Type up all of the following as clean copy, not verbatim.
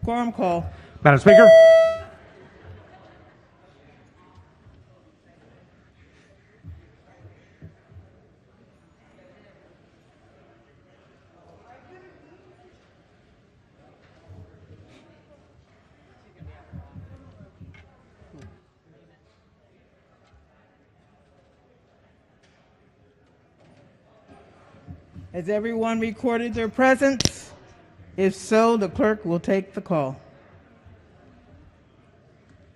Quorum call. Madam Speaker. Has everyone recorded their presence? If so, the clerk will take the call.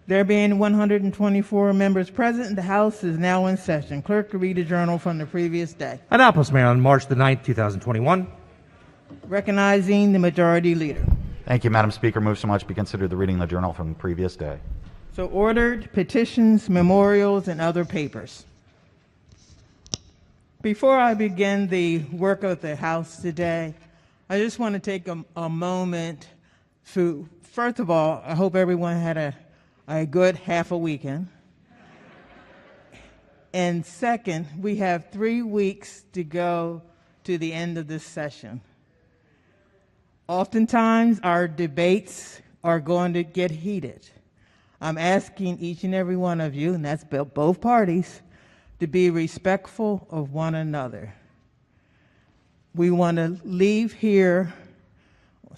There being 124 members present, the House is now in session. Clerk will read the journal from the previous day. Annapolis, Maryland, March the 9th, 2021. Recognizing the majority leader. Thank you, Madam Speaker. Move so much be considered the reading of the journal from the previous day. So ordered. Petitions, memorials, and other papers. Before I begin the work of the House today, I just want to take a moment to, first of all, I hope everyone had a good half a weekend. And second, we have 3 weeks to go to the end of this session. Oftentimes, our debates are going to get heated. I'm asking each and every one of you, and that's both parties, to be respectful of one another. We want to leave here,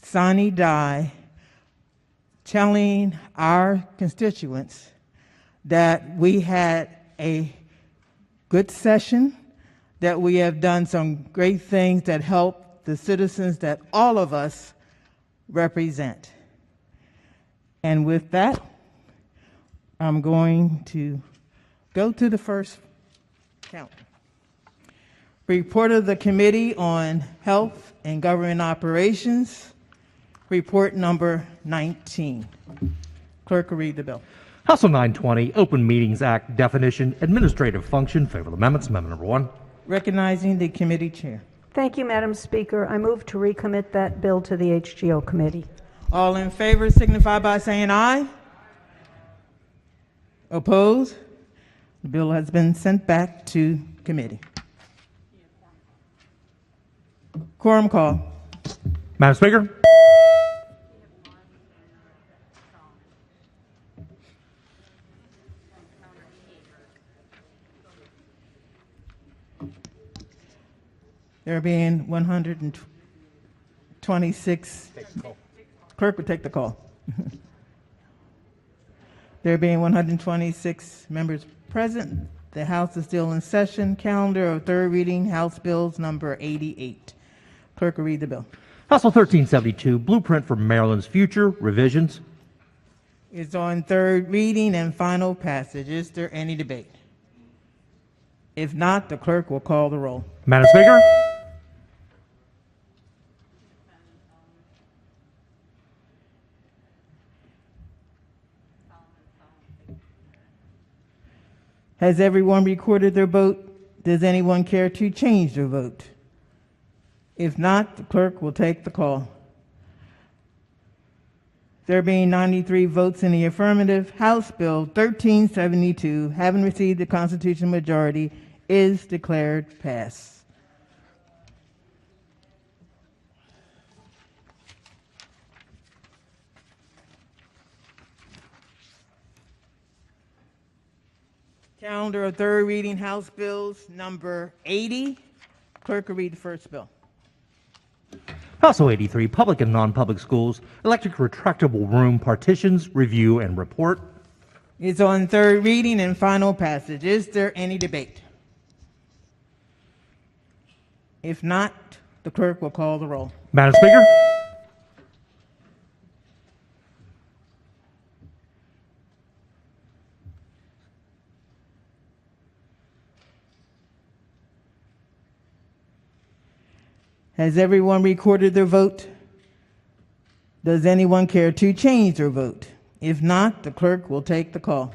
sine die, telling our constituents that we had a good session, that we have done some great things that help the citizens that all of us represent. And with that, I'm going to go to the first count. Report of the Committee on Health and Government Operations, report number 19. Clerk will read the bill. House Bill 920, Open Meetings Act definition, administrative function. Favorable amendments. Amendment number 1. Recognizing the committee chair. Thank you, Madam Speaker. I move to recommit that bill to the HGO committee. All in favor signify by saying aye. Opposed? The bill has been sent back to committee. Quorum call. Madam Speaker. There being 126. Clerk will take the call. There being 126 members present, the House is still in session. Calendar of third reading, House Bills number 88. Clerk will read the bill. House Bill 1372, Blueprint for Maryland's Future, revisions. It's on third reading and final passage. Is there any debate? If not, the clerk will call the roll. Madam Speaker. Has everyone recorded their vote? Does anyone care to change their vote? If not, the clerk will take the call. There being 93 votes in the affirmative, House Bill 1372, having received the constitutional majority, is declared passed. Calendar of third reading, House Bills number 80. Clerk will read the first bill. House Bill 83, Public and Non-Public Schools, Electric Retractable Room Partitions, Review and Report. It's on third reading and final passage. Is there any debate? If not, the clerk will call the roll. Madam Speaker. Has everyone recorded their vote? Does anyone care to change their vote? If not, the clerk will take the call.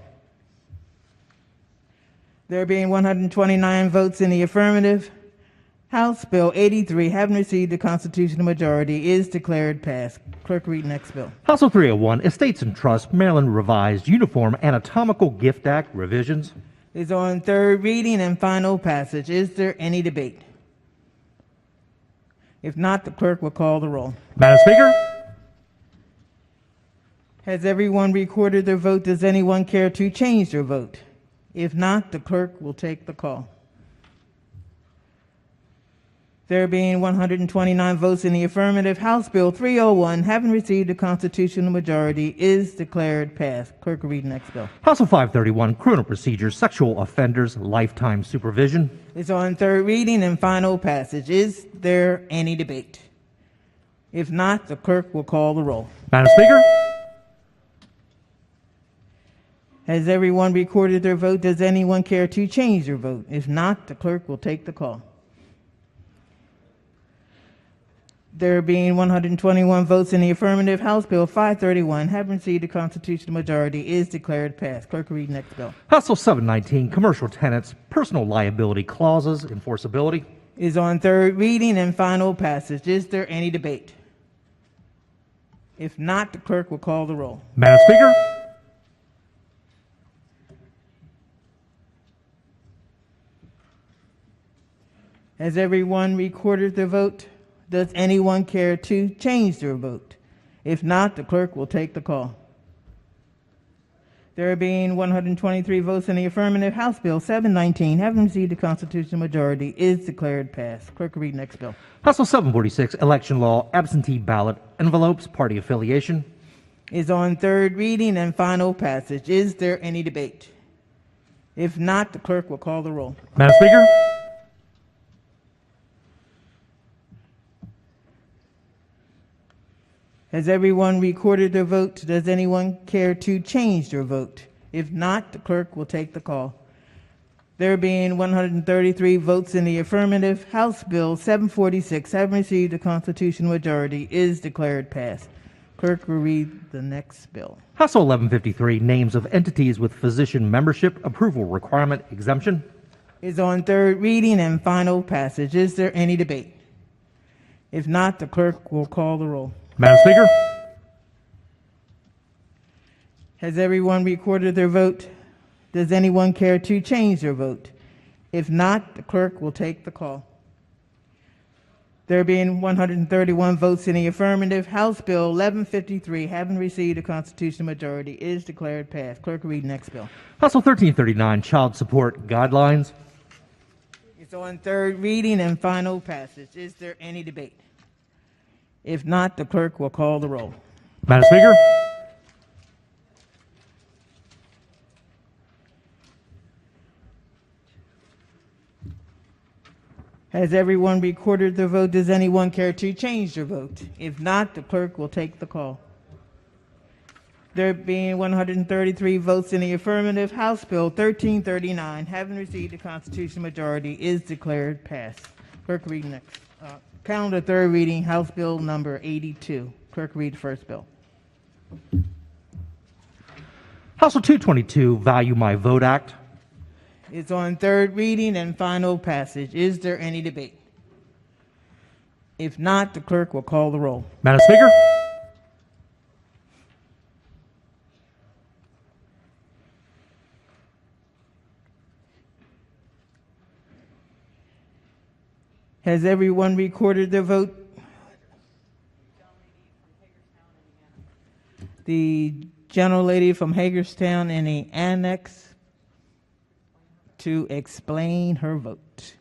There being 129 votes in the affirmative, House Bill 83, having received the constitutional majority, is declared passed. Clerk, read next bill. House Bill 301, Estates and Trusts, Maryland Revised Uniform Anatomical Gift Act, revisions. is on third reading and final passage. Is there any debate? If not, the clerk will call the roll. Madam Speaker, Has everyone recorded their vote? Does anyone care to change their vote? If not, the clerk will take the call. There being 129 votes in the affirmative, House Bill 301, having received a constitutional majority, is declared passed. Clerk will read the next bill. House Bill 531, Criminal Procedures, Sexual Offenders, Lifetime Supervision. It's on third reading and final passage. Is there any debate? If not, the clerk will call the roll. Madam Speaker, Has everyone recorded their vote? Does anyone care to change their vote? If not, the clerk will take the call. There being 121 votes in the affirmative, House Bill 531, having received a constitutional majority, is declared passed. Clerk will read next bill. House Bill 719, Commercial Tenants, Personal Liability Clauses, Enforceability. Is on third reading and final passage. Is there any debate? If not, the clerk will call the roll. Madam Speaker, Has everyone recorded their vote? Does anyone care to change their vote? If not, the clerk will take the call. There being 123 votes in the affirmative, House Bill 719, having received a constitutional majority, is declared passed. Clerk will read next bill. House Bill 746, Election Law, Absentee Ballot, Envelopes, Party Affiliation. Is on third reading and final passage. Is there any debate? If not, the clerk will call the roll. Madam Speaker, Has everyone recorded their vote? Does anyone care to change their vote? If not, the clerk will take the call. There being 133 votes in the affirmative, House Bill 746, having received a constitutional majority, is declared passed. Clerk will read the next bill. House Bill 1153, Names of Entities with Physician Membership Approval Requirement Exemption. Is on third reading and final passage. Is there any debate? If not, the clerk will call the roll. Madam Speaker, Has everyone recorded their vote? Does anyone care to change their vote? If not, the clerk will take the call. There being 131 votes in the affirmative, House Bill 1153, having received a constitutional majority, is declared passed. Clerk will read next bill. House Bill 1339, Child Support Guidelines. It's on third reading and final passage. Is there any debate? If not, the clerk will call the roll. Madam Speaker, Has everyone recorded their vote? Does anyone care to change their vote? If not, the clerk will take the call. There being 133 votes in the affirmative, House Bill 1339, having received a constitutional majority, is declared passed. Clerk read next. Calendar third reading, House Bill number 82. Clerk read the first bill. House Bill 222, Value My Vote Act. It's on third reading and final passage. Is there any debate? If not, the clerk will call the roll. Madam Speaker, Has everyone recorded their vote? The gentlelady from Hagerstown in the annex to explain her vote.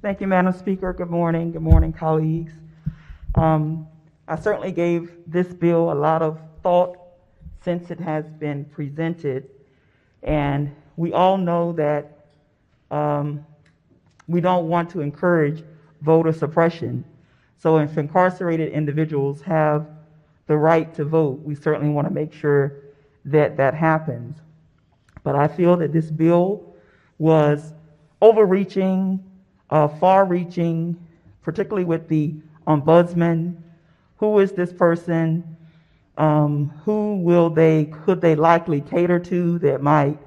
Thank you, Madam Speaker. Good morning. Good morning, colleagues. I certainly gave this bill a lot of thought since it has been presented. And we all know that we don't want to encourage voter suppression. So if incarcerated individuals have the right to vote, we certainly want to make sure that that happens. But I feel that this bill was overreaching, far-reaching, particularly with the ombudsman. Who is this person? Who could they likely cater to that might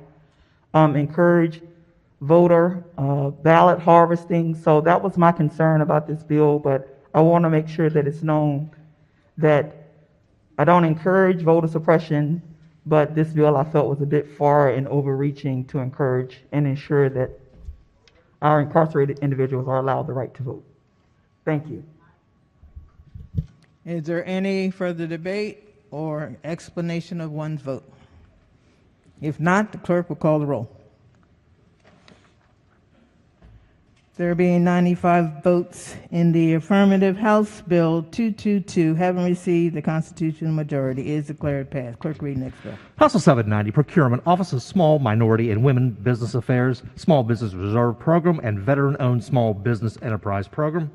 encourage voter ballot harvesting. So that was my concern about this bill, but I want to make sure that it's known that I don't encourage voter suppression, but this bill I felt was a bit far and overreaching to encourage and ensure that our incarcerated individuals are allowed the right to vote. Thank you. Is there any further debate or explanation of one's vote? If not, the clerk will call the roll. There being 95 votes in the affirmative, House Bill 222, having received the constitutional majority, is declared passed. Clerk, read next bill. House Bill 790, Procurement, Office of Small, Minority, and Women Business Affairs, Small Business Reserve Program, and Veteran-Owned Small Business Enterprise Program.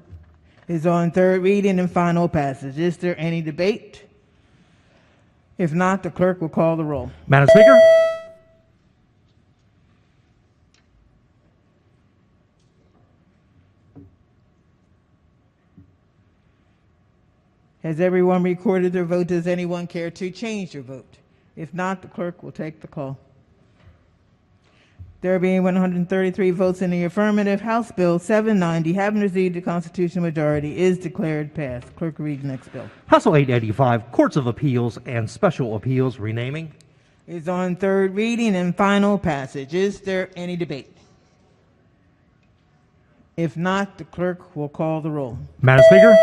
Is on third reading and final passage. Is there any debate? If not, the clerk will call the roll. Madam Speaker. Has everyone recorded their vote? Does anyone care to change their vote? If not, the clerk will take the call. There being 133 votes in the affirmative, House Bill 790, having received the constitutional majority, is declared passed. Clerk, read the next bill. House Bill 885, Courts of Appeals and Special Appeals renaming. Is on third reading and final passage. Is there any debate? If not, the clerk will call the roll. Madam Speaker.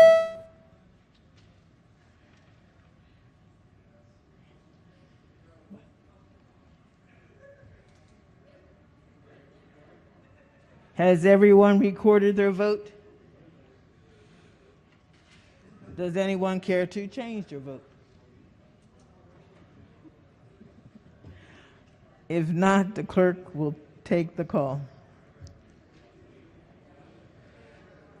Has everyone recorded their vote? Does anyone care to change their vote? If not, the clerk will take the call.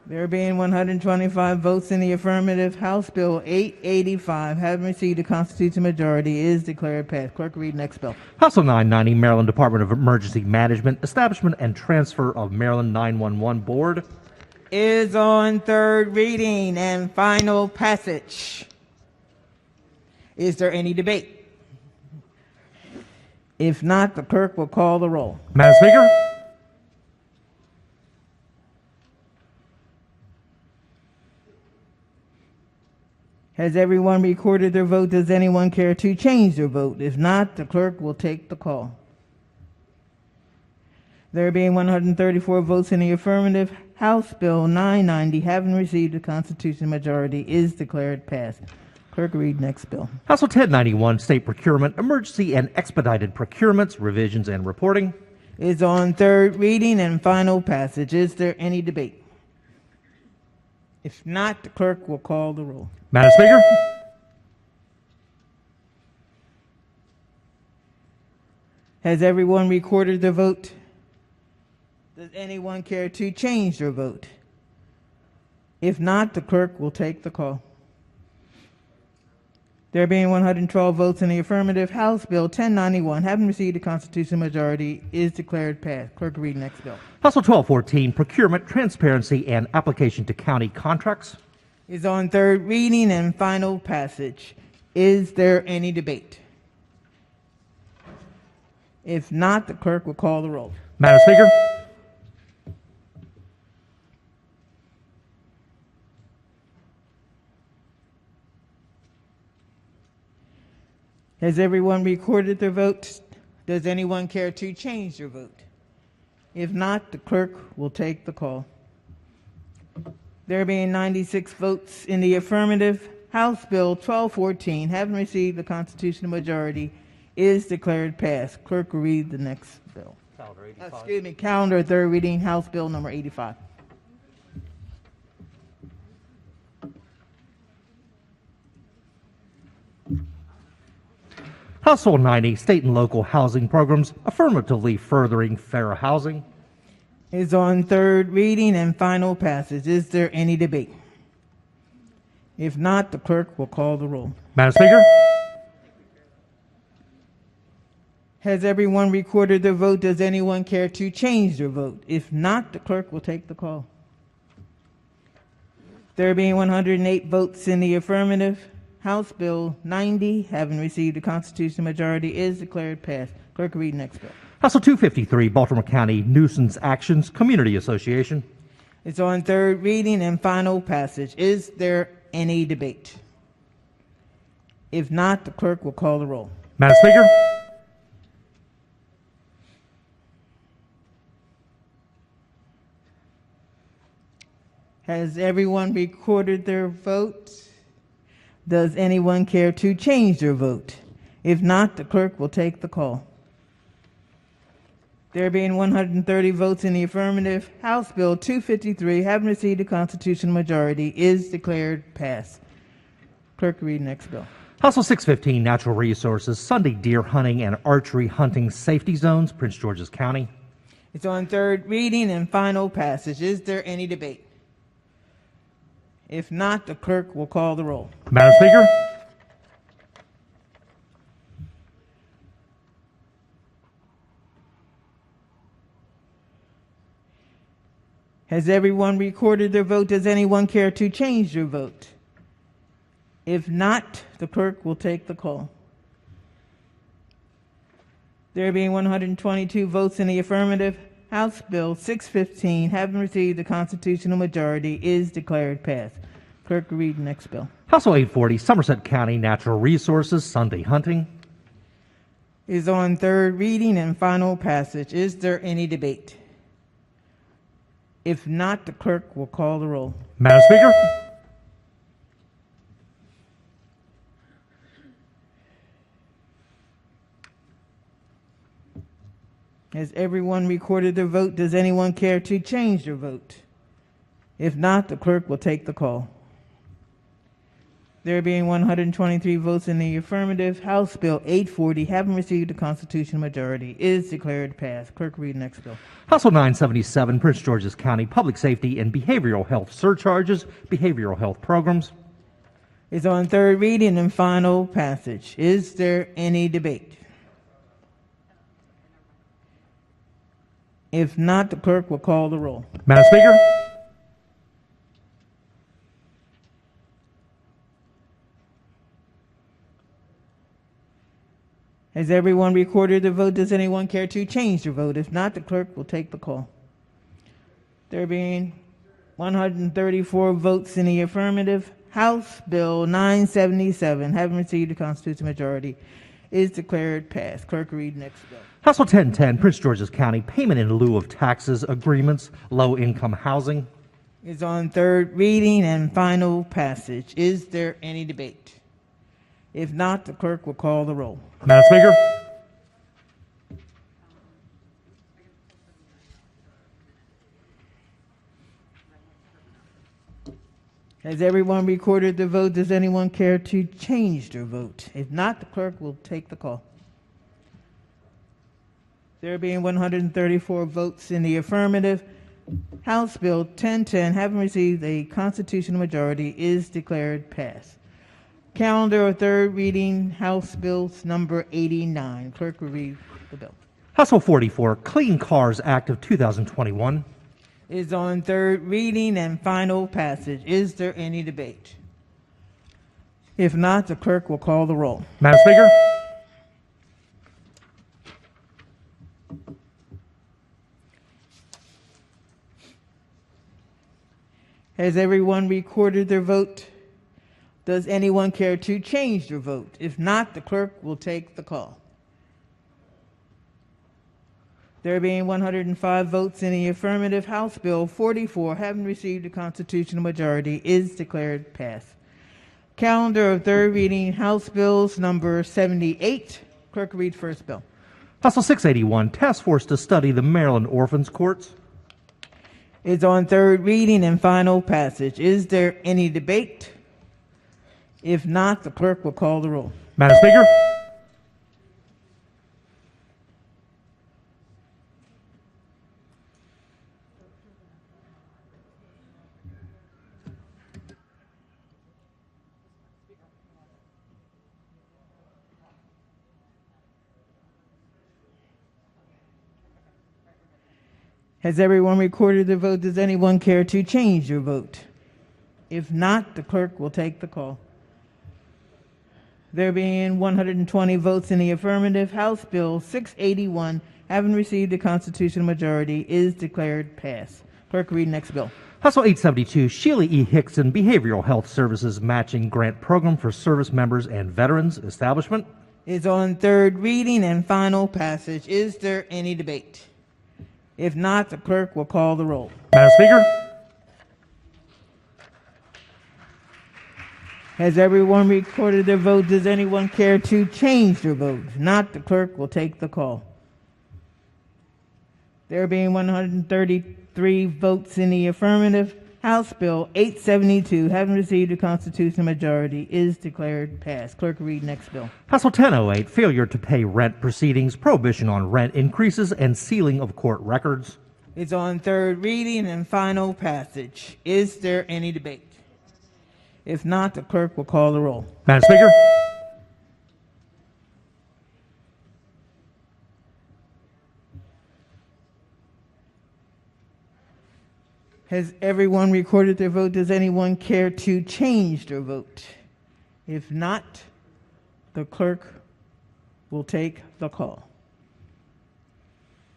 There being 125 votes in the affirmative, House Bill 885, having received the constitutional majority, is declared passed. Clerk, read next bill. House Bill 990, Maryland Department of Emergency Management, Establishment and Transfer of Maryland 911 Board. Is on third reading and final passage. Is there any debate? If not, the clerk will call the roll. Madam Speaker. Has everyone recorded their vote? Does anyone care to change their vote? If not, the clerk will take the call. There being 134 votes in the affirmative, House Bill 990, having received the constitutional majority, is declared passed. Clerk, read next bill. House Bill 1091, State Procurement, Emergency and Expedited Procurements, Revisions and Reporting. Is on third reading and final passage. Is there any debate? If not, the clerk will call the roll. Madam Speaker. Has everyone recorded their vote? Does anyone care to change their vote? If not, the clerk will take the call. There being 112 votes in the affirmative, House Bill 1091, having received the constitutional majority, is declared passed. Clerk, read next bill. House Bill 1214, Procurement, Transparency, and Application to County Contracts. Is on third reading and final passage. Is there any debate? If not, the clerk will call the roll. Madam Speaker. Has everyone recorded their votes? Does anyone care to change their vote? If not, the clerk will take the call. There being 96 votes in the affirmative, House Bill 1214, having received the constitutional majority, is declared passed. Clerk will read the next bill. Calendar third reading, House Bill number 85. House Bill 90, State and Local Housing Programs, Affirmatively Furthering Fair Housing. Is on third reading and final passage. Is there any debate? If not, the clerk will call the roll. Madam Speaker. Has everyone recorded their vote? Does anyone care to change their vote? If not, the clerk will take the call. There being 108 votes in the affirmative, House Bill 90, having received the constitutional majority, is declared passed. Clerk, read next bill. House Bill 253, Baltimore County Nuisance Actions Community Association. It's on third reading and final passage. Is there any debate? If not, the clerk will call the roll. Madam Speaker, has everyone recorded their vote? Does anyone care to change their vote? If not, the clerk will take the call. There being 130 votes in the affirmative, House Bill 253, having received a constitutional majority, is declared passed. Clerk, read next bill. House Bill 615, Natural Resources, Sunday Deer Hunting and Archery Hunting Safety Zones, Prince George's County. It's on third reading and final passage. Is there any debate? If not, the clerk will call the roll. Madam Speaker, has everyone recorded their vote? Does anyone care to change their vote? If not, the clerk will take the call. There being 122 votes in the affirmative, House Bill 615, having received the constitutional majority, is declared passed. Clerk, read the next bill. House Bill 840, Somerset County Natural Resources, Sunday Hunting. Is on third reading and final passage. Is there any debate? If not, the clerk will call the roll. Madam Speaker, has everyone recorded their vote? Does anyone care to change their vote? If not, the clerk will take the call. There being 123 votes in the affirmative, House Bill 840, having received a constitutional majority, is declared passed. Clerk, read the next bill. House Bill 977, Prince George's County Public Safety and Behavioral Health Surcharges, Behavioral Health Programs. Is on third reading and final passage. Is there any debate? If not, the clerk will call the roll. Madam Speaker, has everyone recorded their vote? Does anyone care to change their vote? If not, the clerk will take the call. There being 134 votes in the affirmative, House Bill 977, having received a constitutional majority, is declared passed. Clerk, read next bill. House Bill 1010, Prince George's County Payment in lieu of Taxes Agreements, Low Income Housing. Is on third reading and final passage. Is there any debate? If not, the clerk will call the roll. Madam Speaker, has everyone recorded their vote? Does anyone care to change their vote? If not, the clerk will take the call. There being 134 votes in the affirmative, House Bill 1010, having received a constitutional majority, is declared passed. Calendar of third reading, House Bills number 89. Clerk will read the bill. House Bill 44, Clean Cars Act of 2021. Is on third reading and final passage. Is there any debate? If not, the clerk will call the roll. Madam Speaker, has everyone recorded their vote? Does anyone care to change their vote? If not, the clerk will take the call. There being 105 votes in the affirmative, House Bill 44, having received a constitutional majority, is declared passed. Calendar of third reading, House Bills number 78. Clerk, read first bill. House Bill 681, Task Force to Study the Maryland Orphans Courts. Is on third reading and final passage. Is there any debate? If not, the clerk will call the roll. Madam Speaker, has everyone recorded their vote? Does anyone care to change their vote? If not, the clerk will take the call. There being 120 votes in the affirmative, House Bill 681, having received a constitutional majority, is declared passed. Clerk, read next bill. House Bill 872, Sheila E. Hickson Behavioral Health Services Matching Grant Program for Service Members and Veterans Establishment. Is on third reading and final passage. Is there any debate? If not, the clerk will call the roll. Madam Speaker, Has everyone recorded their vote? Does anyone care to change their vote? If not, the clerk will take the call. There being 133 votes in the affirmative, House Bill 872, having received a constitutional majority, is declared passed. Clerk, read next bill. House Bill 1008, Failure to Pay Rent Proceedings, Prohibition on Rent Increases, and Sealing of Court Records. It's on third reading and final passage. Is there any debate? If not, the clerk will call the roll. Madam Speaker, has everyone recorded their vote? Does anyone care to change their vote? If not, the clerk will take the call.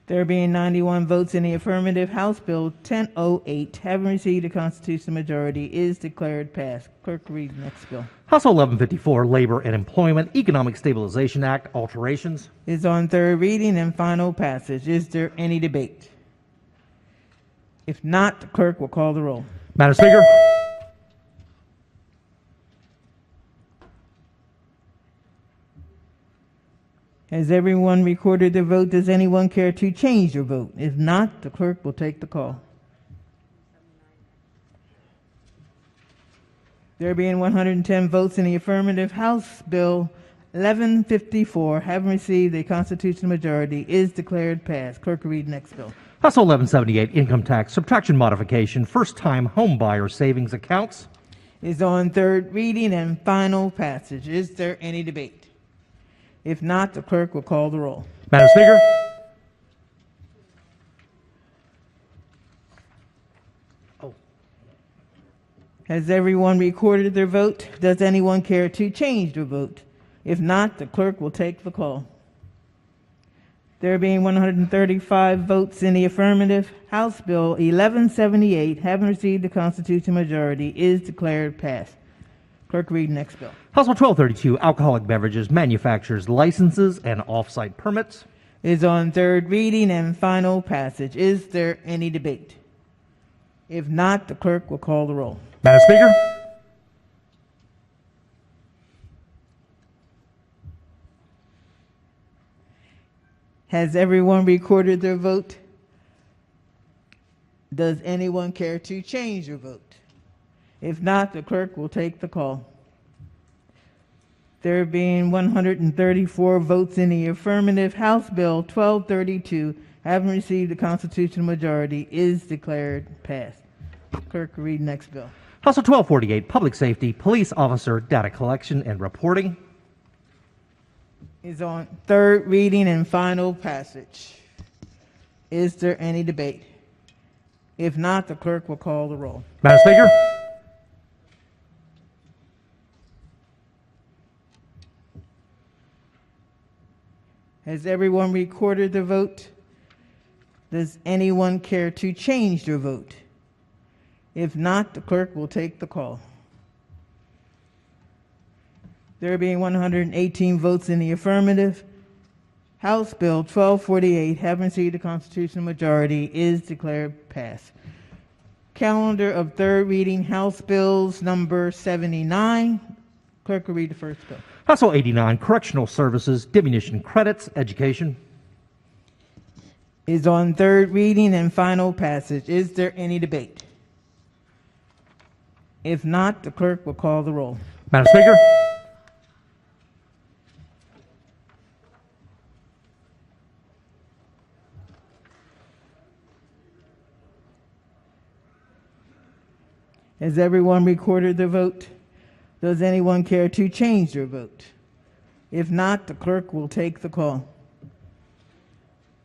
There being 91 votes in the affirmative, House Bill 1008, having received a constitutional majority, is declared passed. Clerk, read next bill. House Bill 1154, Labor and Employment Economic Stabilization Act alterations. Is on third reading and final passage. Is there any debate? If not, the clerk will call the roll. Madam Speaker, has everyone recorded their vote? Does anyone care to change their vote? If not, the clerk will take the call. There being 110 votes in the affirmative, House Bill 1154, having received a constitutional majority, is declared passed. Clerk, read next bill. House Bill 1178, Income Tax Subtraction Modification, First-Time Home Buyer Savings Accounts. Is on third reading and final passage. Is there any debate? If not, the clerk will call the roll. Madam Speaker, has everyone recorded their vote? Does anyone care to change their vote? If not, the clerk will take the call. There being 135 votes in the affirmative, House Bill 1178, having received the constitutional majority, is declared passed. Clerk, read next bill. House Bill 1232, Alcoholic Beverages Manufacturers Licenses and Off-Site Permits. Is on third reading and final passage. Is there any debate? If not, the clerk will call the roll. Madam Speaker, has everyone recorded their vote? Does anyone care to change their vote? If not, the clerk will take the call. There being 134 votes in the affirmative, House Bill 1232, having received a constitutional majority, is declared passed. Clerk, read next bill. House Bill 1248, Public Safety, Police Officer Data Collection and Reporting. Is on third reading and final passage. Is there any debate? If not, the clerk will call the roll. Madam Speaker, has everyone recorded their vote? Does anyone care to change their vote? If not, the clerk will take the call. There being 118 votes in the affirmative, House Bill 1248, having received a constitutional majority, is declared passed. Calendar of third reading House Bills number 79. Clerk will read the first bill. House Bill 89, Correctional Services, Diminution Credits, Education. Is on third reading and final passage. Is there any debate? If not, the clerk will call the roll. Madam Speaker, has everyone recorded their vote? Does anyone care to change their vote? If not, the clerk will take the call.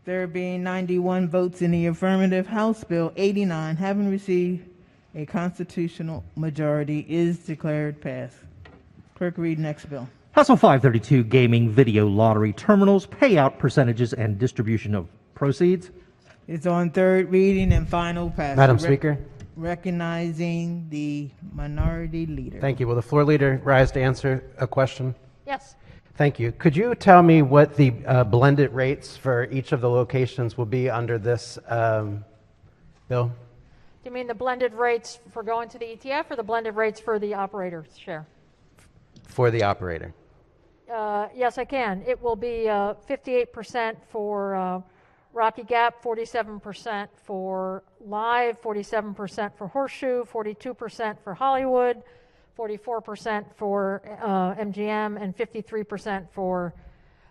There being 91 votes in the affirmative, House Bill 89, having received a constitutional majority, is declared passed. Clerk, read next bill. House Bill 532, Gaming Video Lottery Terminals, Payout Percentages and Distribution of Proceeds. It's on third reading and final passage. Madam Speaker. Recognizing the minority leader. Thank you. Will the floor leader rise to answer a question? Yes. Thank you. Could you tell me what the blended rates for each of the locations will be under this bill? Do you mean the blended rates for going to the ETF or the blended rates for the operator's share? For the operator. Yes, I can. It will be 58% for Rocky Gap, 47% for Live, 47% for Horseshoe, 42% for Hollywood, 44% for MGM, and 53% for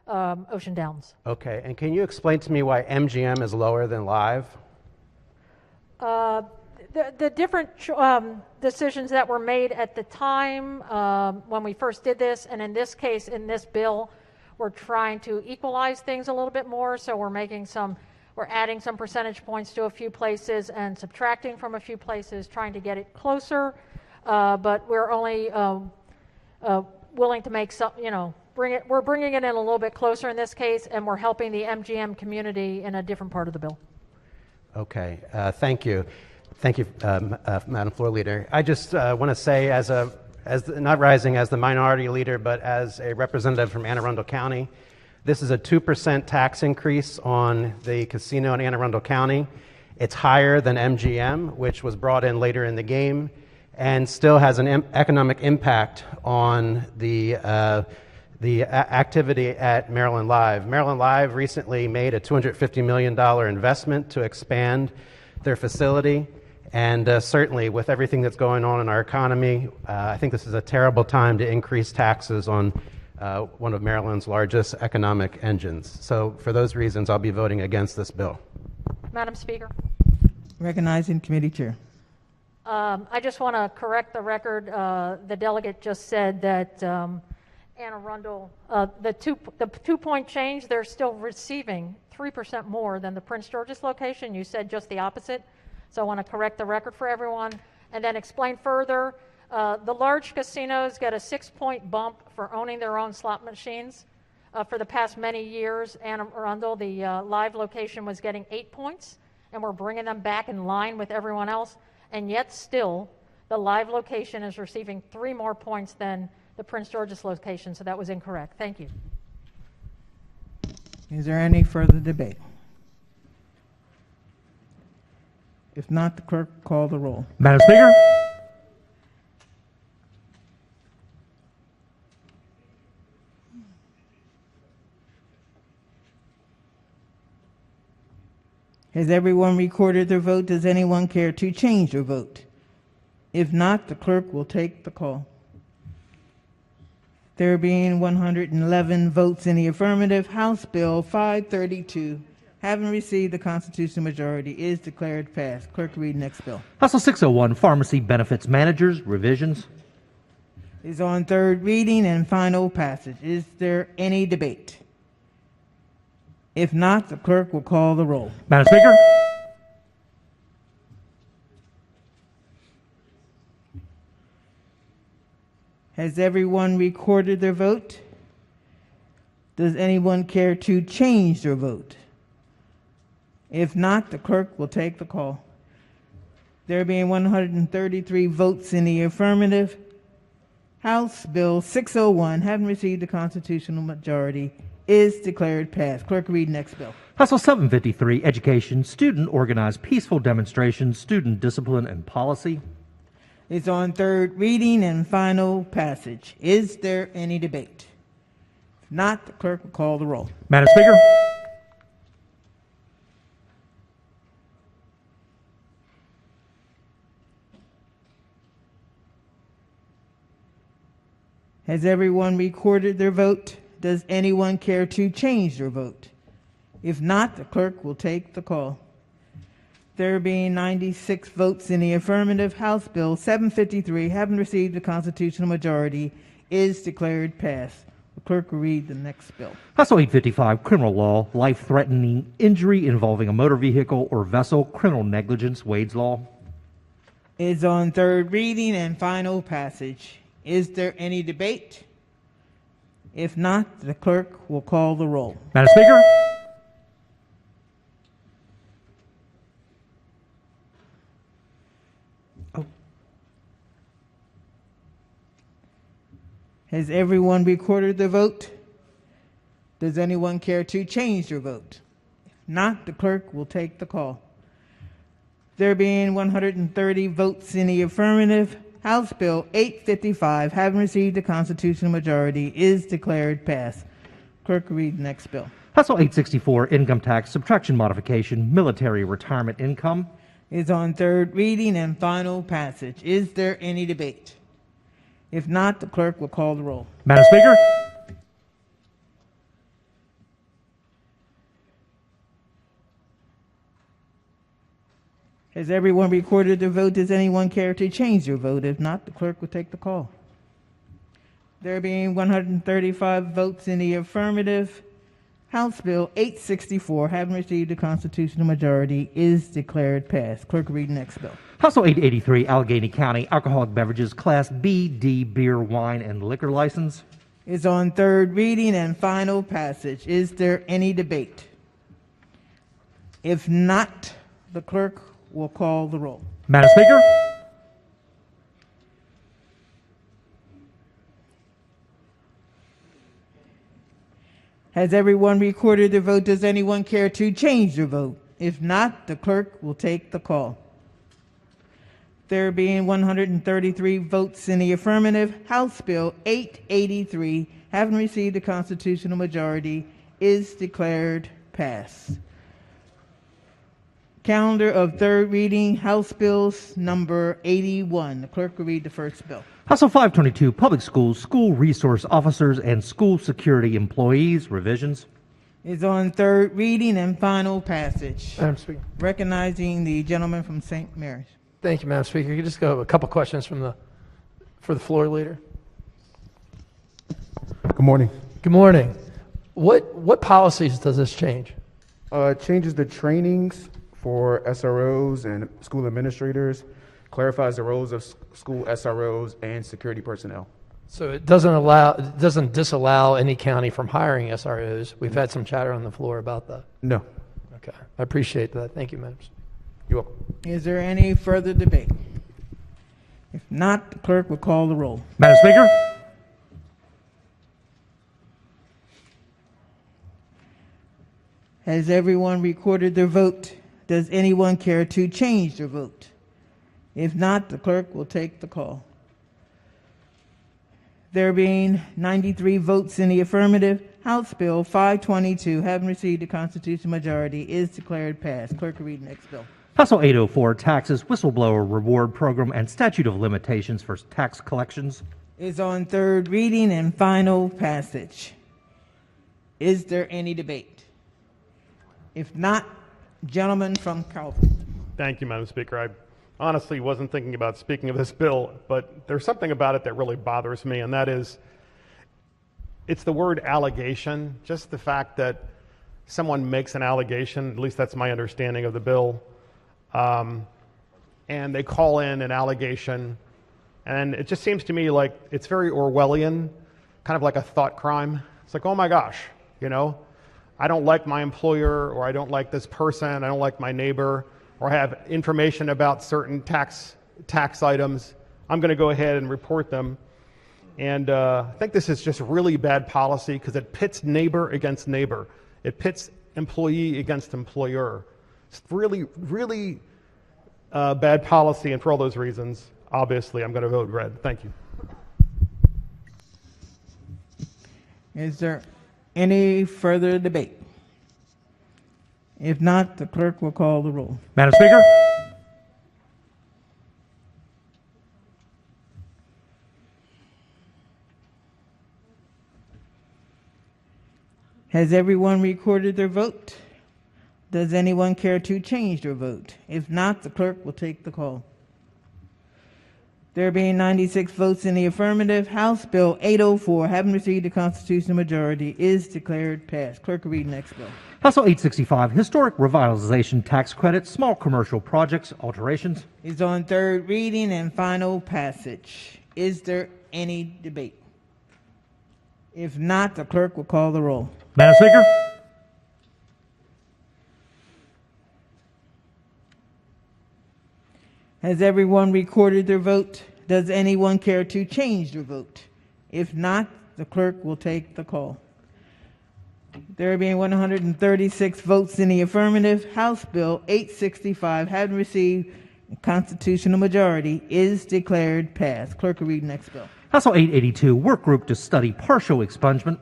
Ocean Downs. Okay. And can you explain to me why MGM is lower than Live? The different decisions that were made at the time when we first did this, and in this case, in this bill, we're trying to equalize things a little bit more. So we're adding some percentage points to a few places and subtracting from a few places, trying to get it closer. But we're only willing to make some, we're bringing it in a little bit closer in this case, and we're helping the MGM community in a different part of the bill. Okay. Thank you. Thank you, Madam Floor Leader. I just want to say, not rising as the minority leader, but as a representative from Anne Arundel County, this is a 2% tax increase on the casino in Anne Arundel County. It's higher than MGM, which was brought in later in the game, and still has an economic impact on the activity at Maryland Live. Maryland Live recently made a $250 million investment to expand their facility. And certainly with everything that's going on in our economy, I think this is a terrible time to increase taxes on one of Maryland's largest economic engines. So for those reasons, I'll be voting against this bill. Madam Speaker. Recognizing committee chair. I just want to correct the record. The delegate just said that Anne Arundel, the 2-point change, they're still receiving 3% more than the Prince George's location. You said just the opposite. So I want to correct the record for everyone and then explain further. The large casinos get a 6-point bump for owning their own slot machines. For the past many years, Anne Arundel, the Live location, was getting 8 points, and we're bringing them back in line with everyone else. And yet still, the Live location is receiving 3 more points than the Prince George's location, so that was incorrect. Thank you. Is there any further debate? If not, the clerk will call the roll. Madam Speaker. Has everyone recorded their vote? Does anyone care to change their vote? If not, the clerk will take the call. There being 111 votes in the affirmative, House Bill 532, having received the constitutional majority, is declared passed. Clerk, read next bill. House Bill 601, Pharmacy Benefits Managers, revisions. Is on third reading and final passage. Is there any debate? If not, the clerk will call the roll. Madam Speaker. Has everyone recorded their vote? Does anyone care to change their vote? If not, the clerk will take the call. There being 133 votes in the affirmative, House Bill 601, having received the constitutional majority, is declared passed. Clerk, read next bill. House Bill 753, Education, Student Organized Peaceful Demonstrations, Student Discipline and Policy. It's on third reading and final passage. Is there any debate? If not, the clerk will call the roll. Madam Speaker. Has everyone recorded their vote? Does anyone care to change their vote? If not, the clerk will take the call. There being 96 votes in the affirmative, House Bill 753, having received the constitutional majority, is declared passed. The clerk will read the next bill. House Bill 855, Criminal Law, Life-Threatening Injury Involving a Motor Vehicle or Vessel, Criminal Negligence, Wade's Law. Is on third reading and final passage. Is there any debate? If not, the clerk will call the roll. Madam Speaker. Has everyone recorded their vote? Does anyone care to change their vote? If not, the clerk will take the call. There being 130 votes in the affirmative, House Bill 855, having received a constitutional majority, is declared passed. Clerk, read the next bill. House Bill 864, income tax subtraction modification, military retirement income. Is on third reading and final passage. Is there any debate? If not, the clerk will call the roll. Madam Speaker? Has everyone recorded their vote? Does anyone care to change their vote? If not, the clerk will take the call. There being 135 votes in the affirmative, House Bill 864, having received a constitutional majority, is declared passed. Clerk, read the next bill. House Bill 883, Allegheny County Alcoholic Beverages Class B, D, beer, wine, and liquor license. Is on third reading and final passage. Is there any debate? If not, the clerk will call the roll. Madam Speaker? Has everyone recorded their vote? Does anyone care to change their vote? If not, the clerk will take the call. There being 133 votes in the affirmative, House Bill 883, having received a constitutional majority, is declared passed. Calendar of third reading, House Bills number 81. The clerk will read the first bill. House Bill 522, Public Schools, School Resource Officers, and School Security Employees, revisions. Is on third reading and final passage. Madam Speaker. Recognizing the gentleman from St. Mary's. Thank you, Madam Speaker. You just go a couple questions for the floor leader. Good morning. Good morning. What policies does this change? Changes the trainings for SROs and school administrators, clarifies the roles of school SROs and security personnel. So it doesn't disallow any county from hiring SROs. We've had some chatter on the floor about that. No. Okay. I appreciate that. Thank you, Madam Speaker. You're welcome. Is there any further debate? If not, the clerk will call the roll. Madam Speaker? Has everyone recorded their vote? Does anyone care to change their vote? If not, the clerk will take the call. There being 93 votes in the affirmative, House Bill 522, having received a constitutional majority, is declared passed. Clerk will read the next bill. House Bill 804, Taxes, Whistleblower Reward Program, and Statute of Limitations for Tax Collections. Is on third reading and final passage. Is there any debate? If not, gentleman from Calvert. Thank you, Madam Speaker. I honestly wasn't thinking about speaking of this bill, but there's something about it that really bothers me, and that is it's the word allegation, just the fact that someone makes an allegation, at least that's my understanding of the bill, and they call in an allegation, and it just seems to me like it's very Orwellian, kind of like a thought crime. It's like, oh my gosh, I don't like my employer, or I don't like this person, I don't like my neighbor, or I have information about certain tax items. I'm going to go ahead and report them. And I think this is just really bad policy because it pits neighbor against neighbor. It pits employee against employer. It's really, really bad policy, and for all those reasons, obviously, I'm going to vote red. Thank you. Is there any further debate? If not, the clerk will call the roll. Madam Speaker? Has everyone recorded their vote? Does anyone care to change their vote? If not, the clerk will take the call. There being 96 votes in the affirmative, House Bill 804, having received a constitutional majority, is declared passed. Clerk will read the next bill. House Bill 865, Historic Revitalization Tax Credit, Small Commercial Projects, Alterations. Is on third reading and final passage. Is there any debate? If not, the clerk will call the roll. Madam Speaker? Has everyone recorded their vote? Does anyone care to change their vote? If not, the clerk will take the call. There being 136 votes in the affirmative, House Bill 865, having received a constitutional majority, is declared passed. Clerk will read the next bill. House Bill 882, Work Group to Study Partial Expungement.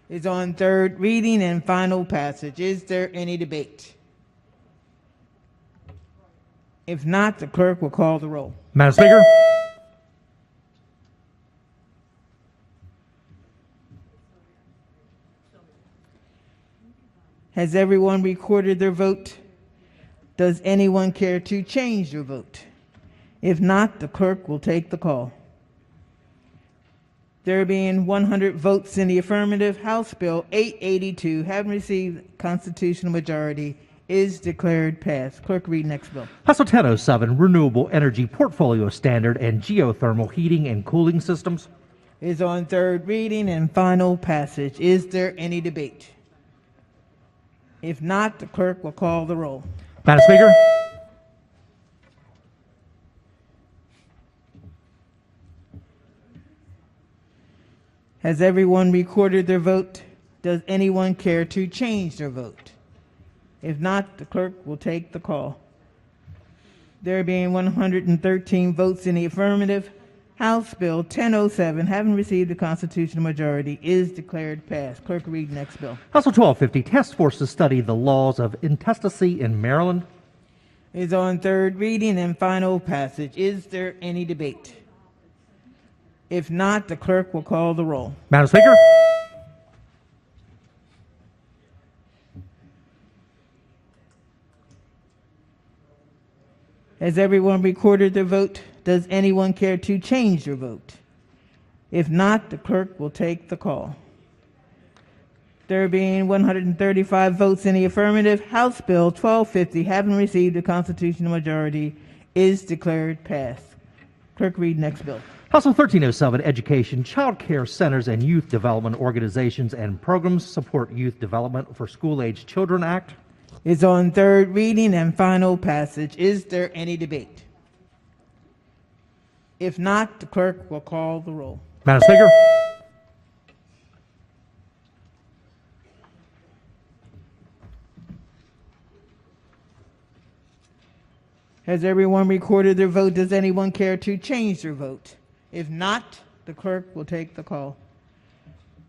Is on third reading and final passage. Is there any debate? If not, the clerk will call the roll. Madam Speaker. Has everyone recorded their vote? Does anyone care to change their vote? If not, the clerk will take the call. There being 100 votes in the affirmative, House Bill 882, having received constitutional majority, is declared passed. Clerk, read next bill. House Bill 1007, Renewable Energy Portfolio Standard and Geothermal Heating and Cooling Systems. Is on third reading and final passage. Is there any debate? If not, the clerk will call the roll. Madam Speaker. Has everyone recorded their vote? Does anyone care to change their vote? If not, the clerk will take the call. There being 113 votes in the affirmative, House Bill 1007, having received a constitutional majority, is declared passed. Clerk, read next bill. House Bill 1250, Task Force to Study the Laws of Intestacy in Maryland. Is on third reading and final passage. Is there any debate? If not, the clerk will call the roll. Madam Speaker. Has everyone recorded their vote? Does anyone care to change their vote? If not, the clerk will take the call. There being 135 votes in the affirmative, House Bill 1250, having received a constitutional majority, is declared passed. Clerk, read next bill. House Bill 1307, Education, Child Care Centers, and Youth Development Organizations and Programs Support Youth Development for School-Aged Children Act. Is on third reading and final passage. Is there any debate? If not, the clerk will call the roll. Madam Speaker. Has everyone recorded their vote? Does anyone care to change their vote? If not, the clerk will take the call.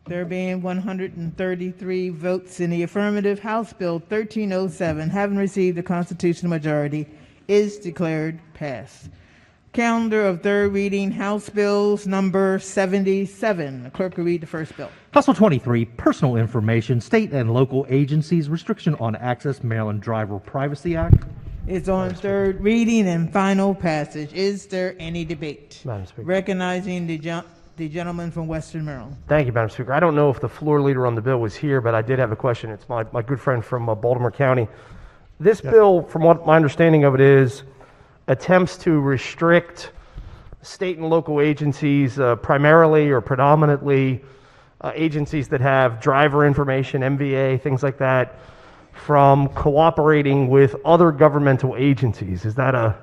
There being 133 votes in the affirmative, House Bill 1307, having received a constitutional majority, is declared passed. Calendar of third reading, House Bills number 77. The clerk will read the first bill. House Bill 23, Personal Information, State and Local Agencies, Restriction on Access, Maryland Driver Privacy Act. It's on third reading and final passage. Is there any debate? Madam Speaker. Recognizing the gentleman from Western Maryland. Thank you, Madam Speaker. I don't know if the floor leader on the bill was here, but I did have a question. It's my good friend from Baltimore County. This bill, from what my understanding of it is, attempts to restrict state and local agencies, primarily or predominantly agencies that have driver information, MVA, things like that, from cooperating with other governmental agencies. Is that a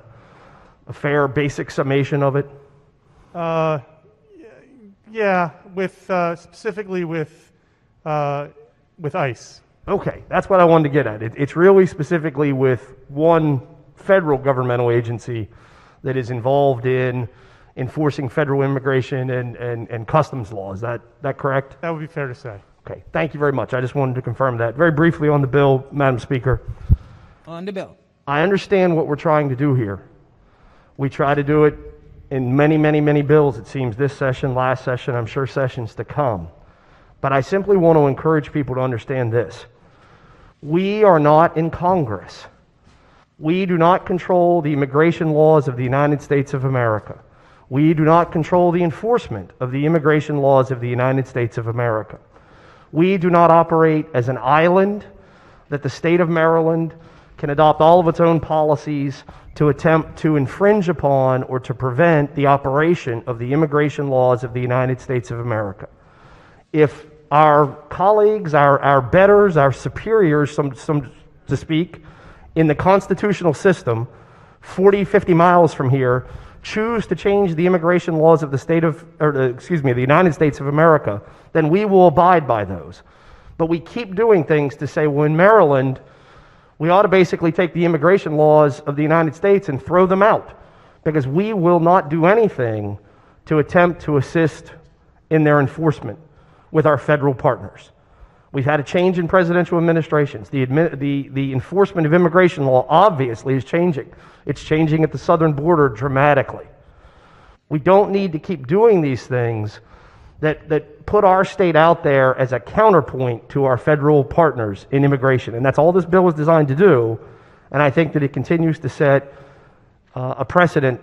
fair basic summation of it? Yeah, specifically with ICE. Okay, that's what I wanted to get at. It's really specifically with one federal governmental agency that is involved in enforcing federal immigration and customs law. Is that correct? That would be fair to say. Okay, thank you very much. I just wanted to confirm that. Very briefly on the bill, Madam Speaker. On the bill. I understand what we're trying to do here. We try to do it in many, many, many bills, it seems, this session, last session, I'm sure sessions to come. But I simply want to encourage people to understand this. We are not in Congress. We do not control the immigration laws of the United States of America. We do not control the enforcement of the immigration laws of the United States of America. We do not operate as an island that the state of Maryland can adopt all of its own policies to attempt to infringe upon or to prevent the operation of the immigration laws of the United States of America. If our colleagues, our betters, our superiors, some to speak, in the constitutional system 40, 50 miles from here, choose to change the immigration laws of the the United States of America, then we will abide by those. But we keep doing things to say, well, in Maryland, we ought to basically take the immigration laws of the United States and throw them out, because we will not do anything to attempt to assist in their enforcement with our federal partners. We've had a change in presidential administrations. The enforcement of immigration law obviously is changing. It's changing at the southern border dramatically. We don't need to keep doing these things that put our state out there as a counterpoint to our federal partners in immigration. And that's all this bill is designed to do. And I think that it continues to set a precedent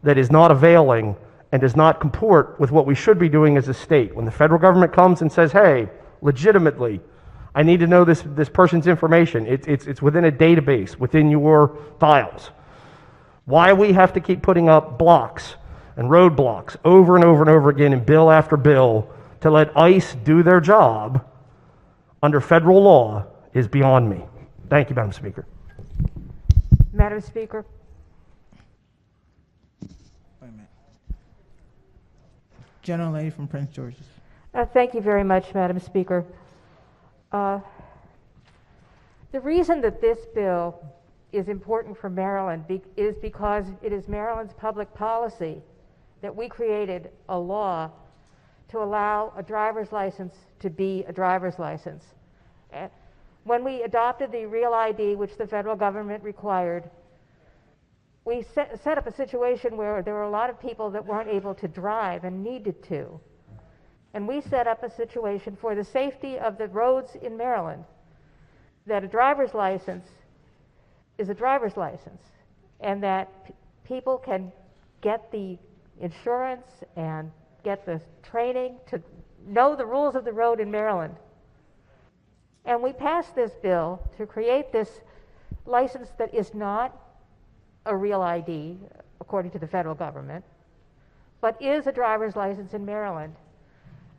that is not availing and does not comport with what we should be doing as a state. When the federal government comes and says, hey, legitimately, I need to know this person's information. It's within a database, within your files. Why we have to keep putting up blocks and roadblocks over and over and over again in bill after bill to let ICE do their job under federal law is beyond me. Thank you, Madam Speaker. Madam Speaker. Gentlelady from Prince George's. Thank you very much, Madam Speaker. The reason that this bill is important for Maryland is because it is Maryland's public policy that we created a law to allow a driver's license to be a driver's license. When we adopted the Real ID, which the federal government required, we set up a situation where there were a lot of people that weren't able to drive and needed to. And we set up a situation for the safety of the roads in Maryland that a driver's license is a driver's license, and that people can get the insurance and get the training to know the rules of the road in Maryland. And we passed this bill to create this license that is not a real ID, according to the federal government, but is a driver's license in Maryland.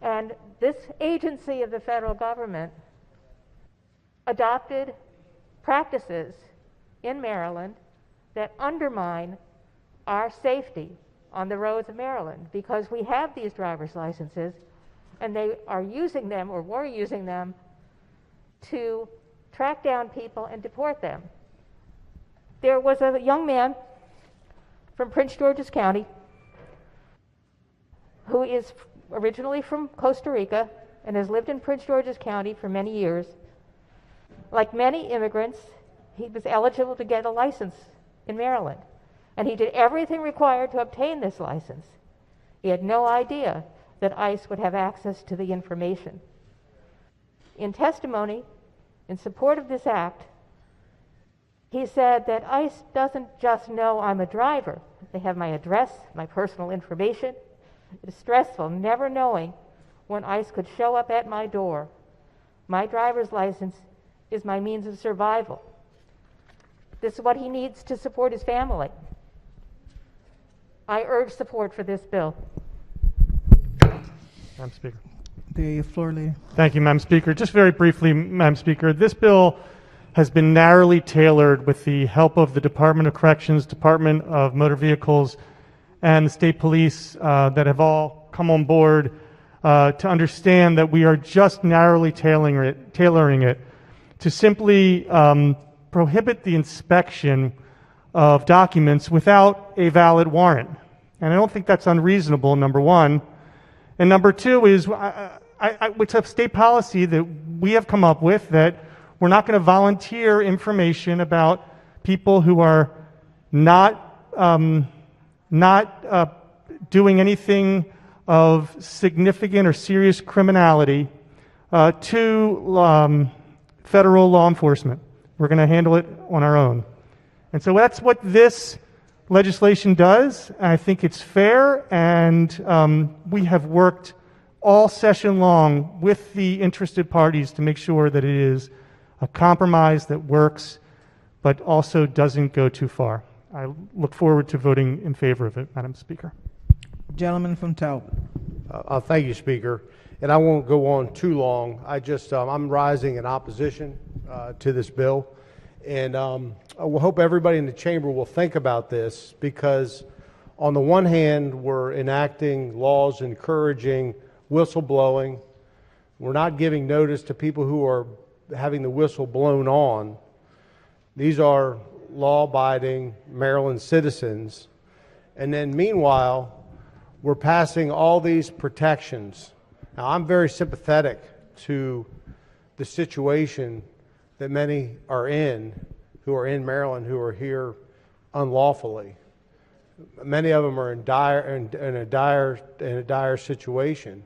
And this agency of the federal government adopted practices in Maryland that undermine our safety on the roads of Maryland, because we have these driver's licenses and they are using them, or were using them, to track down people and deport them. There was a young man from Prince George's County who is originally from Costa Rica and has lived in Prince George's County for many years. Like many immigrants, he was eligible to get a license in Maryland, and he did everything required to obtain this license. He had no idea that ICE would have access to the information. In testimony in support of this act, he said that ICE doesn't just know I'm a driver. They have my address, my personal information. It is stressful never knowing when ICE could show up at my door. My driver's license is my means of survival. This is what he needs to support his family. I urge support for this bill. Madam Speaker. The floor leader. Thank you, Madam Speaker. Just very briefly, Madam Speaker, this bill has been narrowly tailored with the help of the Department of Corrections, Department of Motor Vehicles, and the state police that have all come on board to understand that we are just narrowly tailoring it to simply prohibit the inspection of documents without a valid warrant. And I don't think that's unreasonable, number one. And number two is, it's a state policy that we have come up with that we're not going to volunteer information about people who are not doing anything of significant or serious criminality to federal law enforcement. We're going to handle it on our own. And so that's what this legislation does. I think it's fair, and we have worked all session long with the interested parties to make sure that it is a compromise that works, but also doesn't go too far. I look forward to voting in favor of it, Madam Speaker. Gentleman from Talbot. Thank you, Speaker. And I won't go on too long. I'm rising in opposition to this bill. And I hope everybody in the chamber will think about this, because on the one hand, we're enacting laws encouraging whistleblowing. We're not giving notice to people who are having the whistle blown on. These are law-abiding Maryland citizens. And then meanwhile, we're passing all these protections. Now, I'm very sympathetic to the situation that many are in, who are in Maryland, who are here unlawfully. Many of them are in a dire situation.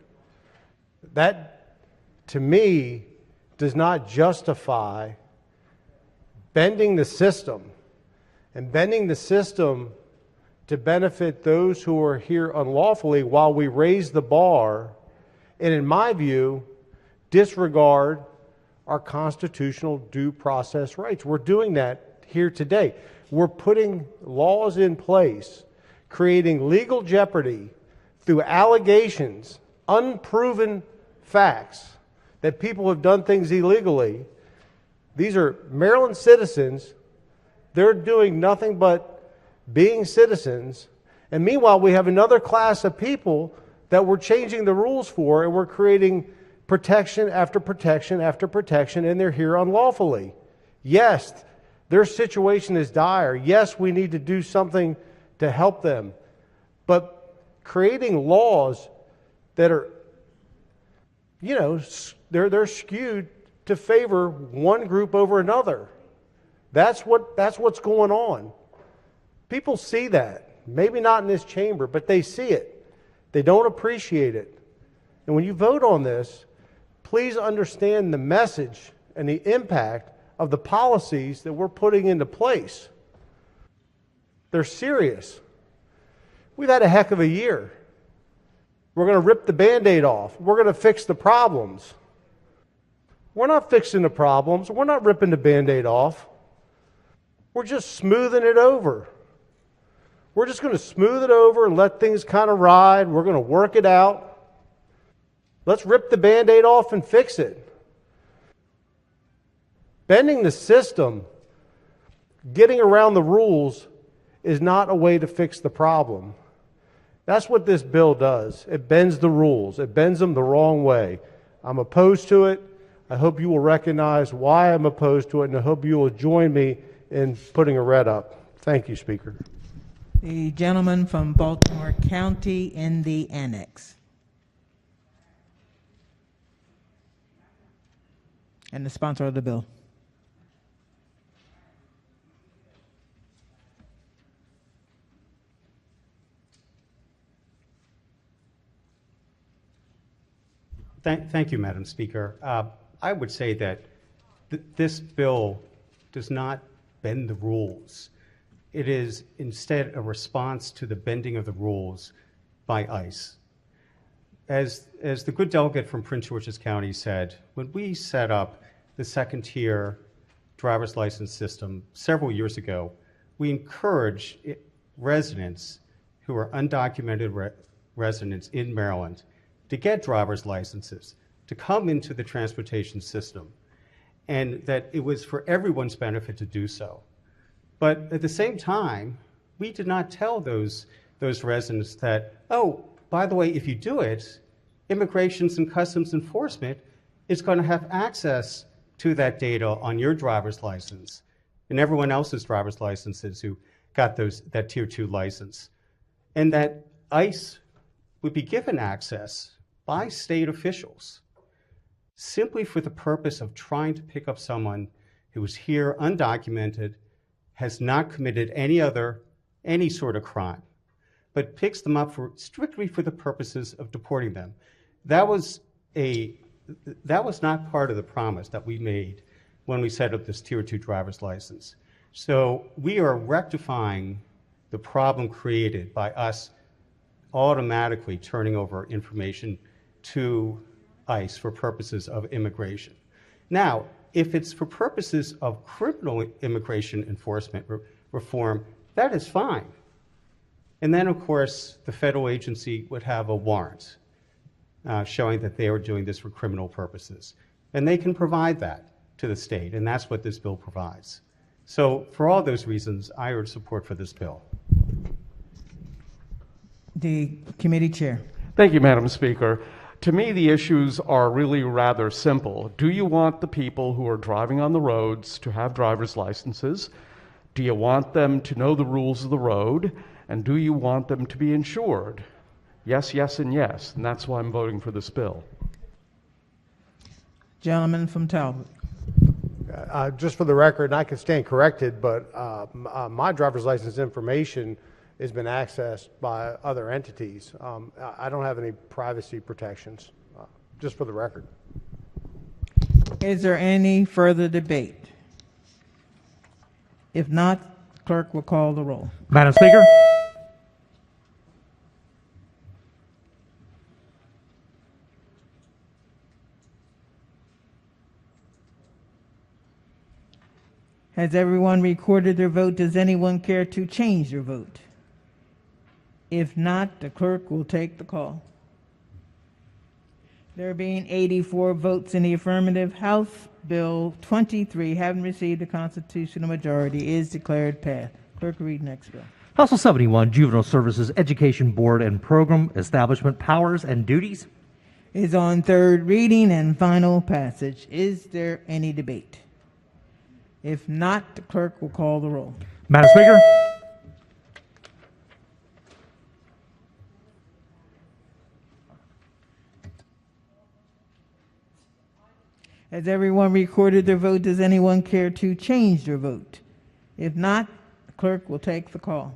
That, to me, does not justify bending the system, and bending the system to benefit those who are here unlawfully while we raise the bar and, in my view, disregard our constitutional due process rights. We're doing that here today. We're putting laws in place, creating legal jeopardy through allegations, unproven facts that people have done things illegally. These are Maryland citizens. They're doing nothing but being citizens. And meanwhile, we have another class of people that we're changing the rules for, and we're creating protection after protection after protection, and they're here unlawfully. Yes, their situation is dire. Yes, we need to do something to help them. But creating laws that are, they're skewed to favor one group over another. That's what's going on. People see that. Maybe not in this chamber, but they see it. They don't appreciate it. And when you vote on this, please understand the message and the impact of the policies that we're putting into place. They're serious. We've had a heck of a year. We're going to rip the Band-Aid off. We're going to fix the problems. We're not fixing the problems. We're not ripping the Band-Aid off. We're just smoothing it over. We're just going to smooth it over and let things kind of ride. We're going to work it out. Let's rip the Band-Aid off and fix it. Bending the system, getting around the rules, is not a way to fix the problem. That's what this bill does. It bends the rules. It bends them the wrong way. I'm opposed to it. I hope you will recognize why I'm opposed to it, and I hope you will join me in putting a red up. Thank you, Speaker. The gentleman from Baltimore County in the annex. And the sponsor of the bill. Thank you, Madam Speaker. I would say that this bill does not bend the rules. It is instead a response to the bending of the rules by ICE. As the good delegate from Prince George's County said, when we set up the second-tier driver's license system several years ago, we encouraged residents who are undocumented residents in Maryland to get driver's licenses, to come into the transportation system, and that it was for everyone's benefit to do so. But at the same time, we did not tell those residents that, oh, by the way, if you do it, Immigration and Customs Enforcement is going to have access to that data on your driver's license and everyone else's driver's licenses who got that Tier 2 license, and that ICE would be given access by state officials simply for the purpose of trying to pick up someone who is here undocumented, has not committed any sort of crime, but picks them up strictly for the purposes of deporting them. That was not part of the promise that we made when we set up this Tier 2 driver's license. So we are rectifying the problem created by us automatically turning over information to ICE for purposes of immigration. Now, if it's for purposes of criminal immigration enforcement reform, that is fine. And then, of course, the federal agency would have a warrant showing that they are doing this for criminal purposes. And they can provide that to the state, and that's what this bill provides. So for all those reasons, I urge support for this bill. The committee chair. Thank you, Madam Speaker. To me, the issues are really rather simple. Do you want the people who are driving on the roads to have driver's licenses? Do you want them to know the rules of the road? And do you want them to be insured? Yes, yes, and yes. And that's why I'm voting for this bill. Gentleman from Talbot. Just for the record, and I can stand corrected, but my driver's license information has been accessed by other entities. I don't have any privacy protections, just for the record. Is there any further debate? If not, clerk will call the roll. Madam Speaker? Has everyone recorded their vote? Does anyone care to change their vote? If not, the clerk will take the call. There being 84 votes in the affirmative, House Bill 23, having received a constitutional majority, is declared passed. Clerk, read next bill. House Bill 71, Juvenile Services Education Board and Program Establishment Powers and Duties. Is on third reading and final passage. Is there any debate? If not, the clerk will call the roll. Madam Speaker? Has everyone recorded their vote? Does anyone care to change their vote? If not, the clerk will take the call.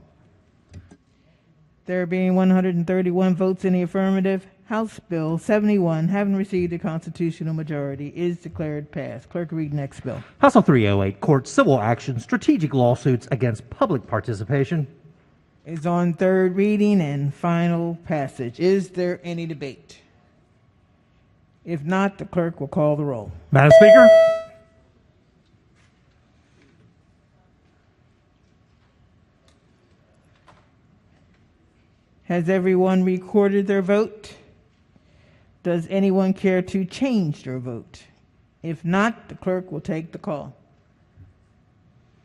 There being 131 votes in the affirmative, House Bill 71, having received a constitutional majority, is declared passed. Clerk, read next bill. House Bill 308, Court Civil Action Strategic Lawsuits Against Public Participation. Is on third reading and final passage. Is there any debate? If not, the clerk will call the roll. Madam Speaker? Has everyone recorded their vote? Does anyone care to change their vote? If not, the clerk will take the call.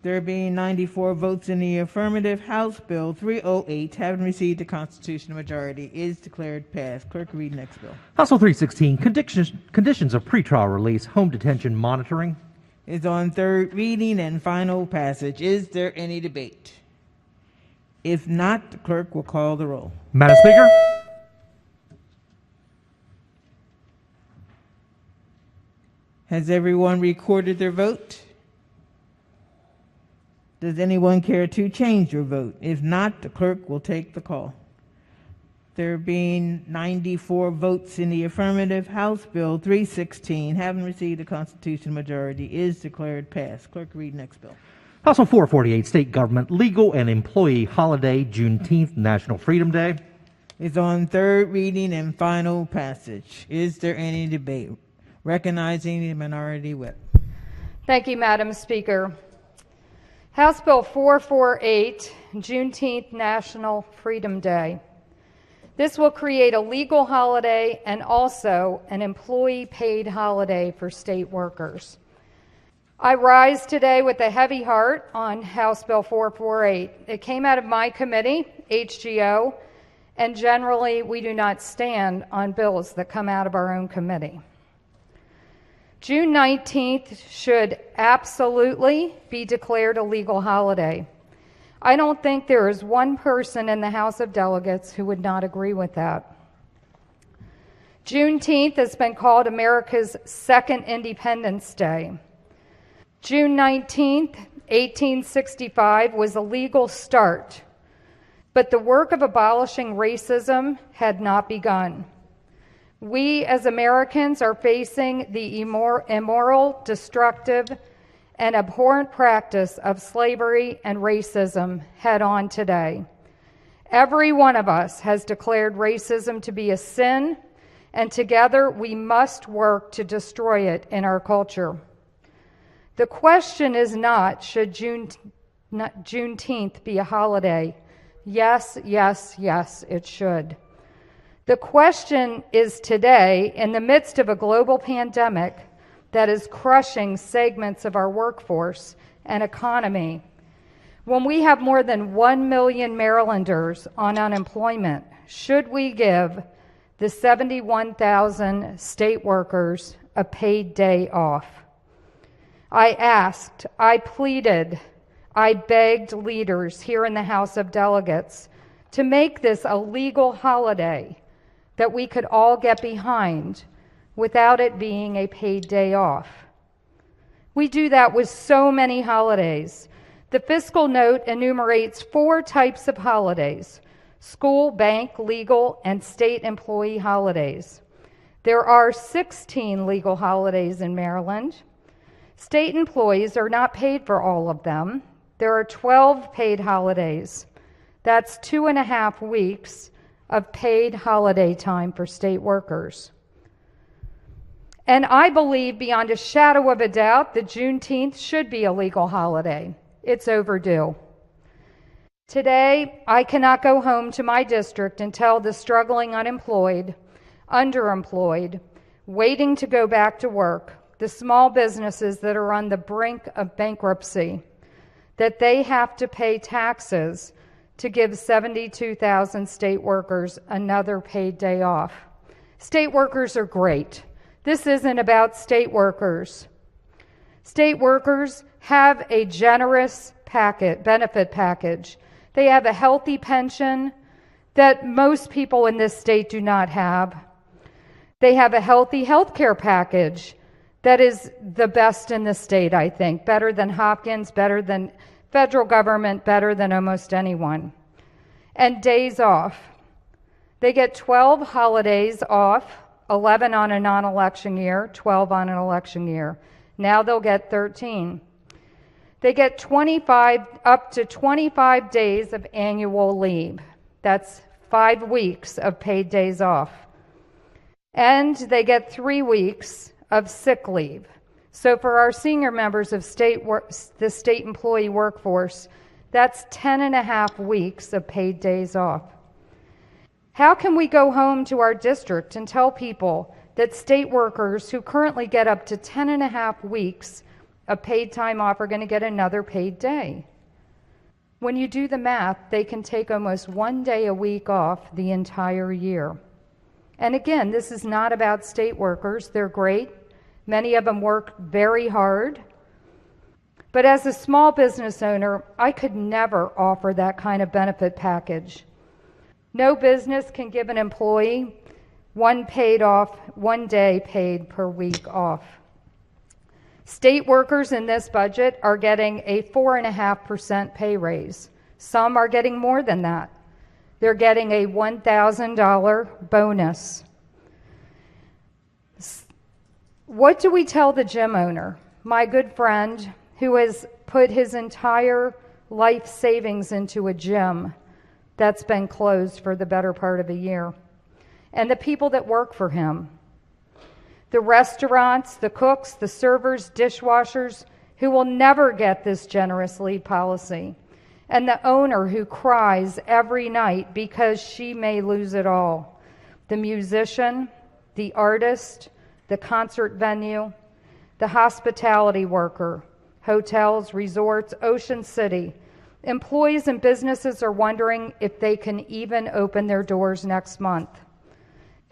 There being 94 votes in the affirmative, House Bill 308, having received a constitutional majority, is declared passed. Clerk, read next bill. House Bill 316, Conditions of Pretrial Release, Home Detention Monitoring. Is on third reading and final passage. Is there any debate? If not, the clerk will call the roll. Madam Speaker? Has everyone recorded their vote? Does anyone care to change your vote? If not, the clerk will take the call. There being 94 votes in the affirmative, House Bill 316, having received a constitutional majority, is declared passed. Clerk, read next bill. House Bill 448, State Government Legal and Employee Holiday, Juneteenth, National Freedom Day. Is on third reading and final passage. Is there any debate? Recognizing the minority whip. Thank you, Madam Speaker. House Bill 448, Juneteenth National Freedom Day. This will create a legal holiday and also an employee-paid holiday for state workers. I rise today with a heavy heart on House Bill 448. It came out of my committee, HGO, and generally we do not stand on bills that come out of our own committee. June 19th should absolutely be declared a legal holiday. I don't think there is one person in the House of Delegates who would not agree with that. Juneteenth has been called America's second Independence Day. June 19th, 1865 was a legal start, but the work of abolishing racism had not begun. We as Americans are facing the immoral, destructive, and abhorrent practice of slavery and racism head on today. Every one of us has declared racism to be a sin, and together we must work to destroy it in our culture. The question is not, should Juneteenth be a holiday? Yes, yes, yes, it should. The question is today, in the midst of a global pandemic that is crushing segments of our workforce and economy. When we have more than 1 million Marylanders on unemployment, should we give the 71,000 state workers a paid day off? I asked, I pleaded, I begged leaders here in the House of Delegates to make this a legal holiday that we could all get behind without it being a paid day off. We do that with so many holidays. The fiscal note enumerates 4 types of holidays: school, bank, legal, and state employee holidays. There are 16 legal holidays in Maryland. State employees are not paid for all of them. There are 12 paid holidays. That's 2.5 weeks of paid holiday time for state workers. And I believe beyond a shadow of a doubt that Juneteenth should be a legal holiday. It's overdue. Today, I cannot go home to my district and tell the struggling unemployed, underemployed, waiting to go back to work, the small businesses that are on the brink of bankruptcy, that they have to pay taxes to give 72,000 state workers another paid day off. State workers are great. This isn't about state workers. State workers have a generous benefit package. They have a healthy pension that most people in this state do not have. They have a healthy health care package that is the best in the state, I think. Better than Hopkins, better than federal government, better than almost anyone. And days off. They get 12 holidays off, 11 on a non-election year, 12 on an election year. Now they'll get 13. They get up to 25 days of annual leave. That's 5 weeks of paid days off. And they get 3 weeks of sick leave. So for our senior members of the state employee workforce, that's 10.5 weeks of paid days off. How can we go home to our district and tell people that state workers who currently get up to 10.5 weeks of paid time off are going to get another paid day? When you do the math, they can take almost 1 day a week off the entire year. And again, this is not about state workers. They're great. Many of them work very hard. But as a small business owner, I could never offer that kind of benefit package. No business can give an employee 1 day paid per week off. State workers in this budget are getting a 4.5% pay raise. Some are getting more than that. They're getting a $1,000 bonus. What do we tell the gym owner, my good friend, who has put his entire life savings into a gym that's been closed for the better part of a year, and the people that work for him? The restaurants, the cooks, the servers, dishwashers, who will never get this generous leave policy, and the owner who cries every night because she may lose it all. The musician, the artist, the concert venue, the hospitality worker, hotels, resorts, Ocean City. Employees and businesses are wondering if they can even open their doors next month.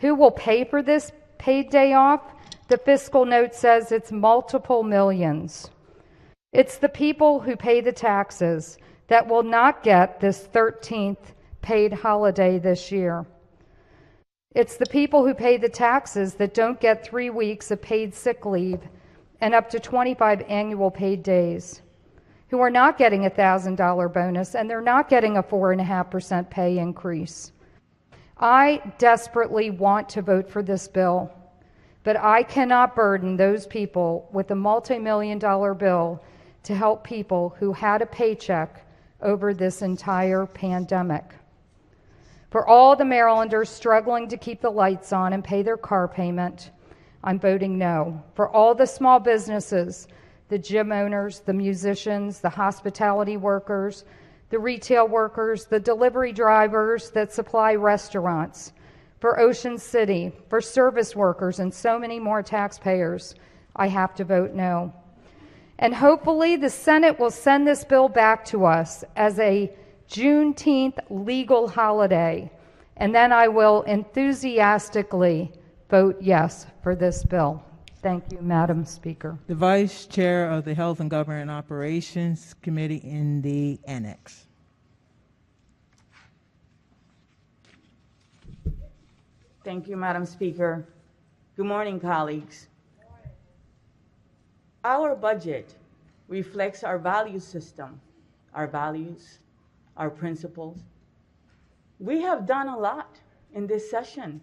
Who will pay for this paid day off? The fiscal note says it's multiple millions. It's the people who pay the taxes that will not get this 13th paid holiday this year. It's the people who pay the taxes that don't get 3 weeks of paid sick leave and up to 25 annual paid days, who are not getting a $1,000 bonus, and they're not getting a 4.5% pay increase. I desperately want to vote for this bill, but I cannot burden those people with a multi-million-dollar bill to help people who had a paycheck over this entire pandemic. For all the Marylanders struggling to keep the lights on and pay their car payment, I'm voting no. For all the small businesses, the gym owners, the musicians, the hospitality workers, the retail workers, the delivery drivers that supply restaurants, for Ocean City, for service workers, and so many more taxpayers, I have to vote no. And hopefully the Senate will send this bill back to us as a Juneteenth legal holiday. And then I will enthusiastically vote yes for this bill. Thank you, Madam Speaker. The Vice Chair of the Health and Government Operations Committee in the Annex. Thank you, Madam Speaker. Good morning, colleagues. Our budget reflects our value system, our values, our principles. We have done a lot in this session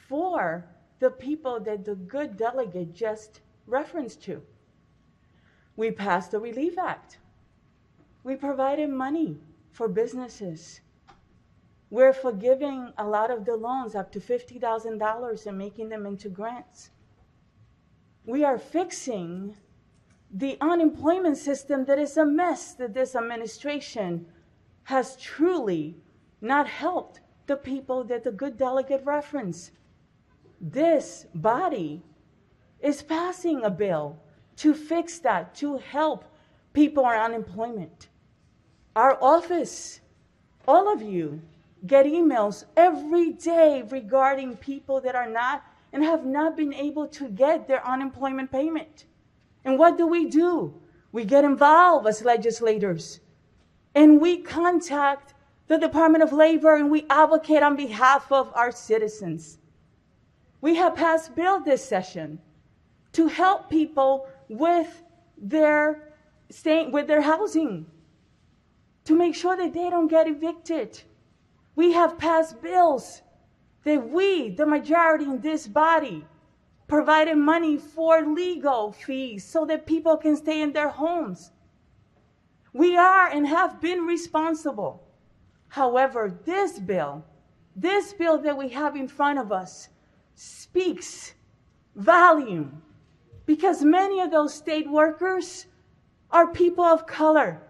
for the people that the good delegate just referenced to. We passed the Relief Act. We provided money for businesses. We're forgiving a lot of the loans up to $50,000 and making them into grants. We are fixing the unemployment system that is a mess that this administration has truly not helped the people that the good delegate referenced. This body is passing a bill to fix that, to help people on unemployment. Our office, all of you, get emails every day regarding people that are not and have not been able to get their unemployment payment. And what do? We get involved as legislators, and we contact the Department of Labor and we advocate on behalf of our citizens. We have passed bill this session to help people with their housing, to make sure that they don't get evicted. We have passed bills that we, the majority in this body, provided money for legal fees so that people can stay in their homes. We are and have been responsible. However, this bill that we have in front of us speaks volume, because many of those state workers are people of color.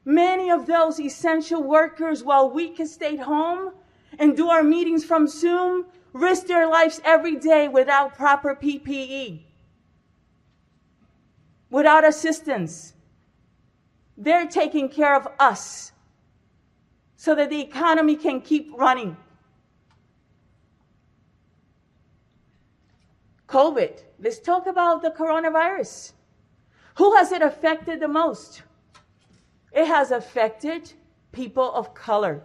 Many of those essential workers, while we can stay home and do our meetings from Zoom, risk their lives every day without proper PPE, without assistance. They're taking care of us so that the economy can keep running. COVID. Let's talk about the coronavirus. Who has it affected the most? It has affected people of color.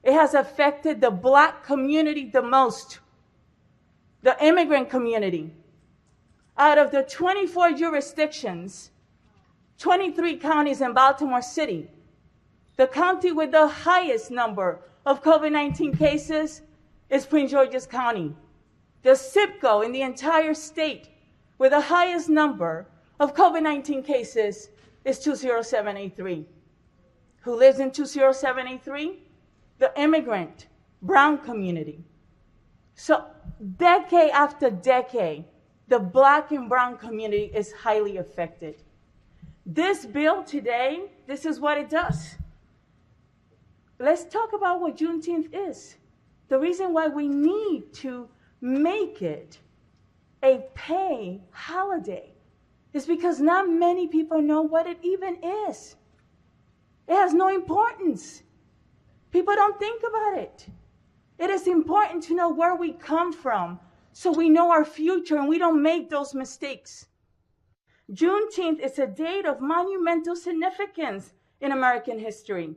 It has affected the Black community the most, the immigrant community. Out of the 24 jurisdictions, 23 counties in Baltimore City, the county with the highest number of COVID-19 cases is Prince George's County. The zip code in the entire state with the highest number of COVID-19 cases is 20783. Who lives in 20783? The immigrant, brown community. So decade after decade, the Black and brown community is highly affected. This bill today, this is what it does. Let's talk about what Juneteenth is. The reason why we need to make it a pay holiday is because not many people know what it even is. It has no importance. People don't think about it. It is important to know where we come from so we know our future and we don't make those mistakes. Juneteenth is a date of monumental significance in American history.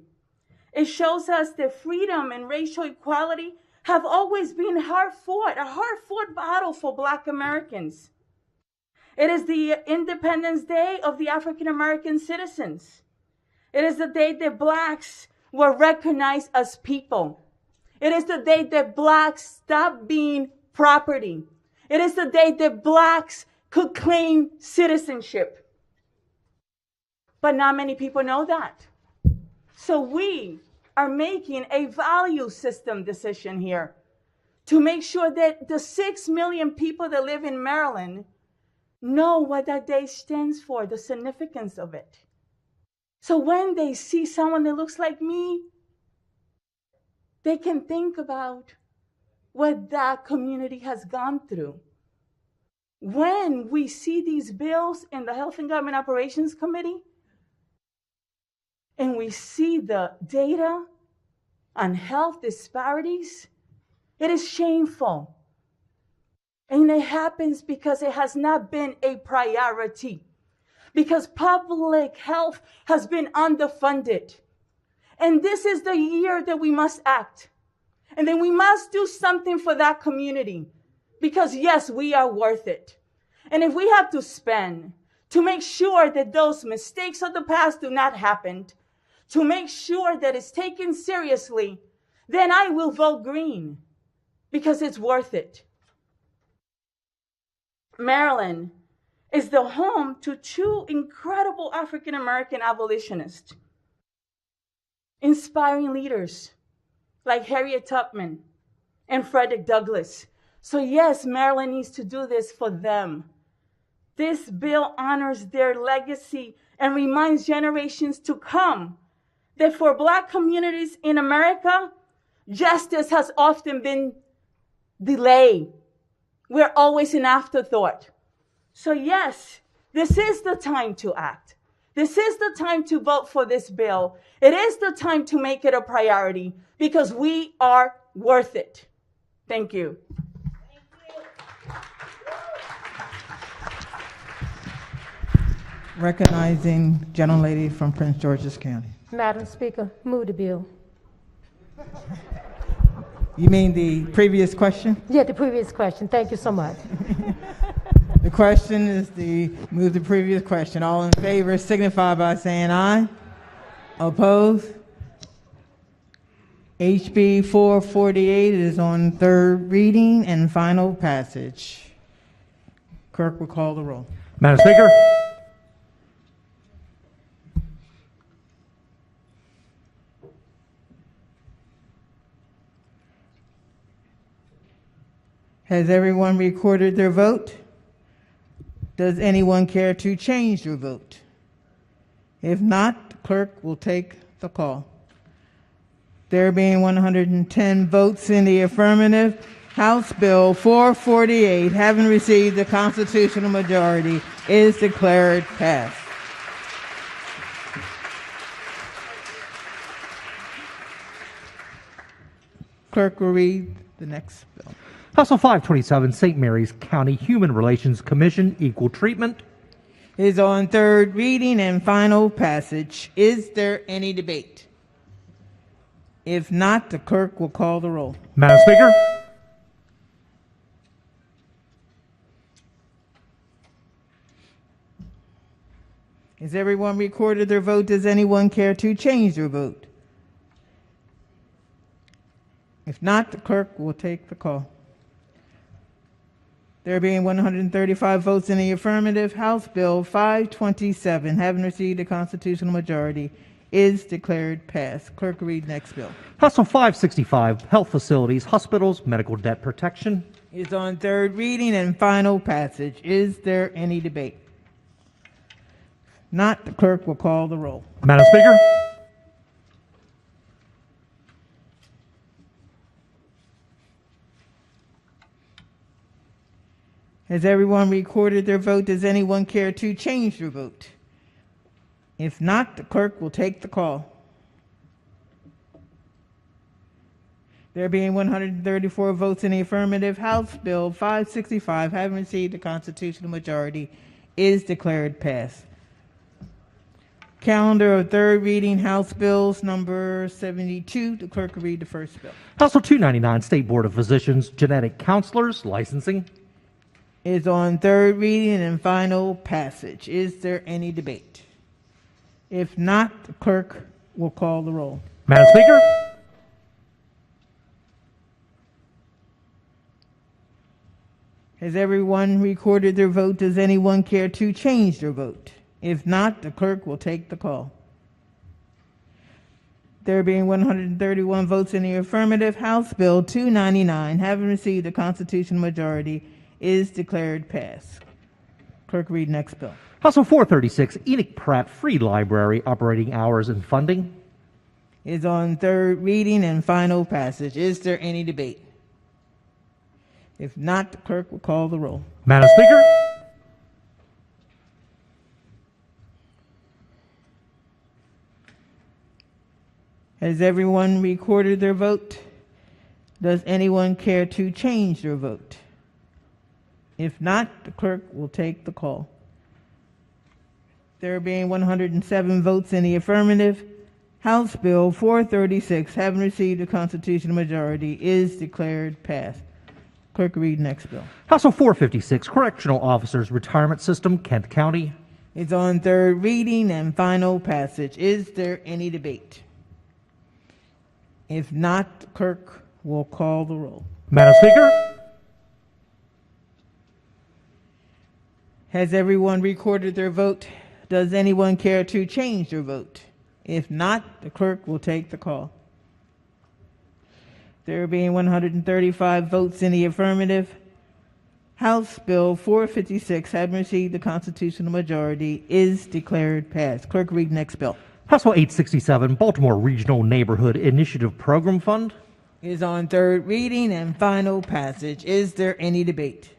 It shows us that freedom and racial equality have always been a hard-fought battle for Black Americans. It is the Independence Day of the African American citizens. It is the day that Blacks were recognized as people. It is the day that Blacks stopped being property. It is the day that Blacks could claim citizenship. But not many people know that. So we are making a value system decision here to make sure that the 6 million people that live in Maryland know what that day stands for, the significance of it. So when they see someone that looks like me, they can think about what that community has gone through. when we see these bills in the Health and Government Operations Committee, and we see the data on health disparities, it is shameful. And it happens because it has not been a priority, because public health has been underfunded. And this is the year that we must act. And then we must do something for that community, because yes, we are worth it. And if we have to spend to make sure that those mistakes of the past do not happen, to make sure that it's taken seriously, then I will vote green, because it's worth it. Maryland is the home to two incredible African American abolitionists, inspiring leaders like Harriet Tubman and Frederick Douglass. So yes, Maryland needs to do this for them. This bill honors their legacy and reminds generations to come that for Black communities in America, justice has often been delayed. We're always an afterthought. So yes, this is the time to act. This is the time to vote for this bill. It is the time to make it a priority, because we are worth it. Thank you. Recognizing gentlelady from Prince George's County. Madam Speaker, move the bill. You mean the previous question? Yeah, the previous question. Thank you so much. The question is move the previous question. All in favor signify by saying aye. Opposed? HB 448 is on third reading and final passage. Clerk will call the roll. Madam Speaker. Has everyone recorded their vote? Does anyone care to change their vote? If not, the clerk will take the call. There being 110 votes in the affirmative, House Bill 448, having received the constitutional majority, is declared passed. Clerk will read the next bill. House Bill 527, St. Mary's County Human Relations Commission, equal treatment. Is on third reading and final passage. Is there any debate? If not, the clerk will call the roll. Madam Speaker. Has everyone recorded their vote? Does anyone care to change their vote? If not, the clerk will take the call. There being 135 votes in the affirmative, House Bill 527, having received a constitutional majority, is declared passed. Clerk will read next bill. House Bill 565, Health Facilities, Hospitals, Medical Debt Protection. Is on third reading and final passage. Is there any debate? Not, the clerk will call the roll. Madam Speaker. Has everyone recorded their vote? Does anyone care to change their vote? If not, the clerk will take the call. There being 134 votes in the affirmative, House Bill 565, having received the constitutional majority, is declared passed. Calendar of third reading, House Bills number 72. The clerk will read the first bill. House Bill 299, State Board of Physicians, Genetic Counselors, Licensing. Is on third reading and final passage. Is there any debate? If not, the clerk will call the roll. Madam Speaker. Has everyone recorded their vote? Does anyone care to change their vote? If not, the clerk will take the call. There being 131 votes in the affirmative, House Bill 299, having received the constitutional majority, is declared passed. Clerk, read next bill. House Bill 436, Enoch Pratt Free Library Operating Hours and Funding. Is on third reading and final passage. Is there any debate? If not, the clerk will call the roll. Madam Speaker, has everyone recorded their vote? Does anyone care to change their vote? If not, the clerk will take the call. There being 107 votes in the affirmative, House Bill 436, having received a constitutional majority, is declared passed. Clerk, read next bill. House Bill 456, Correctional Officers Retirement System, Kent County. It's on third reading and final passage. Is there any debate? If not, the clerk will call the roll. Madam Speaker, has everyone recorded their vote? Does anyone care to change their vote? If not, the clerk will take the call. There being 135 votes in the affirmative, House Bill 456, having received the constitutional majority, is declared passed. Clerk, read next bill. House Bill 867, Baltimore Regional Neighborhood Initiative Program Fund. Is on third reading and final passage. Is there any debate?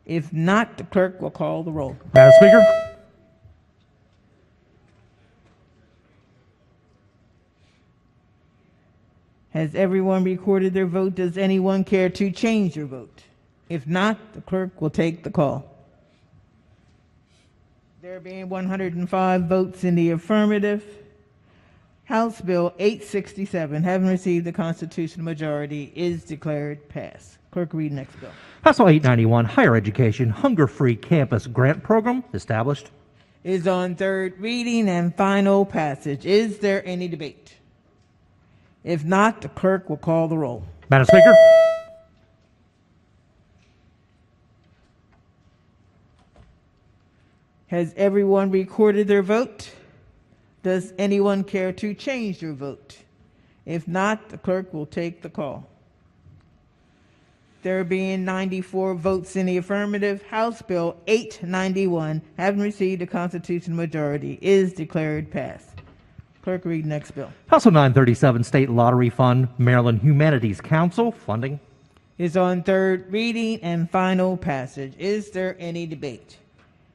If not, the clerk will call the roll. Madam Speaker, has everyone recorded their vote? Does anyone care to change their vote? If not, the clerk will take the call. There being 105 votes in the affirmative, House Bill 867, having received the constitutional majority, is declared passed. Clerk, read next bill. House Bill 891, Higher Education Hunger-Free Campus Grant Program, established. Is on third reading and final passage. Is there any debate? If not, the clerk will call the roll. Madam Speaker, has everyone recorded their vote? Does anyone care to change their vote? If not, the clerk will take the call. There being 94 votes in the affirmative, House Bill 891, having received a constitutional majority, is declared passed. Clerk, read next bill. House Bill 937, State Lottery Fund, Maryland Humanities Council, funding. Is on third reading and final passage. Is there any debate?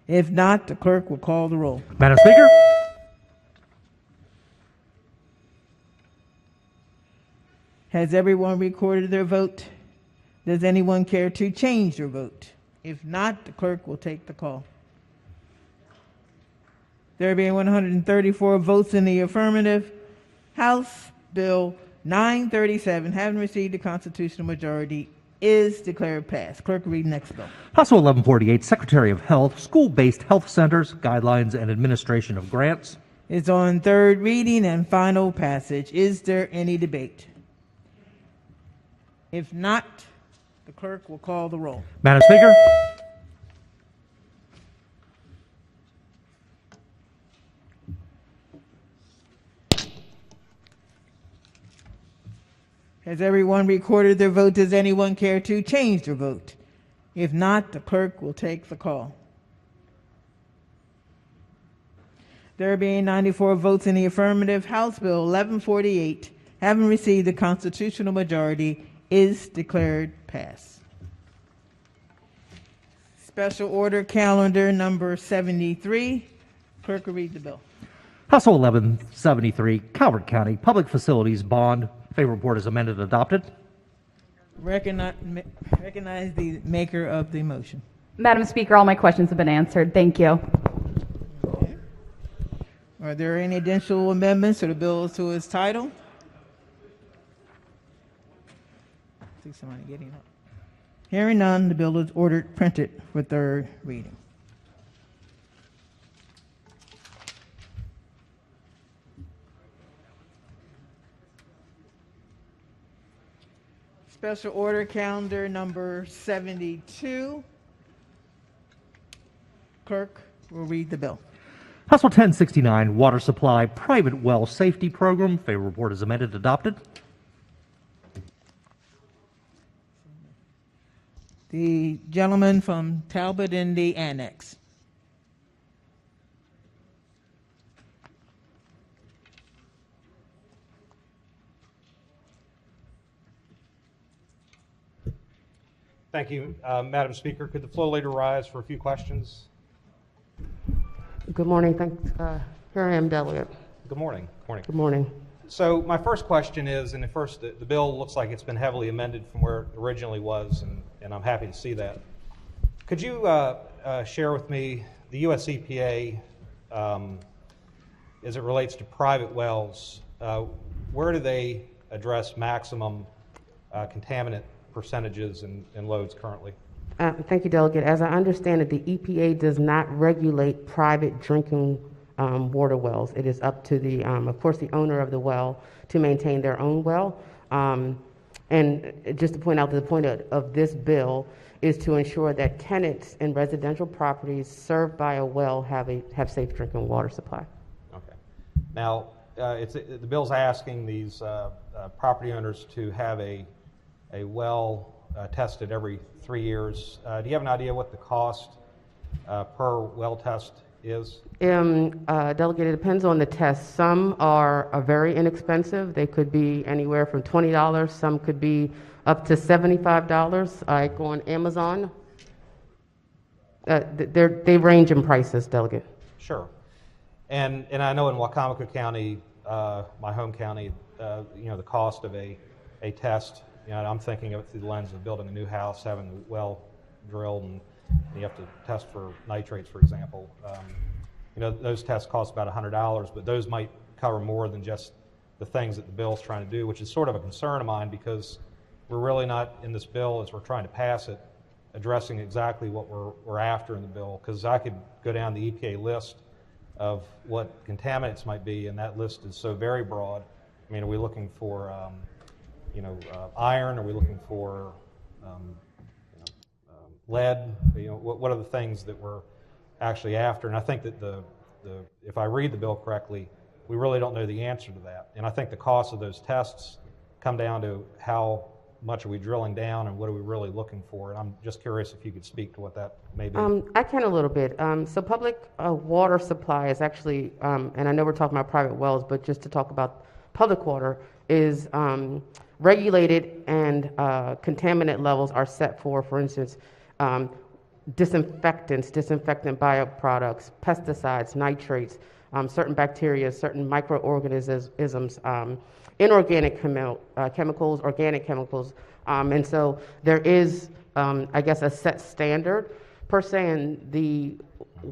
If not, the clerk will call the roll. Madam Speaker, has everyone recorded their vote? Does anyone care to change their vote? If not, the clerk will take the call. There being 134 votes in the affirmative, House Bill 937, having received the constitutional majority, is declared passed. Clerk, read next bill. House Bill 1148, Secretary of Health, School-Based Health Centers, Guidelines and Administration of Grants. It's on third reading and final passage. Is there any debate? If not, the clerk will call the roll. Madam Speaker, has everyone recorded their vote? Does anyone care to change their vote? If not, the clerk will take the call. There being 94 votes in the affirmative, House Bill 1148, having received the constitutional majority, is declared passed. Special order calendar number 73. Clerk will read the bill. House Bill 1173, Calvert County Public Facilities Bond. Favor report is amended and adopted. Recognize the maker of the motion. Madam Speaker, all my questions have been answered. Thank you. Okay. Are there any additional amendments to the bill to its title? I see somebody getting up. Hearing none, the bill is ordered printed for third reading. Special order calendar number 72. Clerk will read the bill. House Bill 1069, Water Supply Private Well Safety Program. Favor report is amended and adopted. The gentleman from Talbot in the annex. Thank you, Madam Speaker. Could the floor leader rise for a few questions? Good morning. Thanks. Here I am, Delegate. Good morning. Morning. Good morning. So my first question is, and the bill looks like it's been heavily amended from where it originally was, and I'm happy to see that. Could you share with me the U.S. EPA, as it relates to private wells, where do they address maximum contaminant percentages and loads currently? Thank you, Delegate. As I understand it, the EPA does not regulate private drinking water wells. It is up to the, of course, the owner of the well to maintain their own well. And just to point out that the point of this bill is to ensure that tenants in residential properties served by a well have safe drinking water supply. Okay. Now, the bill's asking these property owners to have a well tested every 3 years. Do you have an idea what the cost per well test is? Delegate, it depends on the test. Some are very inexpensive. They could be anywhere from $20. Some could be up to $75. I go on Amazon. They range in prices, Delegate. Sure. And I know in Wacomico County, my home county, the cost of a test, I'm thinking of it through the lens of building a new house, having the well drilled, and you have to test for nitrates, for example. Those tests cost about $100, but those might cover more than just the things that the bill's trying to do, which is sort of a concern of mine because we're really not in this bill, as we're trying to pass it, addressing exactly what we're after in the bill. Because I could go down the EPA list of what contaminants might be, and that list is so very broad. I mean, are we looking for iron? Are we looking for lead? What are the things that we're actually after? And I think that if I read the bill correctly, we really don't know the answer to that. And I think the cost of those tests come down to how much are we drilling down and what are we really looking for. And I'm just curious if you could speak to what that may be. I can a little bit. So public water supply is actually, and I know we're talking about private wells, but just to talk about public water, is regulated, and contaminant levels are set for instance, disinfectants, disinfectant bioproducts, pesticides, nitrates, certain bacteria, certain microorganisms, inorganic chemicals, organic chemicals. And so there is, I guess, a set standard per se, and the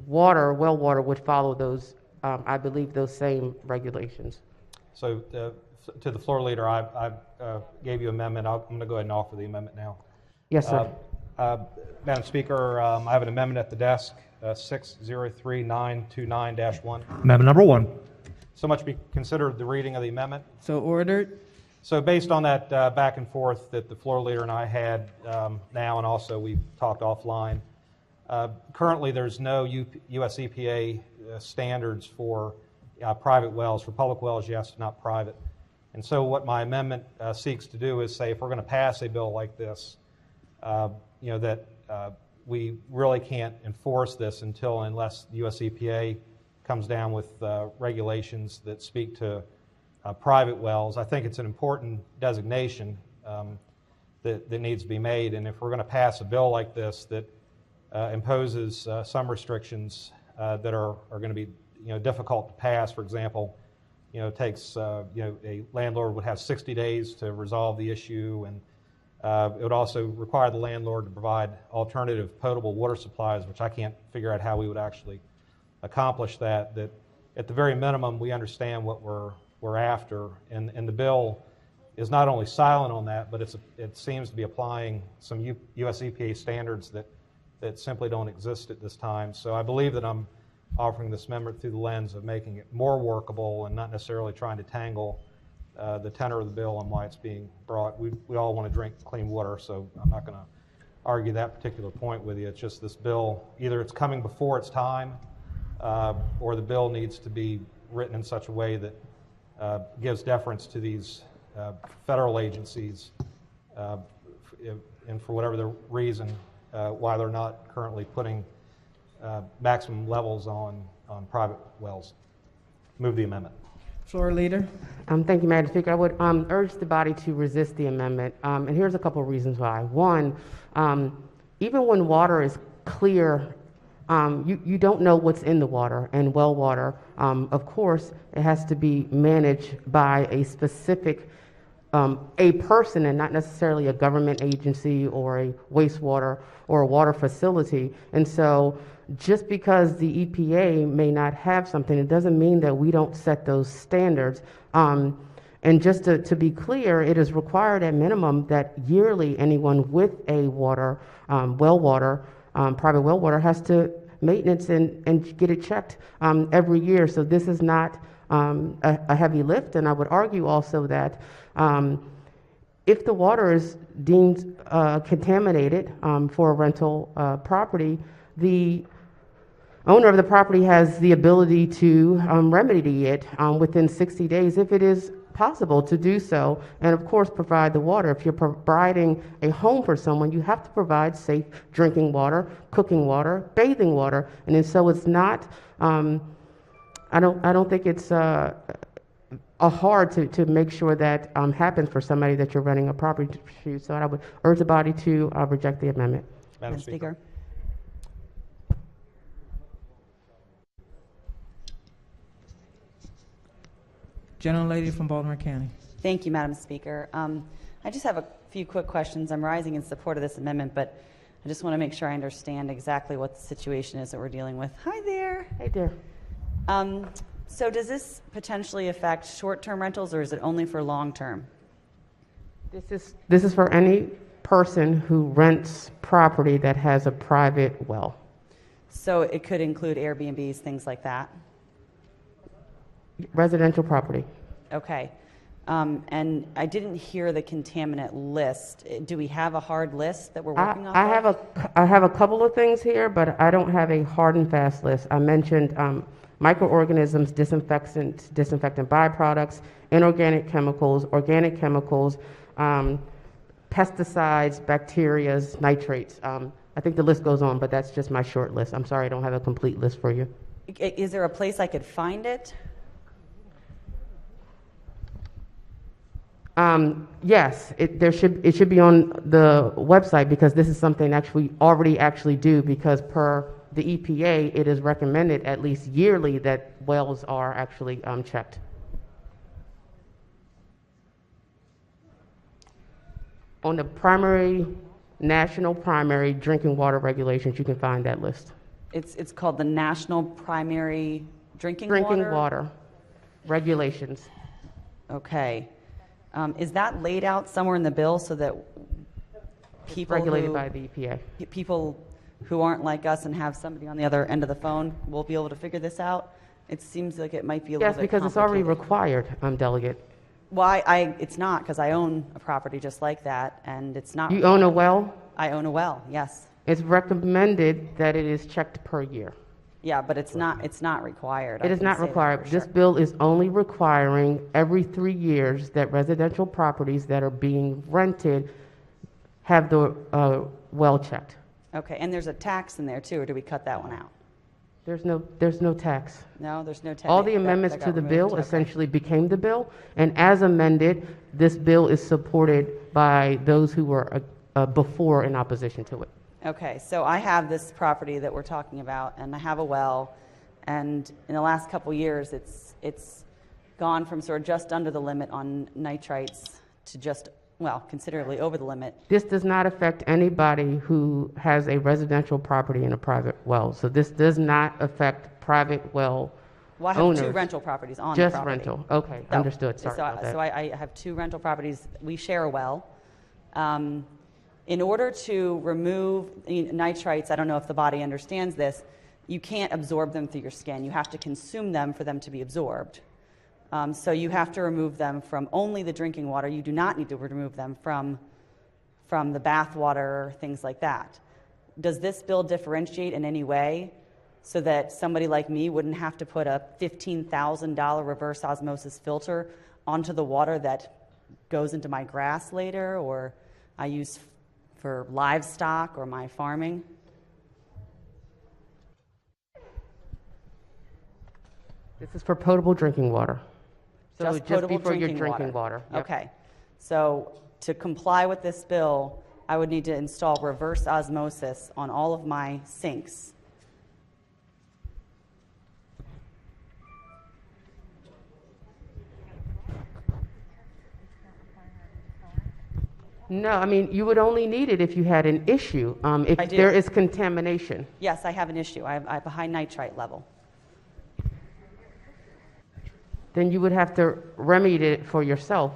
well water would follow those, I believe, those same regulations. So to the floor leader, I gave you an amendment. I'm going to go ahead and offer the amendment now. Yes, sir. Madam Speaker, I have an amendment at the desk, 603929-1. Amendment number 1. So much be considered the reading of the amendment. So ordered. So based on that back and forth that the floor leader and I had now, and also we talked offline, currently there's no U.S. EPA standards for private wells. For public wells, yes, not private. And so what my amendment seeks to do is say if we're going to pass a bill like this, that we really can't enforce this unless the U.S. EPA comes down with regulations that speak to private wells. I think it's an important designation that needs to be made. And if we're going to pass a bill like this that imposes some restrictions that are going to be difficult to pass, for example, it takes a landlord would have 60 days to resolve the issue, and it would also require the landlord to provide alternative potable water supplies, which I can't figure out how we would actually accomplish that. That at the very minimum, we understand what we're after, and the bill is not only silent on that, but it seems to be applying some U.S. EPA standards that simply don't exist at this time. So I believe that I'm offering this amendment through the lens of making it more workable and not necessarily trying to tangle the tenor of the bill and why it's being brought. We all want to drink clean water, so I'm not going to argue that particular point with you. It's just this bill, either it's coming before its time, or the bill needs to be written in such a way that gives deference to these federal agencies, and for whatever the reason, why they're not currently putting maximum levels on private wells. Move the amendment. Floor Leader. Thank you, Madam Speaker. I would urge the body to resist the amendment, and here's a couple of reasons why. One, even when water is clear, you don't know what's in the water, and well water, of course, it has to be managed by a specific a person and not necessarily a government agency or a wastewater or a water facility. And so just because the EPA may not have something, it doesn't mean that we don't set those standards. And just to be clear, it is required at minimum that yearly anyone with a water, well water, private well water has to maintenance and get it checked every year. So this is not a heavy lift. And I would argue also that if the water is deemed contaminated for a rental property, the owner of the property has the ability to remedy it within 60 days if it is possible to do so, and of course provide the water. If you're providing a home for someone, you have to provide safe drinking water, cooking water, bathing water, and so it's not. I don't think it's hard to make sure that happens for somebody that you're renting a property to. So I would urge the body to reject the amendment. Madam Speaker. Gentlelady from Baltimore County. Thank you, Madam Speaker. I just have a few quick questions. I'm rising in support of this amendment, but I just want to make sure I understand exactly what the situation is that we're dealing with. Hi there. Hey there. So does this potentially affect short-term rentals, or is it only for long-term? This is for any person who rents property that has a private well. So it could include Airbnbs, things like that? Residential property. Okay. And I didn't hear the contaminant list. Do we have a hard list that we're working on? I have a couple of things here, but I don't have a hard and fast list. I mentioned microorganisms, disinfectant byproducts, inorganic chemicals, organic chemicals, pesticides, bacterias, nitrates. I think the list goes on, but that's just my short list. I'm sorry, I don't have a complete list for you. Is there a place I could find it? Yes, it should be on the website, because this is something we already do, because per the EPA, it is recommended at least yearly that wells are actually checked. On the national primary drinking water regulations, you can find that list. It's called the National Primary Drinking Water Regulations. Okay. Is that laid out somewhere in the bill so that people regulated by the EPA. People who aren't like us and have somebody on the other end of the phone will be able to figure this out? It seems like it might be a little bit complicated. Yes, because it's already required, Delegate. Well, it's not, because I own a property just like that, and it's not. You own a well? I own a well, yes. It's recommended that it is checked per year. Yeah, but it's not required. It is not required. This bill is only requiring every 3 years that residential properties that are being rented have the well checked. Okay, and there's a tax in there too, or do we cut that one out? There's no tax. No, there's no tax. All the amendments to the bill essentially became the bill, and as amended, this bill is supported by those who were before in opposition to it. Okay, so I have this property that we're talking about, and I have a well, and in the last couple years, it's gone from sort of just under the limit on nitrites to just, well, considerably over the limit. This does not affect anybody who has a residential property in a private well. So this does not affect private well Well, I have owners. 2 rental properties on Just the property. rental. Okay, understood. Sorry about that. So I have 2 rental properties. We share a well. In order to remove nitrites, I don't know if the body understands this, you can't absorb them through your skin. You have to consume them for them to be absorbed. So you have to remove them from only the drinking water. You do not need to remove them from the bath water, things like that. Does this bill differentiate in any way so that somebody like me wouldn't have to put a $15,000 reverse osmosis filter onto the water that goes into my grass later, or I use for livestock or my farming? This is for potable drinking water. So just it'd just be potable for your drinking water. Yep. Okay. So to comply with this bill, I would need to install reverse osmosis on all of my sinks. No, I mean, you would only need it if you had an issue, if I do. there is contamination. Yes, I have an issue. I have a high nitrite level. Then you would have to remedy it for yourself.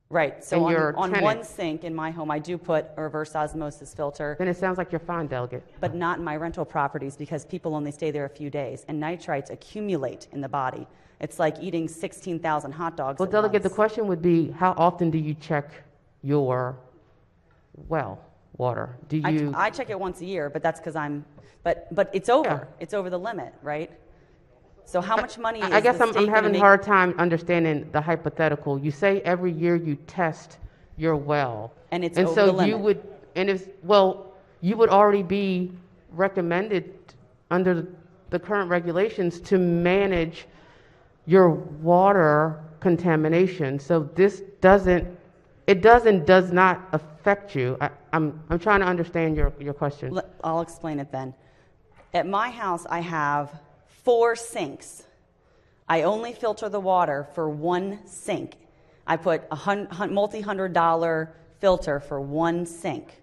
Right. So And your on tenant. one sink in my home, I do put a reverse osmosis filter. Then it sounds like you're fine, Delegate. But not in my rental properties because people only stay there a few days, and nitrites accumulate in the body. It's like eating 16,000 hot dogs. Well, at Delegate, once. the question would be, how often do you check your well water? Do you? I check it once a year, but that's because but it's over. Yeah. It's over the limit, right? So how much money is I guess the I'm state gonna having a make? hard time understanding the hypothetical. You say every year you test your well. And it's and over so the you limit. would, and if, well, you would already be recommended under the current regulations to manage your water contamination. So this does not affect you. I'm trying to understand your question. I'll explain it then. At my house, I have 4 sinks. I only filter the water for one sink. I put a multi-$100 filter for one sink.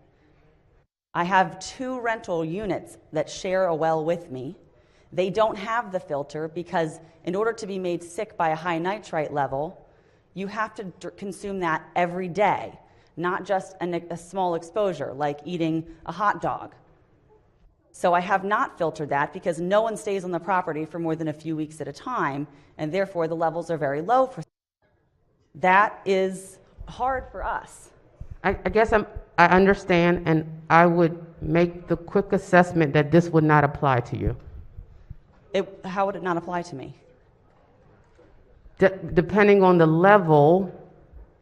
I have 2 rental units that share a well with me. They don't have the filter because in order to be made sick by a high nitrite level, you have to consume that every day, not just a small exposure like eating a hot dog. So I have not filtered that because no one stays on the property for more than a few weeks at a time, and therefore the levels are very low. That is hard for us. I guess I understand, and I would make the quick assessment that this would not apply to you. How would it not apply to me? Depending on the level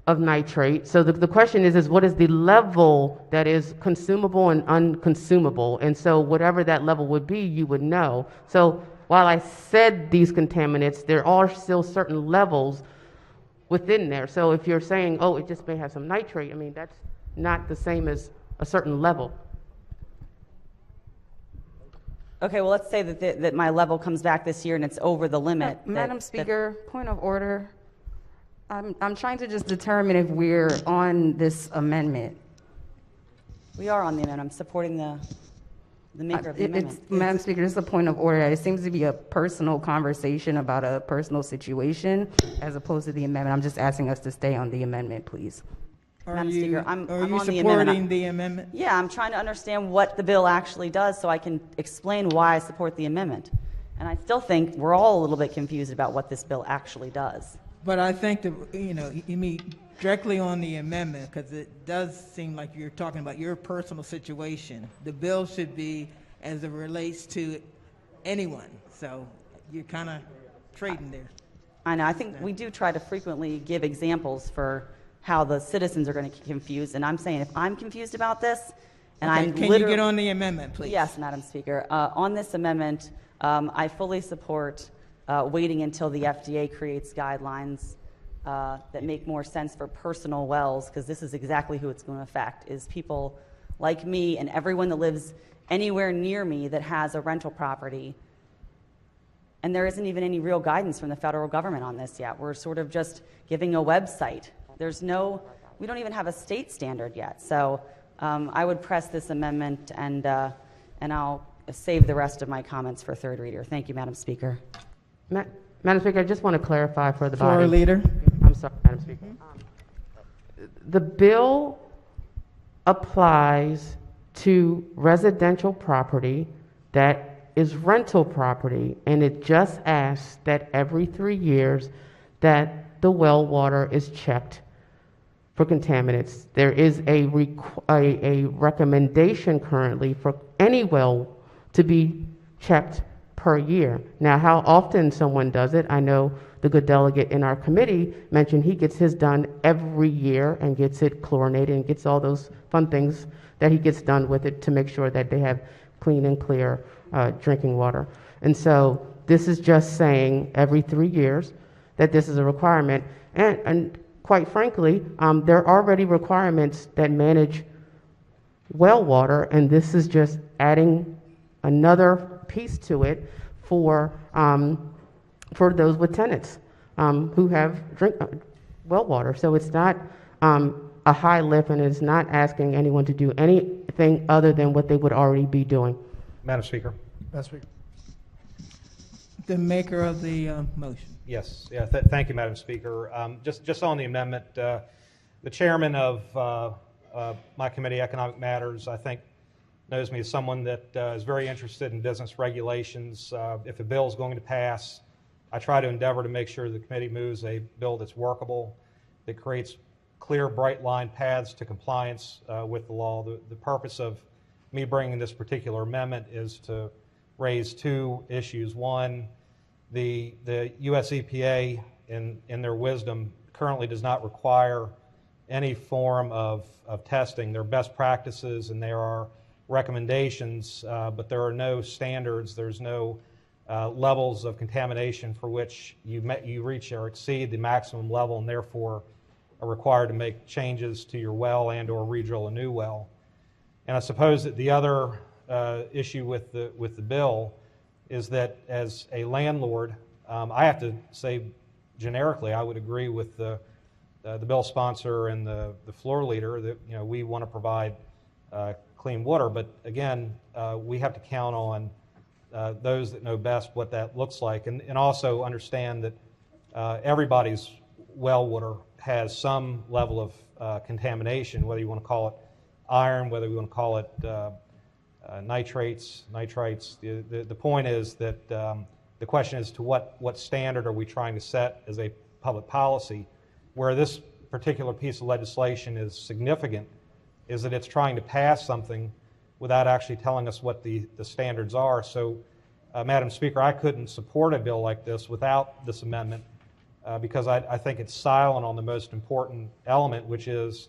of nitrate. So the question is what is the level that is consumable and unconsumable? And so whatever that level would be, you would know. So while I said these contaminants, there are still certain levels within there. So if you're saying, oh, it just may have some nitrate, I mean, that's not the same as a certain level. Okay, well, let's say that my level comes back this year and it's over the limit. Madam Speaker, point of order. I'm trying to just determine if we're on this amendment. We are on the amendment. I'm supporting the maker of the amendment. Madam Speaker, this is a point of order. It seems to be a personal conversation about a personal situation as opposed to the amendment. I'm just asking us to stay on the amendment, please. Madam Speaker, I'm Are you on the supporting amendment. the amendment? Yeah, I'm trying to understand what the bill actually does so I can explain why I support the amendment. And I still think we're all a little bit confused about what this bill actually does. But I think that, you mean directly on the amendment, because it does seem like you're talking about your personal situation. The bill should be as it relates to anyone. So you're kind of trading there. I know. I think we do try to frequently give examples for how the citizens are going to get confused. And I'm saying if I'm confused about this, and Okay, I'm can you get on the amendment, please? Yes, Madam Speaker. On this amendment, I fully support waiting until the FDA creates guidelines that make more sense for personal wells, because this is exactly who it's going to affect, is people like me and everyone that lives anywhere near me that has a rental property. And there isn't even any real guidance from the federal government on this yet. We're sort of just giving a website. We don't even have a state standard yet. So I would press this amendment, and I'll save the rest of my comments for third reader. Thank you, Madam Speaker. Madam Speaker, I just want to clarify for the Floor body. leader. I'm sorry, Madam Speaker. The bill applies to residential property that is rental property, and it just asks that every 3 years that the well water is checked for contaminants. There is a recommendation currently for any well to be checked per year. Now, how often someone does it, I know the good delegate in our committee mentioned he gets his done every year and gets it chlorinated and gets all those fun things that he gets done with it to make sure that they have clean and clear drinking water. And so this is just saying every 3 years that this is a requirement. And quite frankly, there are already requirements that manage well water, and this is just adding another piece to it for those with tenants who have well water. So it's not a high lift, and it's not asking anyone to do anything other than what they would already be doing. Madam Speaker. Madam Speaker. The maker of the motion. Yes. Yeah. Thank you, Madam Speaker. Just on the amendment, the chairman of my committee, Economic Matters, I think knows me as someone that is very interested in business regulations. If a bill is going to pass, I try to endeavor to make sure the committee moves a bill that's workable, that creates clear, bright line paths to compliance with the law. The purpose of me bringing this particular amendment is to raise two issues. One, the U.S. EPA, in their wisdom, currently does not require any form of testing. There are best practices and there are recommendations, but there are no standards. There's no levels of contamination for which you reach or exceed the maximum level, and therefore are required to make changes to your well and or redrill a new well. And I suppose that the other issue with the bill is that as a landlord, I have to say generically, I would agree with the bill sponsor and the floor leader that we want to provide clean water, but again, we have to count on those that know best what that looks like, and also understand that everybody's well water has some level of contamination, whether you want to call it iron, whether you want to call it nitrates. The point is that the question is to what standard are we trying to set as a public policy. Where this particular piece of legislation is significant is that it's trying to pass something without actually telling us what the standards are. So, Madam Speaker, I couldn't support a bill like this without this amendment because I think it's silent on the most important element, which is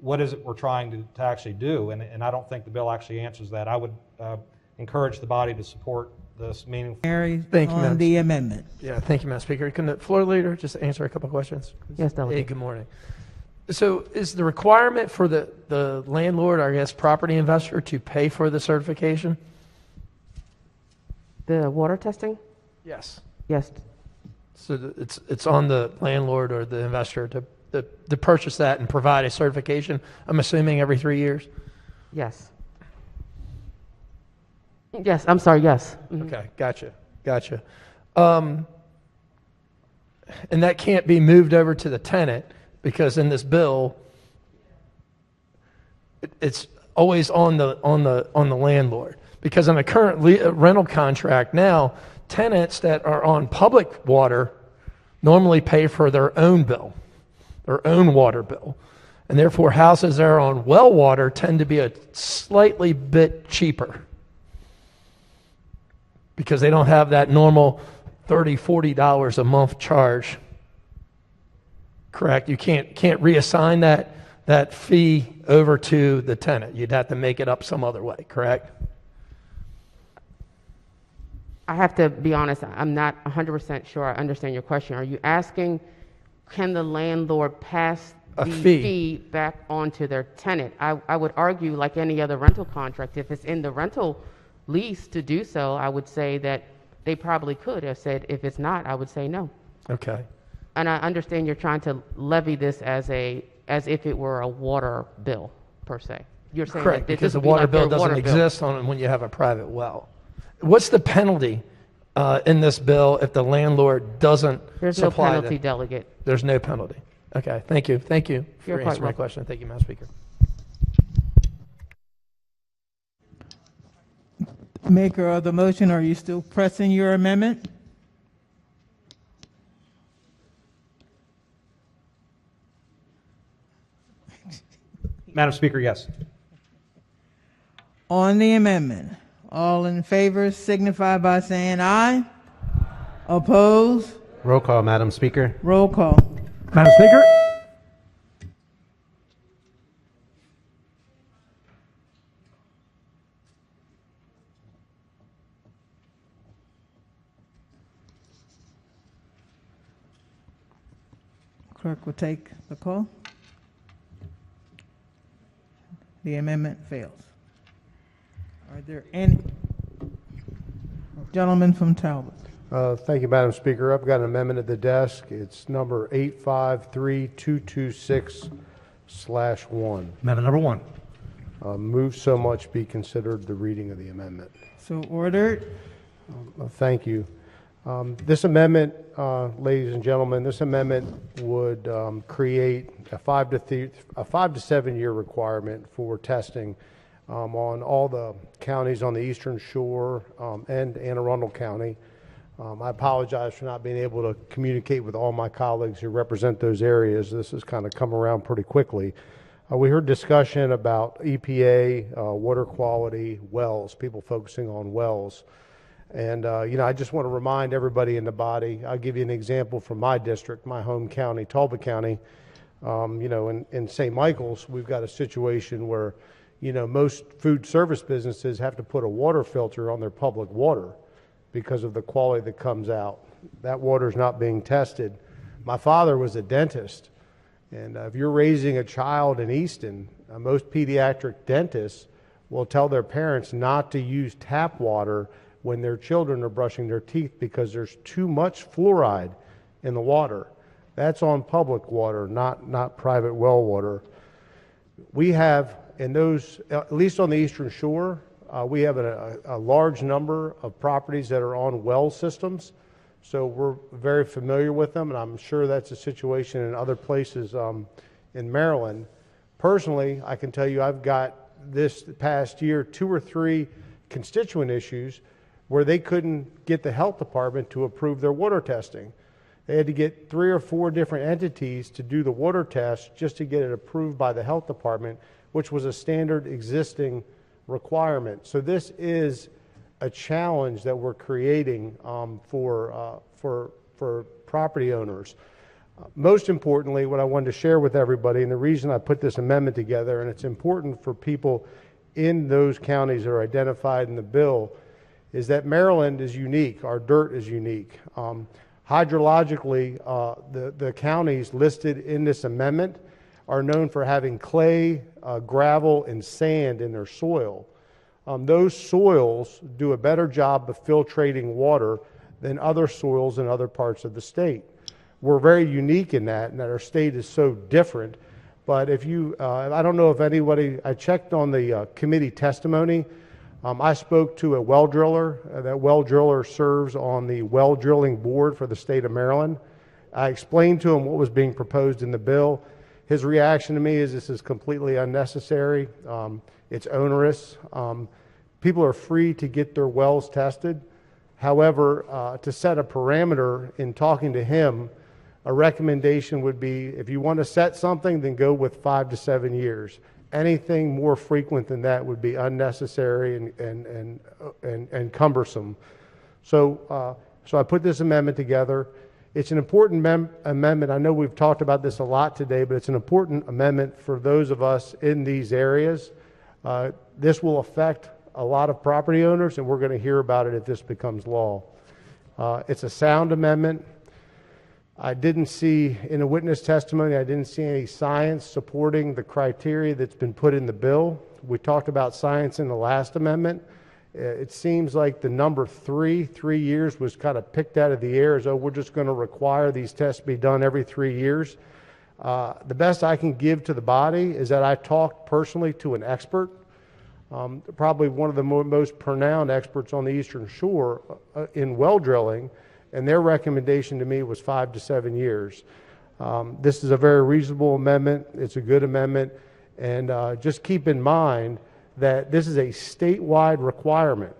what is it we're trying to actually do, and I don't think the bill actually answers that. I would encourage the body to support this meaningful. Thank you, on the amendment. Yeah, thank you, Madam Speaker. Can the floor leader just answer a couple of questions? Yes, Delegate. Hey, good morning. So is the requirement for the landlord, or I guess property investor, to pay for the certification? The water testing? Yes. Yes. So it's on the landlord or the investor to purchase that and provide a certification, I'm assuming every 3 years? Yes. Yes, I'm sorry, yes. Mm-hmm. Okay, gotcha. And that can't be moved over to the tenant because in this bill, it's always on the landlord. Because in the current rental contract now, tenants that are on public water normally pay for their own bill, their own water bill. And therefore, houses that are on well water tend to be a slightly bit cheaper because they don't have that normal $30, $40 a month charge. Correct? You can't reassign that fee over to the tenant. You'd have to make it up some other way, correct? I have to be honest, I'm not 100% sure I understand your question. Are you asking, can the landlord pass the fee back onto their tenant? I would argue, like any other rental contract, if it's in the rental lease to do so, I would say that they probably could have said. If it's not, I would say no. Okay. And I understand you're trying to levy this as if it were a water bill, per se. You're saying correct, that because the water bill doesn't exist on when you have a private well. What's the penalty in this bill if the landlord doesn't There's supply no penalty, Delegate. There's no penalty. Okay, thank you for answering my question. Thank you, Madam Speaker. Maker of the motion, are you still pressing your amendment? Madam Speaker, yes. On the amendment, all in favor signify by saying aye. Oppose? Roll call, Madam Speaker. Roll call. Madam Speaker? Clerk will take the call. The amendment fails. Are there any gentlemen from Talbot? Thank you, Madam Speaker. I've got an amendment at the desk. It's number 853226/1. Amendment number 1. Move so much be considered the reading of the amendment. So ordered. Thank you. This amendment, ladies and gentlemen, this amendment would create a 5 to 7 year requirement for testing on all the counties on the Eastern Shore and Anne Arundel County. I apologize for not being able to communicate with all my colleagues who represent those areas. This has kind of come around pretty quickly. We heard discussion about EPA, water quality, wells, people focusing on wells. And, I just want to remind everybody in the body, I'll give you an example from my district, my home county, Talbot County. In St. Michael's, we've got a situation where, most food service businesses have to put a water filter on their public water because of the quality that comes out. That water is not being tested. My father was a dentist, and if you're raising a child in Easton, most pediatric dentists will tell their parents not to use tap water when their children are brushing their teeth because there's too much fluoride in the water. That's on public water, not private well water. We have, in those, at least on the Eastern Shore, we have a large number of properties that are on well systems, so we're very familiar with them, and I'm sure that's a situation in other places in Maryland. Personally, I can tell you I've got this past year 2 or 3 constituent issues where they couldn't get the health department to approve their water testing. They had to get 3 or 4 different entities to do the water test just to get it approved by the health department, which was a standard existing requirement. So this is a challenge that we're creating for property owners. Most importantly, what I wanted to share with everybody, and the reason I put this amendment together, and it's important for people in those counties that are identified in the bill, is that Maryland is unique. Our dirt is unique. Hydrologically, the counties listed in this amendment are known for having clay, gravel, and sand in their soil. Those soils do a better job of filtrating water than other soils in other parts of the state. We're very unique in that, and that our state is so different. But if you, I don't know if anybody, I checked on the committee testimony. I spoke to a well driller. That well driller serves on the well drilling board for the state of Maryland. I explained to him what was being proposed in the bill. His reaction to me is this is completely unnecessary. It's onerous. People are free to get their wells tested. However, to set a parameter in talking to him, a recommendation would be if you want to set something, then go with 5 to 7 years. Anything more frequent than that would be unnecessary and cumbersome. So I put this amendment together. It's an important amendment. I know we've talked about this a lot today, but it's an important amendment for those of us in these areas. This will affect a lot of property owners, and we're going to hear about it if this becomes law. It's a sound amendment. I didn't see, in a witness testimony, I didn't see any science supporting the criteria that's been put in the bill. We talked about science in the last amendment. It seems like the number 3 years, was kind of picked out of the air as, oh, we're just going to require these tests be done every 3 years. The best I can give to the body is that I talked personally to an expert, probably one of the most renowned experts on the Eastern Shore in well drilling, and their recommendation to me was 5 to 7 years. This is a very reasonable amendment. It's a good amendment. And just keep in mind that this is a statewide requirement.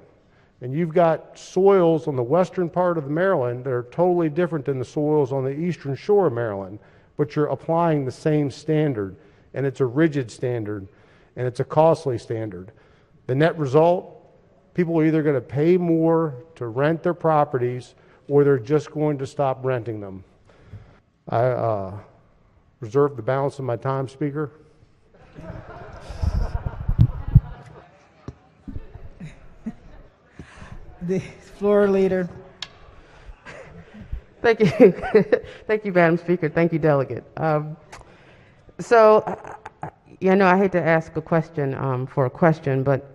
And you've got soils on the western part of Maryland that are totally different than the soils on the Eastern Shore of Maryland, but you're applying the same standard. And it's a rigid standard, and it's a costly standard. The net result, people are either going to pay more to rent their properties, or they're just going to stop renting them. I reserve the balance of my time, Speaker. The floor leader. Thank you. Thank you, Madam Speaker. Thank you, Delegate. I hate to ask a question for a question, but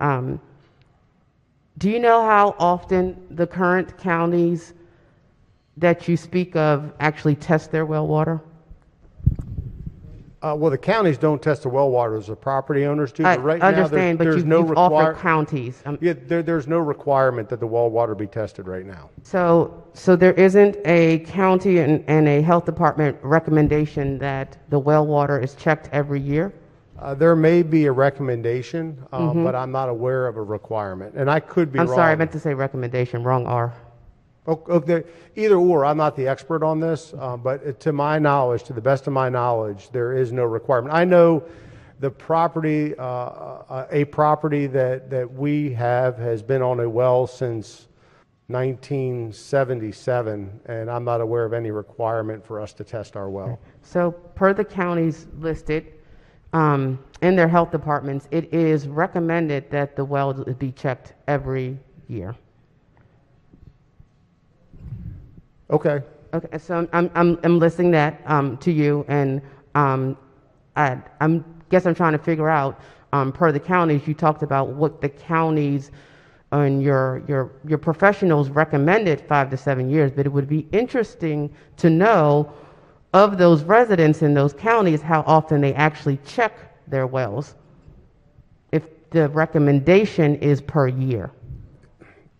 do you know how often the current counties that you speak of actually test their well water? Well, the counties don't test the well waters, the property owners do. I But right understand, now, but there's no you've offered counties. there's no requirement that the well water be tested right now. So there isn't a county and a health department recommendation that the well water is checked every year? There may be a recommendation, Mhm. but I'm not aware of a requirement, and I could be I'm wrong. sorry, I meant to say recommendation, wrong R. Okay, either or. I'm not the expert on this, but to my knowledge, to the best of my knowledge, there is no requirement. I know the property, a property that we have has been on a well since 1977, and I'm not aware of any requirement for us to test our well. So per the counties listed in their health departments, it is recommended that the well be checked every year. Okay. Okay, so I'm listing that to you, and I'm guess I'm trying to figure out per the counties. You talked about what the counties and your professionals recommended 5 to 7 years, but it would be interesting to know of those residents in those counties how often they actually check their wells. If the recommendation is per year.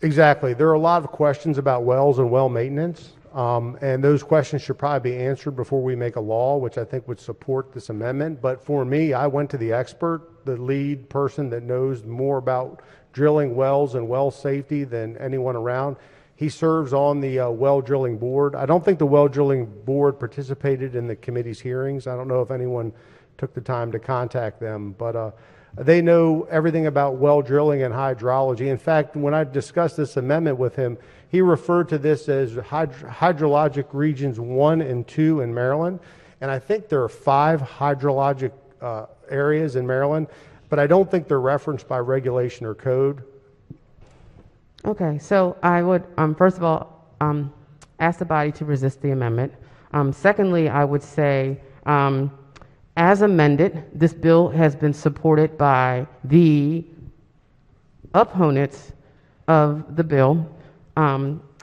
Exactly. There are a lot of questions about wells and well maintenance, and those questions should probably be answered before we make a law, which I think would support this amendment. But for me, I went to the expert, the lead person that knows more about drilling wells and well safety than anyone around. He serves on the well drilling board. I don't think the well drilling board participated in the committee's hearings. I don't know if anyone took the time to contact them, but they know everything about well drilling and hydrology. In fact, when I discussed this amendment with him, he referred to this as hydrologic regions 1 and 2 in Maryland. And I think there are 5 hydrologic areas in Maryland, but I don't think they're referenced by regulation or code. Okay, so I would, first of all, ask the body to resist the amendment. Secondly, I would say, as amended, this bill has been supported by the opponents of the bill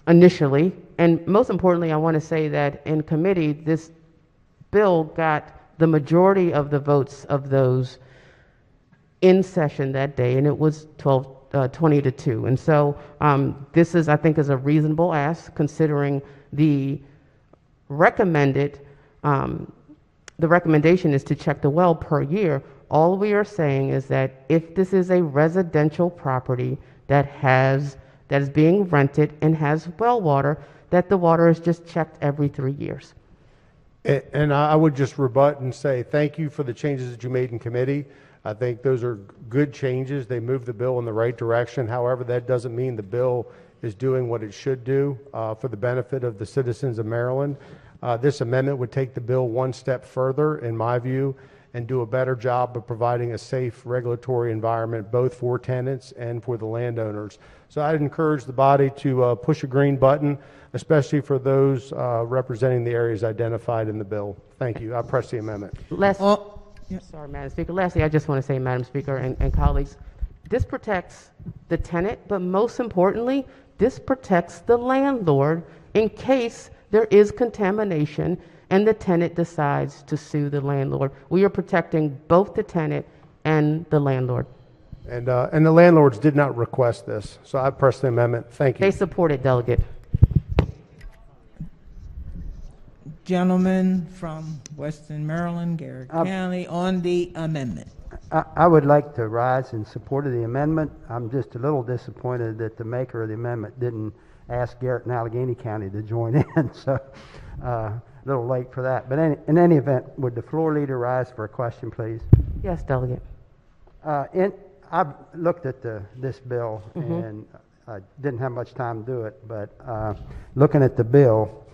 initially. And most importantly, I want to say that in committee, this bill got the majority of the votes of those in session that day, and it was 20 to 2. And so this is, I think, is a reasonable ask considering the recommendation is to check the well per year. All we are saying is that if this is a residential property that is being rented and has well water, that the water is just checked every 3 years. And I would just rebut and say thank you for the changes that you made in committee. I think those are good changes. They move the bill in the right direction. However, that doesn't mean the bill is doing what it should do for the benefit of the citizens of Maryland. This amendment would take the bill one step further, in my view, and do a better job of providing a safe regulatory environment both for tenants and for the landowners. So I'd encourage the body to push a green button, especially for those representing the areas identified in the bill. Thank you. I press the amendment. Sorry, Madam Speaker. Lastly, I just want to say, Madam Speaker and colleagues, this protects the tenant, but most importantly, this protects the landlord in case there is contamination and the tenant decides to sue the landlord. We are protecting both the tenant and the landlord. And the landlords did not request this, so I press the amendment. Thank you. They support it, Delegate. Gentleman from Western Maryland, Garrett County, on the amendment. I would like to rise in support of the amendment. I'm just a little disappointed that the maker of the amendment didn't ask Garrett and Allegheny County to join in, so a little late for that. But in any event, would the floor leader rise for a question, please? Yes, Delegate. I've looked at this bill, and I didn't have much time to do it, but looking at the bill,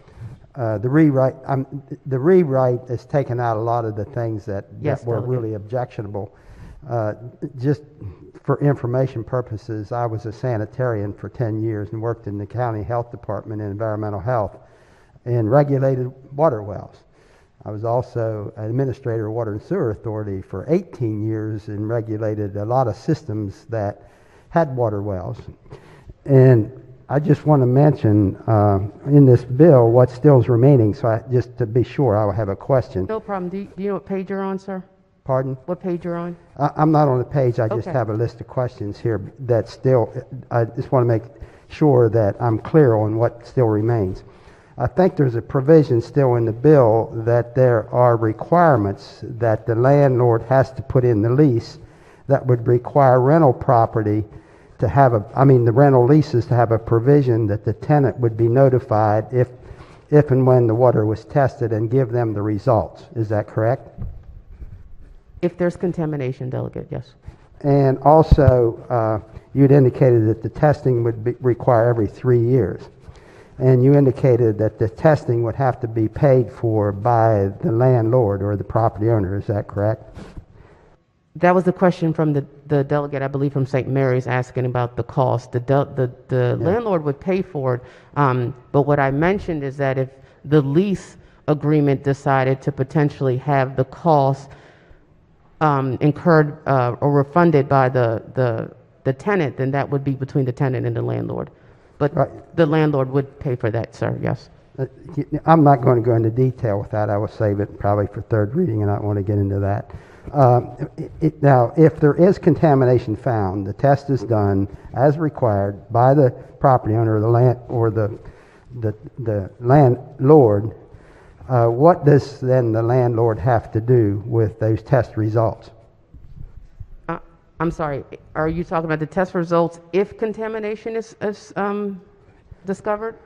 the rewrite has taken out a lot of the things that were really objectionable. Just for information purposes, I was a sanitarian for 10 years and worked in the county health department in environmental health. in regulated water wells. I was also an administrator of Water and Sewer Authority for 18 years and regulated a lot of systems that had water wells. And I just want to mention in this bill what still is remaining, so just to be sure, I will have a question. No problem. Do you know what page you're on, sir? Pardon? What page you're on? I'm not on the page. I just Okay. have a list of questions here that still, I just want to make sure that I'm clear on what still remains. I think there's a provision still in the bill that there are requirements that the landlord has to put in the lease that would require rental property to have the rental leases to have a provision that the tenant would be notified if and when the water was tested and give them the results. Is that correct? If there's contamination, delegate, yes. And also, you'd indicated that the testing would require every 3 years. And you indicated that the testing would have to be paid for by the landlord or the property owner. Is that correct? That was the question from the delegate, I believe, from St. Mary's, asking about the cost. The landlord would pay for it, but what I mentioned is that if the lease agreement decided to potentially have the cost incurred or refunded by the tenant, then that would be between the tenant and the landlord. But the landlord would pay for that, sir, yes. I'm not going to go into detail with that. I will save it probably for third reading, and I don't want to get into that. Now, if there is contamination found, the test is done as required by the property owner or the landlord. What does then the landlord have to do with those test results? I'm sorry, are you talking about the test results if contamination is discovered?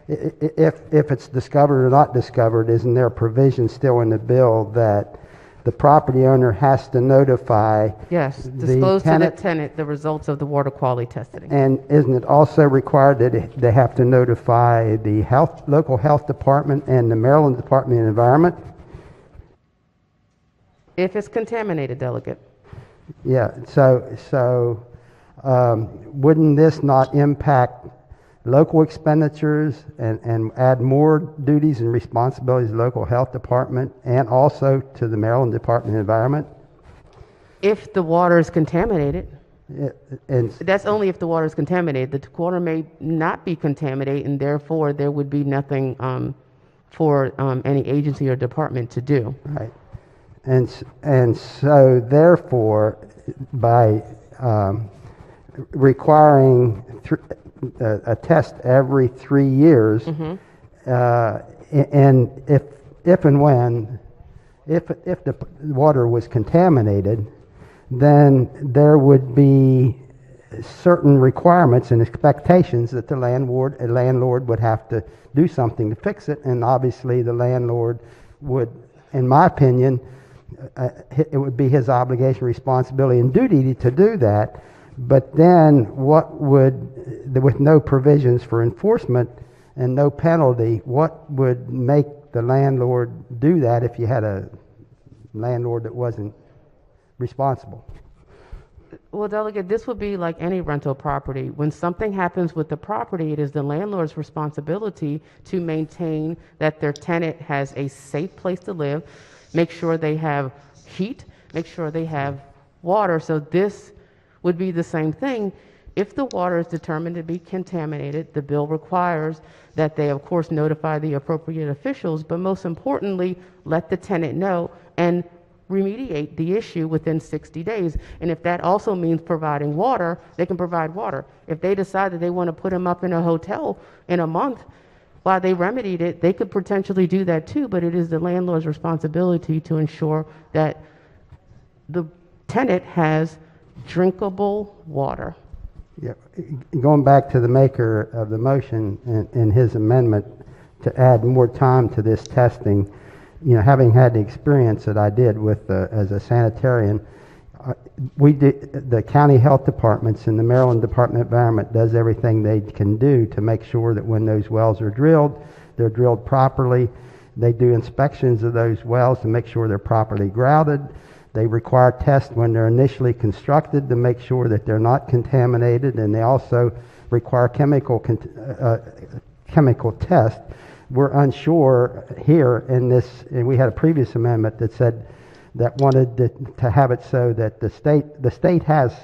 If it's discovered or not discovered, isn't there a provision still in the bill that the property owner has to notify Yes, the disclose to the tenant? tenant the results of the water quality testing. And isn't it also required that they have to notify the local health department and the Maryland Department of Environment? If it's contaminated, delegate. Yeah, so wouldn't this not impact local expenditures and add more duties and responsibilities to the local health department and also to the Maryland Department of Environment? If the water is contaminated, And that's only if the water is contaminated. The water may not be contaminated, and therefore there would be nothing for any agency or department to do. right. And so therefore, by requiring a test every 3 years, and if and when the water was contaminated, then there would be certain requirements and expectations that a landlord would have to do something to fix it, and obviously the landlord would, in my opinion, it would be his obligation, responsibility, and duty to do that. But then with no provisions for enforcement and no penalty, what would make the landlord do that if you had a landlord that wasn't responsible? Well, Delegate, this would be like any rental property. When something happens with the property, it is the landlord's responsibility to maintain that their tenant has a safe place to live, make sure they have heat, make sure they have water. So this would be the same thing. If the water is determined to be contaminated, the bill requires that they, of course, notify the appropriate officials, but most importantly, let the tenant know and remediate the issue within 60 days. And if that also means providing water, they can provide water. If they decide that they want to put them up in a hotel in a month while they remedied it, they could potentially do that too, but it is the landlord's responsibility to ensure that the tenant has drinkable water. Yeah. Going back to the maker of the motion and his amendment to add more time to this testing, having had the experience that I did with as a sanitarian, the county health departments and the Maryland Department of Environment does everything they can do to make sure that when those wells are drilled, they're drilled properly. They do inspections of those wells to make sure they're properly grouted. They require tests when they're initially constructed to make sure that they're not contaminated, and they also require chemical tests we're unsure here in this, and we had a previous amendment that said that wanted to have it so that the state has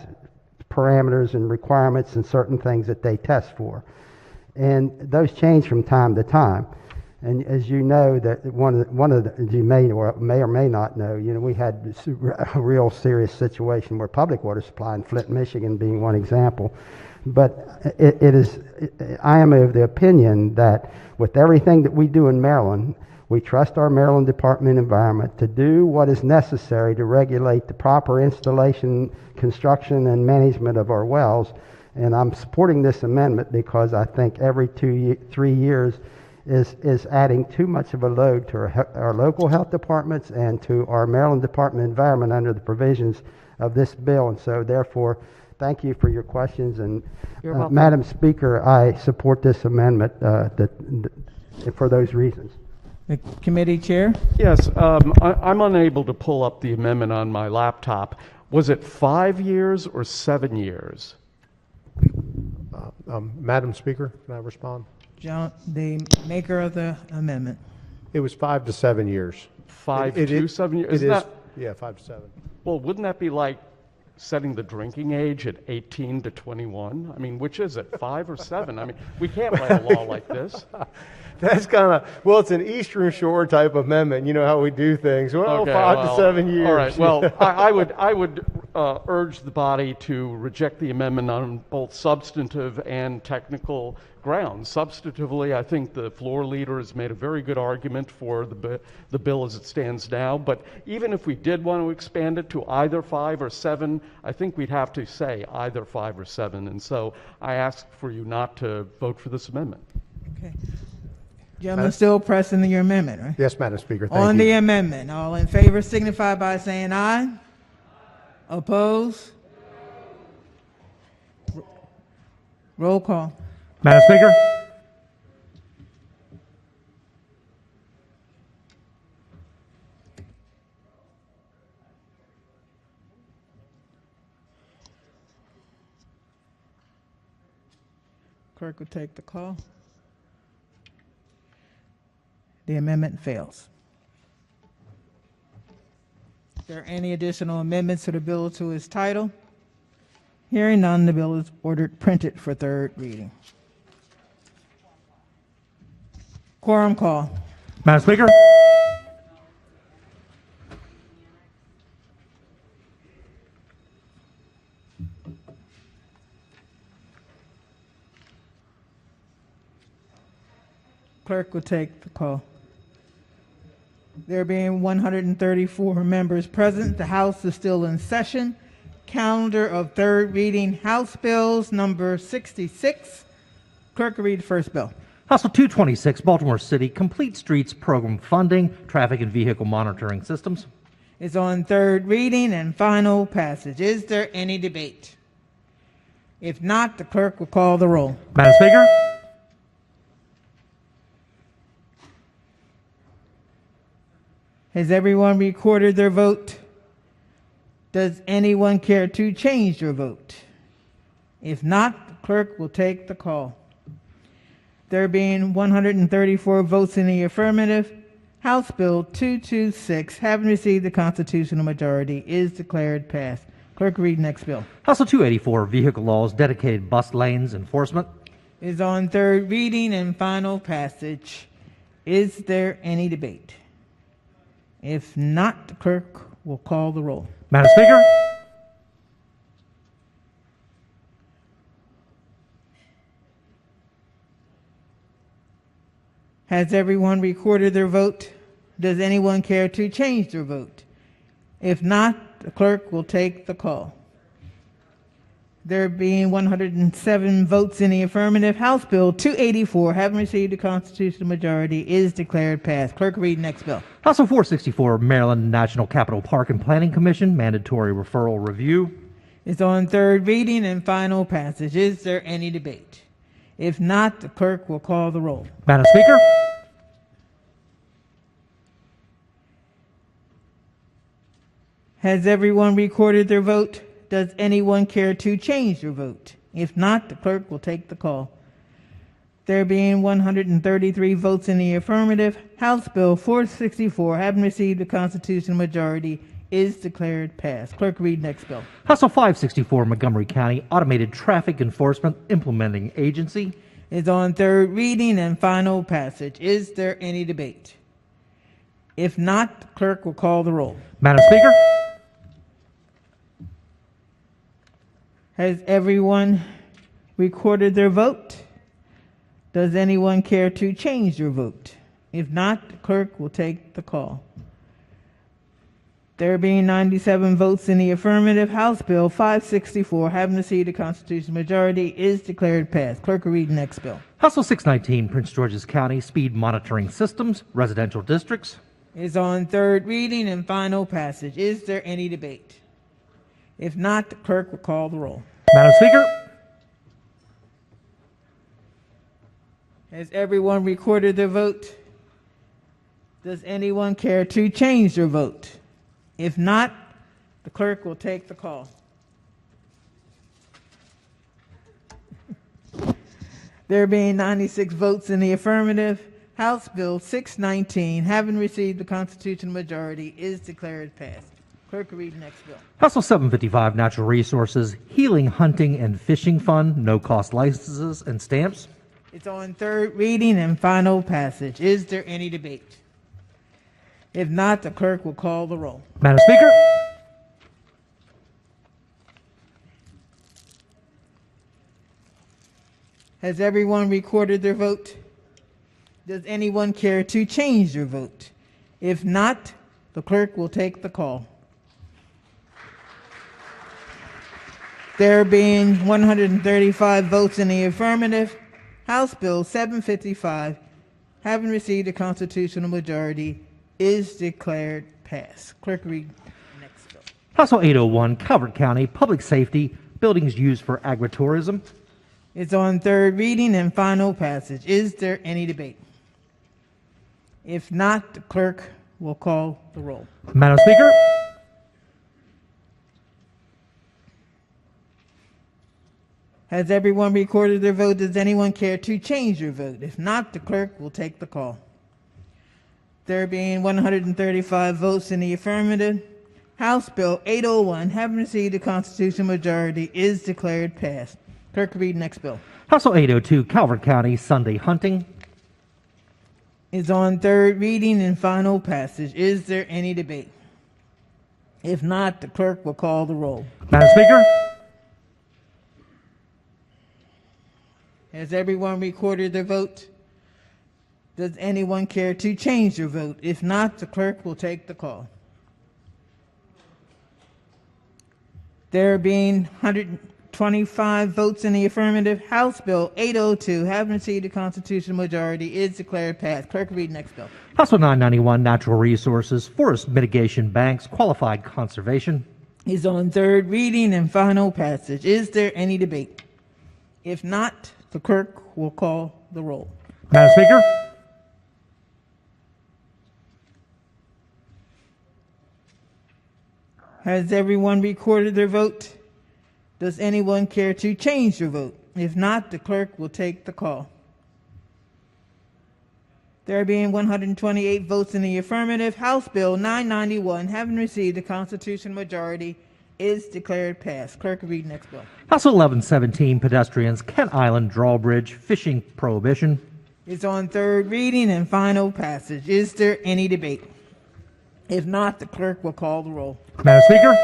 parameters and requirements and certain things that they test for. And those change from time to time. And as you know, that you may or may not know, we had a real serious situation where public water supply in Flint, Michigan being one example. But I am of the opinion that with everything that we do in Maryland, we trust our Maryland Department of Environment to do what is necessary to regulate the proper installation, construction, and management of our wells. And I'm supporting this amendment because I think every 3 years is adding too much of a load to our local health departments and to our Maryland Department of Environment under the provisions of this bill. And so therefore, thank you for your questions. And Madam Speaker, I support this amendment for those reasons. The committee chair? Yes, I'm unable to pull up the amendment on my laptop. Was it 5 years or 7 years? Madam Speaker, can I respond? John, the maker of the amendment. It was 5 to 7 years. 5 to 7 years? Yeah, 5 to 7. Well, wouldn't that be like setting the drinking age at 18 to 21? I mean, which is it, 5 or 7? I mean, we can't write a law like this. That's kind of, well, it's an Eastern Shore type amendment. You know how we do things. Well, okay, 5 to 7 years. All right. Well, I would urge the body to reject the amendment on both substantive and technical grounds. Substantively, I think the floor leader has made a very good argument for the bill as it stands now. But even if we did want to expand it to either 5 or 7, I think we'd have to say either 5 or 7. And so I ask for you not to vote for this amendment. Okay. Gentlemen, still pressing your amendment, right? Yes, Madam Speaker. Thank you. On the amendment, all in favor signify by saying aye. Oppose? Roll call. Madam Speaker? Clerk will take the call. The amendment fails. Is there any additional amendments to the bill to its title? Hearing none, the bill is ordered printed for third reading. Quorum call. Madam Speaker? Clerk will take the call. There being 134 members present, the House is still in session. Calendar of third reading House bills number 66. Clerk will read the first bill. House Bill 226, Baltimore City Complete Streets Program Funding, Traffic and Vehicle Monitoring Systems. Is on third reading and final passage. Is there any debate? If not, the clerk will call the roll. Madam Speaker? Has everyone recorded their vote? Does anyone care to change their vote? If not, the clerk will take the call. There being 134 votes in the affirmative, House Bill 226, having received the constitutional majority, is declared passed. Clerk, read next bill. House Bill 284, Vehicle Laws, Dedicated Bus Lanes Enforcement. Is on third reading and final passage. Is there any debate? If not, the clerk will call the roll. Madam Speaker? Has everyone recorded their vote? Does anyone care to change their vote? If not, the clerk will take the call. There being 107 votes in the affirmative, House Bill 284, having received the constitutional majority, is declared passed. Clerk, read next bill. House Bill 464, Maryland National Capital Park and Planning Commission, Mandatory Referral Review. It's on third reading and final passage. Is there any debate? If not, the clerk will call the roll. Madam Speaker? Has everyone recorded their vote? Does anyone care to change their vote? If not, the clerk will take the call. There being 133 votes in the affirmative, House Bill 464, having received a constitutional majority, is declared passed. Clerk, read next bill. House Bill 564, Montgomery County Automated Traffic Enforcement Implementing Agency. Is on third reading and final passage. Is there any debate? If not, the clerk will call the roll. Madam Speaker. Has everyone recorded their vote? Does anyone care to change their vote? If not, the clerk will take the call. There being 97 votes in the affirmative, House Bill 564, having received a constitutional majority, is declared passed. Clerk will read the next bill. House Bill 619, Prince George's County Speed Monitoring Systems, Residential Districts. Is on third reading and final passage. Is there any debate? If not, the clerk will call the roll. Madam Speaker. Has everyone recorded their vote? Does anyone care to change their vote? If not, the clerk will take the call. There being 96 votes in the affirmative, House Bill 619, having received the constitutional majority, is declared passed. Clerk will read the next bill. House Bill 755, Natural Resources, Healing, Hunting, and Fishing Fund, no-cost licenses and stamps. It's on third reading and final passage. Is there any debate? If not, the clerk will call the roll. Madam Speaker. Has everyone recorded their vote? Does anyone care to change their vote? If not, the clerk will take the call. There being 135 votes in the affirmative, House Bill 755, having received a constitutional majority, is declared passed. Clerk, read the next bill. House Bill 801, Calvert County Public Safety, Buildings Used for Agritourism. It's on third reading and final passage. Is there any debate? If not, the clerk will call the roll. Madam Speaker. Has everyone recorded their vote? Does anyone care to change their vote? If not, the clerk will take the call. There being 135 votes in the affirmative, House Bill 801, having received a constitutional majority, is declared passed. Clerk, read the next bill. House Bill 802, Calvert County Sunday Hunting. Is on third reading and final passage. Is there any debate? If not, the clerk will call the roll. Madam Speaker. Has everyone recorded their vote? Does anyone care to change their vote? If not, the clerk will take the call. There being 125 votes in the affirmative, House Bill 802, having received a constitutional majority, is declared passed. Clerk, read the next bill. House Bill 991, Natural Resources, Forest Mitigation Banks, Qualified Conservation. Is on third reading and final passage. Is there any debate? If not, the clerk will call the roll. Madam Speaker. Has everyone recorded their vote? Does anyone care to change their vote? If not, the clerk will take the call. There being 128 votes in the affirmative, House Bill 991, having received a constitutional majority, is declared passed. Clerk, read the next bill. House Bill 1117, Pedestrians, Kent Island Drawbridge, Fishing Prohibition. It's on third reading and final passage. Is there any debate? If not, the clerk will call the roll. Madam Speaker.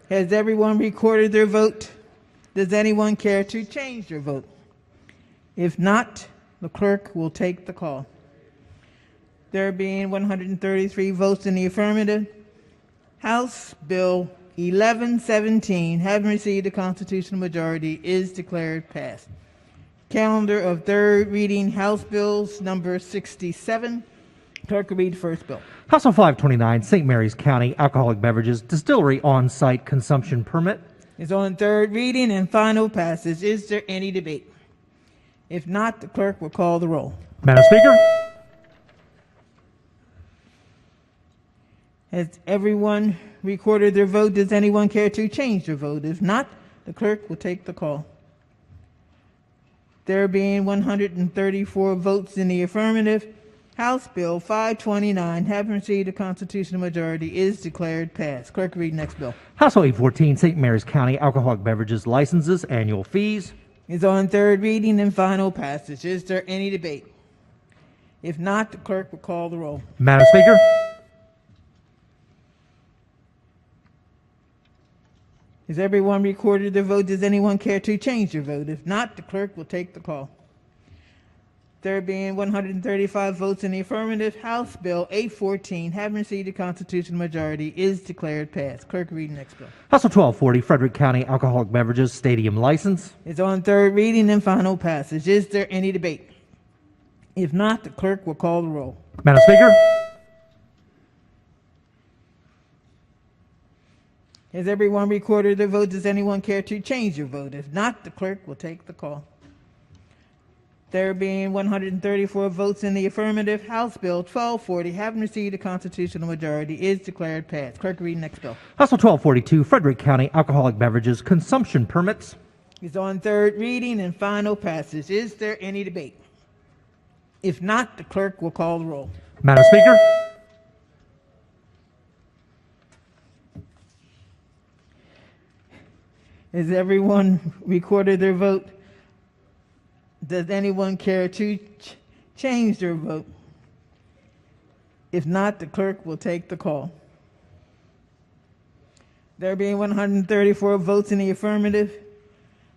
Has everyone recorded their vote? Does anyone care to change their vote? If not, the clerk will take the call. There being 133 votes in the affirmative, House Bill 1117, having received a constitutional majority, is declared passed. Calendar of third reading House Bills number 67. Clerk will read the first bill. House Bill 529, St. Mary's County Alcoholic Beverages Distillery On-Site Consumption Permit. Is on third reading and final passage. Is there any debate? If not, the clerk will call the roll. Madam Speaker. Has everyone recorded their vote, does anyone care to change their vote? If not, the clerk will take the call. There being 134 votes in the affirmative, House Bill 529, having received a constitutional majority, is declared passed. Clerk, read next bill. House Bill 814, St. Mary's County Alcoholic Beverages Licenses, Annual Fees. Is on third reading and final passage. Is there any debate? If not, the clerk will call the roll. Madam Speaker. Has everyone recorded their vote? Does anyone care to change their vote? If not, the clerk will take the call. There being 135 votes in the affirmative, House Bill 814, having received a constitutional majority, is declared passed. Clerk, read the next bill. House Bill 1240, Frederick County Alcoholic Beverages Stadium License. It's on third reading and final passage. Is there any debate? If not, the clerk will call the roll. Madam Speaker. Has everyone recorded their vote? Does anyone care to change their vote? If not, the clerk will take the call. There being 134 votes in the affirmative, House Bill 1240, having received a constitutional majority, is declared passed. Clerk, read next bill. House Bill 1242, Frederick County Alcoholic Beverages Consumption Permits. Is on third reading and final passage. Is there any debate? If not, the clerk will call the roll. Madam Speaker. Has everyone recorded their vote? Does anyone care to change their vote? If not, the clerk will take the call. There being 134 votes in the affirmative,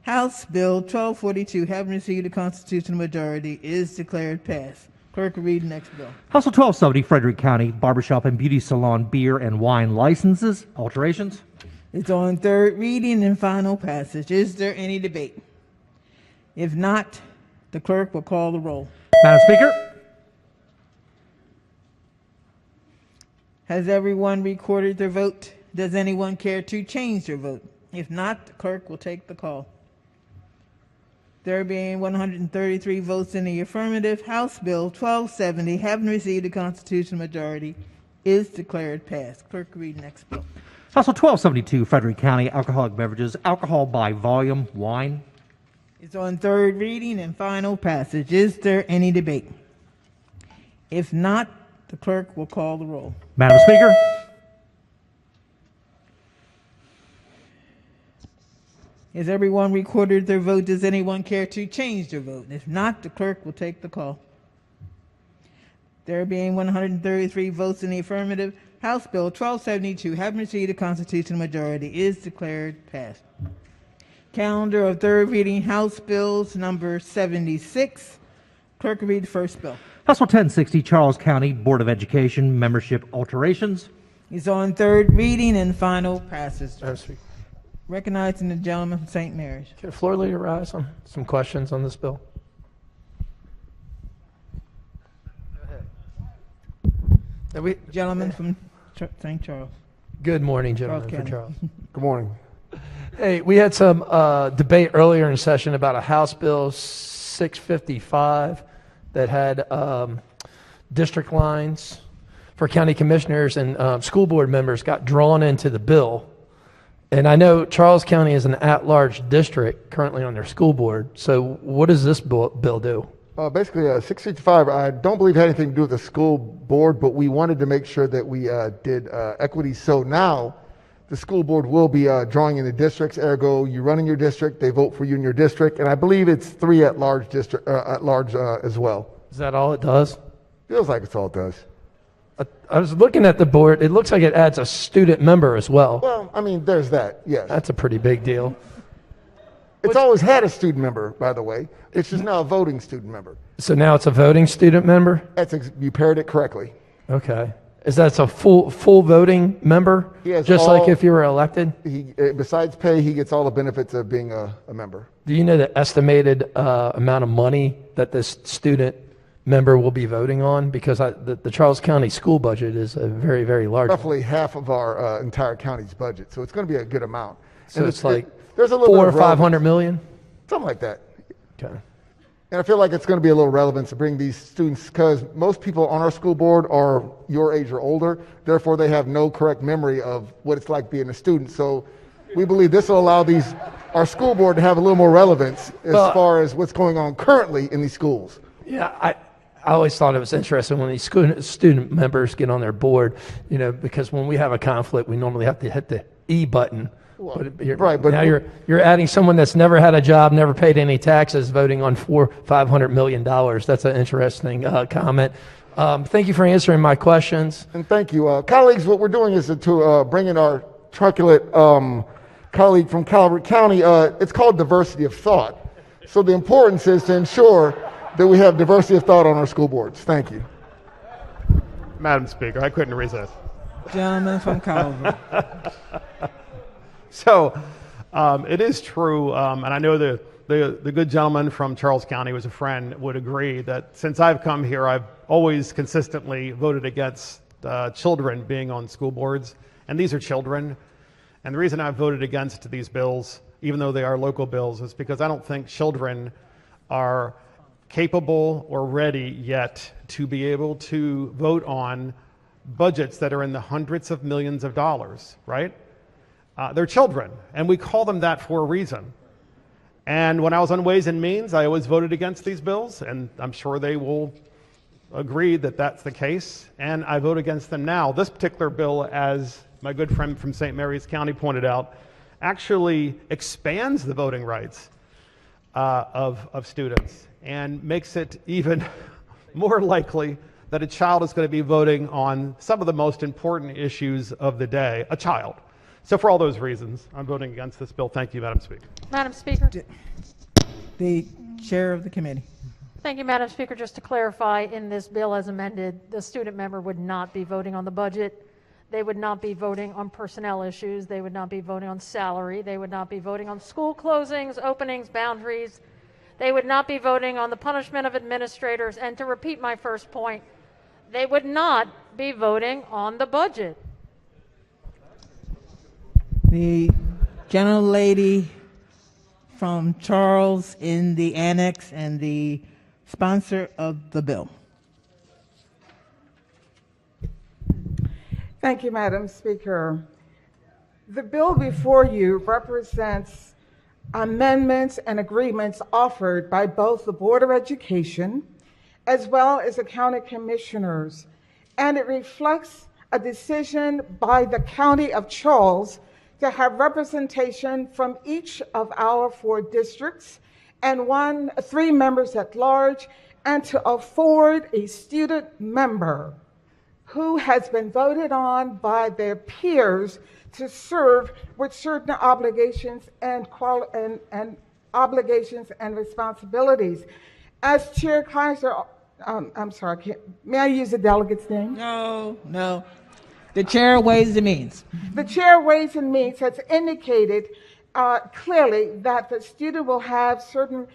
House Bill 1242, having received a constitutional majority, is declared passed. Clerk, read the next bill. House Bill 1270, Frederick County Barbershop and Beauty Salon Beer and Wine Licenses, Alterations. It's on third reading and final passage. Is there any debate? If not, the clerk will call the roll. Madam Speaker. Has everyone recorded their vote? Does anyone care to change their vote? If not, the clerk will take the call. There being 133 votes in the affirmative, House Bill 1270, having received a constitutional majority, is declared passed. Clerk, read next bill. House Bill 1272, Frederick County Alcoholic Beverages, Alcohol by Volume, Wine. It's on third reading and final passage. Is there any debate? If not, the clerk will call the roll. Madam Speaker. Has everyone recorded their vote? Does anyone care to change their vote? If not, the clerk will take the call. There being 133 votes in the affirmative, House Bill 1272, having received a constitutional majority, is declared passed. Calendar of third reading House Bills number 76. Clerk will read the first bill. House Bill 1060, Charles County Board of Education Membership Alterations. Is on third reading and final passage. Recognizing the gentleman from St. Mary's. Can the floor leader rise on some questions on this bill? Gentleman from St. Charles. Good morning, gentlemen from Charles. Good morning. Hey, we had some debate earlier in the session about a House Bill 655 that had district lines for county commissioners, and school board members got drawn into the bill. And I know Charles County is an at-large district currently on their school board. So what does this bill do? Basically, 655, I don't believe had anything to do with the school board, but we wanted to make sure that we did equity. So now the school board will be drawing in the districts, ergo you run in your district, they vote for you in your district, and I believe it's 3 at-large as well. Is that all it does? Feels like it's all it does. I was looking at the board. It looks like it adds a student member as well. Well, I mean, there's that, yes. That's a pretty big deal. It's always had a student member, by the way. It's just now a voting student member. So now it's a voting student member? You paired it correctly. Okay. Is that a full voting member? Just like if you were elected? Besides pay, he gets all the benefits of being a member. Do you know the estimated amount of money that this student member will be voting on? Because the Charles County school budget is a very, very large Roughly half of our entire county's budget. So it's going to be a good amount. So it's like there's a little 400 bit or of 500 million? Something like that. Okay. And I feel like it's going to be a little relevant to bring these students because most people on our school board are your age or older. Therefore, they have no correct memory of what it's like being a student. So we believe this will allow our school board to have a little more relevance as far as what's going on currently in these schools. Yeah, I always thought it was interesting when these student members get on their board, because when we have a conflict, we normally have to hit the E button. But now you're adding someone that's never had a job, never paid any taxes, voting on $500 million. That's an interesting comment. Thank you for answering my questions. And thank you. Colleagues, what we're doing is to bring in our truculent colleague from Calvert County. It's called diversity of thought. So the importance is to ensure that we have diversity of thought on our school boards. Thank you. Madam Speaker, I couldn't resist. Gentleman from Calvert. So it is true, and I know the good gentleman from Charles County, who was a friend, would agree that since I've come here, I've always consistently voted against children being on school boards, and these are children. And the reason I've voted against these bills, even though they are local bills, is because I don't think children are capable or ready yet to be able to vote on budgets that are in the hundreds of millions of dollars, right? They're children, and we call them that for a reason. And when I was on Ways and Means, I always voted against these bills, and I'm sure they will agree that that's the case, and I vote against them now. This particular bill, as my good friend from St. Mary's County pointed out, actually expands the voting rights of students and makes it even more likely that a child is going to be voting on some of the most important issues of the day, a child. So for all those reasons, I'm voting against this bill. Thank you, Madam Speaker. Madam Speaker. The chair of the committee. Thank you, Madam Speaker. Just to clarify, in this bill as amended, the student member would not be voting on the budget. They would not be voting on personnel issues. They would not be voting on salary. They would not be voting on school closings, openings, boundaries. They would not be voting on the punishment of administrators. And to repeat my first point, they would not be voting on the budget. The gentlelady from Charles in the annex and the sponsor of the bill. Thank you, Madam Speaker. The bill before you represents amendments and agreements offered by both the Board of Education as well as the county commissioners, and it reflects a decision by the County of Charles to have representation from each of our 4 districts and 3 members at large, and to afford a student member who has been voted on by their peers to serve with certain obligations and obligations and responsibilities. As Chair Kaiser, I'm sorry, may I use the delegate's name? No. The chair of Ways and Means. The chair of Ways and Means has indicated clearly that the student will have certain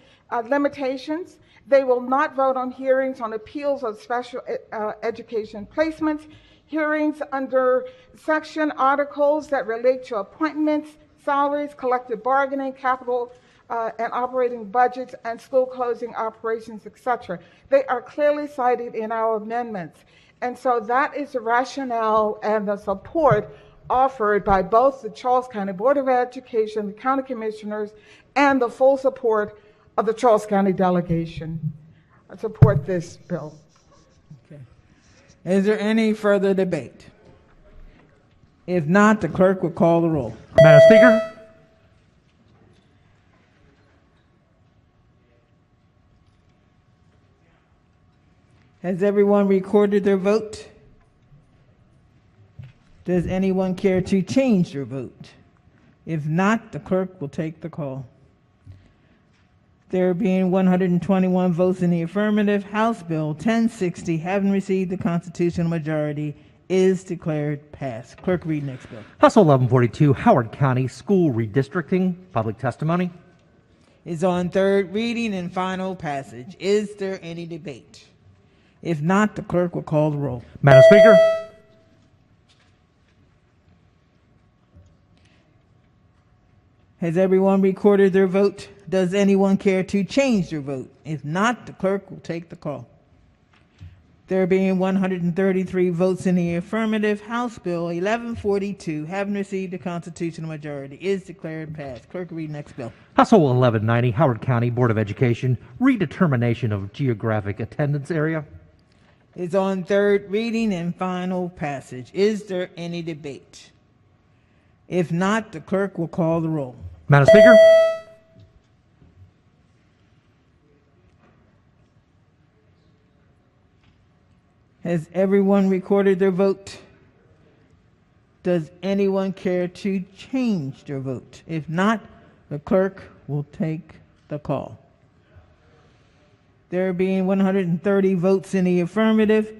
limitations. They will not vote on hearings on appeals of special education placements, hearings under section articles that relate to appointments, salaries, collective bargaining, capital and operating budgets, and school closing operations, etc. They are clearly cited in our amendments. And so that is the rationale and the support offered by both the Charles County Board of Education, the county commissioners, and the full support of the Charles County delegation. I support this bill. Okay. Is there any further debate? If not, the clerk will call the roll. Madam Speaker. Has everyone recorded their vote? Does anyone care to change their vote? If not, the clerk will take the call. There being 121 votes in the affirmative, House Bill 1060, having received the constitutional majority, is declared passed. Clerk, read next bill. House Bill 1142, Howard County School Redistricting. Public testimony is on third reading and final passage. Is there any debate? If not, the clerk will call the roll. Madam Speaker. Has everyone recorded their vote? Does anyone care to change their vote? If not, the clerk will take the call. There being 133 votes in the affirmative, House Bill 1142, having received a constitutional majority, is declared passed. Clerk, read next bill. House Bill 1190, Howard County Board of Education, redetermination of geographic attendance area. Is on third reading and final passage. Is there any debate? If not, the clerk will call the roll. Madam Speaker. Has everyone recorded their vote? Does anyone care to change their vote? If not, the clerk will take the call. There being 130 votes in the affirmative,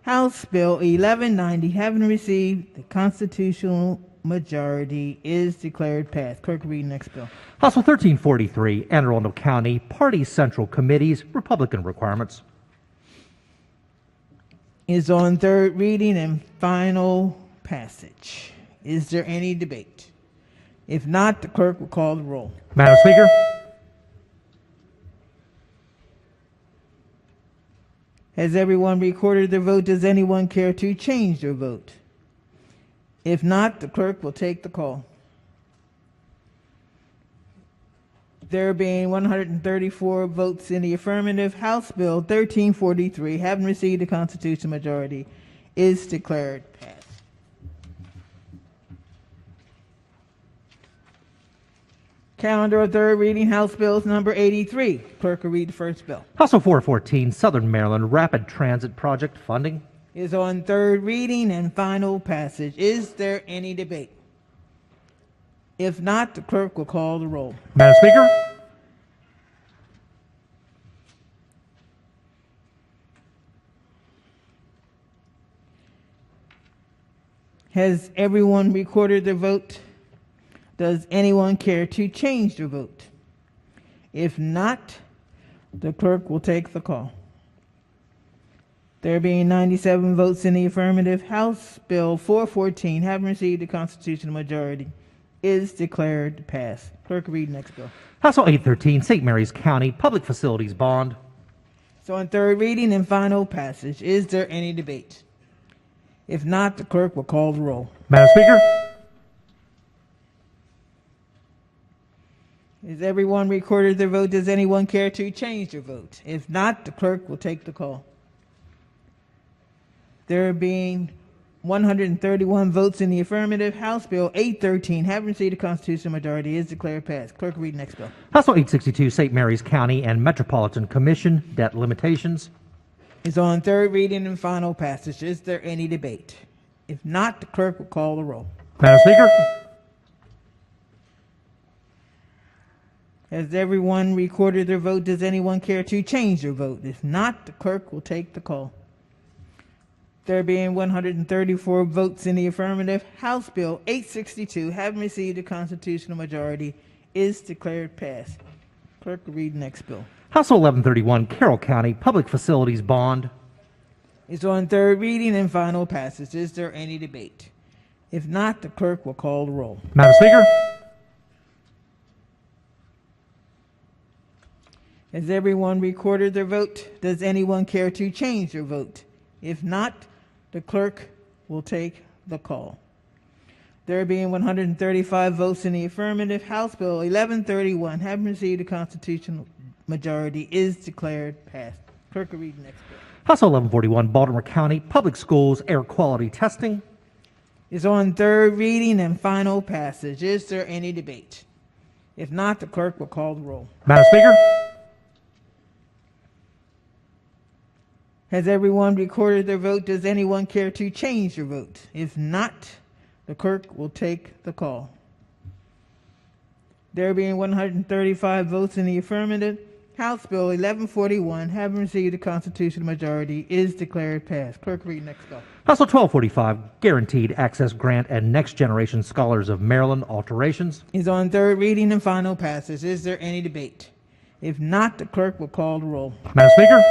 House Bill 1190, having received the constitutional majority, is declared passed. Clerk, read next bill. House Bill 1343, Anne Arundel County Party Central Committees, Republican requirements. Is on third reading and final passage. Is there any debate? If not, the clerk will call the roll. Madam Speaker. Has everyone recorded their vote? Does anyone care to change their vote? If not, the clerk will take the call. There being 134 votes in the affirmative, House Bill 1343, having received a constitutional majority, is declared passed. Calendar of third reading, House Bills number 83. Clerk will read the first bill. House Bill 414, Southern Maryland Rapid Transit Project funding. Is on third reading and final passage. Is there any debate? If not, the clerk will call the roll. Madam Speaker. Has everyone recorded their vote? Does anyone care to change their vote? If not, the clerk will take the call. There being 97 votes in the affirmative, House Bill 414, having received a constitutional majority, is declared passed. Clerk, read next bill. House Bill 813, St. Mary's County Public Facilities Bond. So on third reading and final passage, is there any debate? If not, the clerk will call the roll. Madam Speaker. Has everyone recorded their vote? Does anyone care to change their vote? If not, the clerk will take the call. There being 131 votes in the affirmative, House Bill 813, having received a constitutional majority, is declared passed. Clerk, read next bill. House Bill 862, St. Mary's County and Metropolitan Commission debt limitations. Is on third reading and final passage. Is there any debate? If not, the clerk will call the roll. Madam Speaker. Has everyone recorded their vote? Does anyone care to change their vote? If not, the clerk will take the call. There being 134 votes in the affirmative, House Bill 862, having received a constitutional majority, is declared passed. Clerk will read the next bill. House Bill 1131, Carroll County Public Facilities Bond. It's on third reading and final passage. Is there any debate? If not, the clerk will call the roll. Madam Speaker. Has everyone recorded their vote? Does anyone care to change their vote? If not, the clerk will take the call. There being 135 votes in the affirmative, House Bill 1131, having received a constitutional majority, is declared passed. Clerk will read the next bill. House Bill 1141, Baltimore County Public Schools Air Quality Testing. Is on third reading and final passage. Is there any debate? If not, the clerk will call the roll. Madam Speaker. Has everyone recorded their vote? Does anyone care to change their vote? If not, the clerk will take the call. There being 135 votes in the affirmative, House Bill 1141, having received a constitutional majority, is declared passed. Clerk, read next bill. House Bill 1245, Guaranteed Access Grant and Next Generation Scholars of Maryland alterations. Is on third reading and final passage. Is there any debate? If not, the clerk will call the roll. Madam Speaker.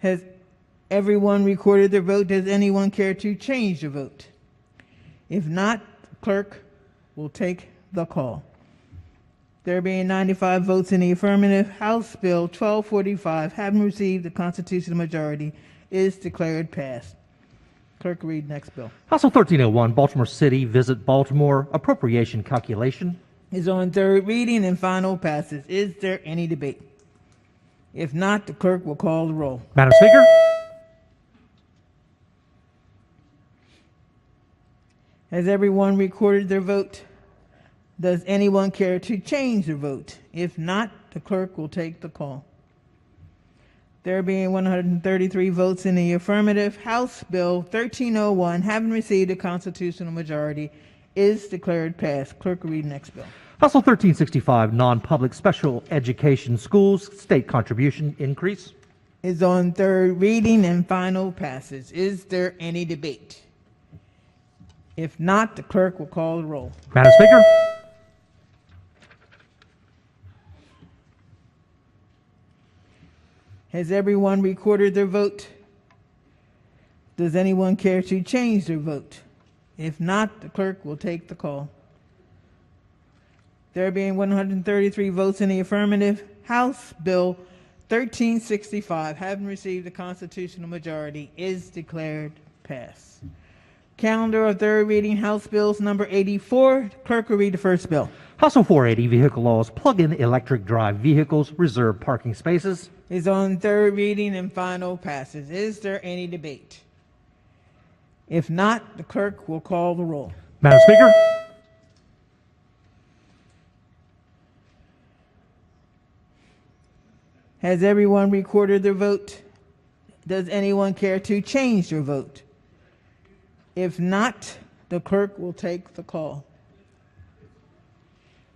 Has everyone recorded their vote? Does anyone care to change their vote? If not, the clerk will take the call. There being 95 votes in the affirmative, House Bill 1245, having received the constitutional majority, is declared passed. Clerk, read next bill. House Bill 1301, Baltimore City Visit Baltimore Appropriation Calculation. Is on third reading and final passage. Is there any debate? If not, the clerk will call the roll. Madam Speaker. Has everyone recorded their vote? Does anyone care to change their vote? If not, the clerk will take the call. There being 133 votes in the affirmative, House Bill 1301, having received a constitutional majority, is declared passed. Clerk, read next bill. House Bill 1365, Non-Public Special Education Schools State Contribution Increase. Is on third reading and final passage. Is there any debate? If not, the clerk will call the roll. Madam Speaker. Has everyone recorded their vote? Does anyone care to change their vote? If not, the clerk will take the call. There being 133 votes in the affirmative, House Bill 1365, having received the constitutional majority, is declared passed. Calendar of third reading, House Bills number 84. Clerk will read the first bill. House Bill 480, Vehicle Laws, Plug-in Electric Drive Vehicles, Reserved Parking Spaces. Is on third reading and final passage. Is there any debate? If not, the clerk will call the roll. Madam Speaker. Has everyone recorded their vote? Does anyone care to change their vote? If not, the clerk will take the call.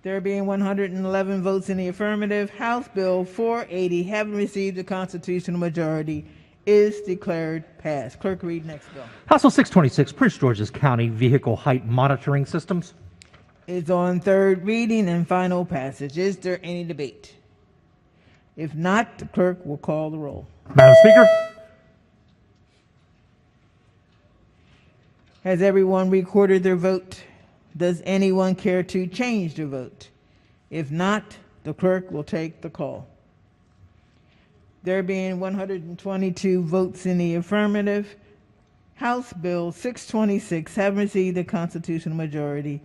There being 111 votes in the affirmative, House Bill 480, having received the constitutional majority, is declared passed. Clerk, read next bill. House Bill 626, Prince George's County Vehicle Height Monitoring Systems. Is on third reading and final passage. Is there any debate? If not, the clerk will call the roll. Madam Speaker. Has everyone recorded their vote? Does anyone care to change their vote? If not, the clerk will take the call. There being 122 votes in the affirmative, House Bill 626, having received the constitutional majority,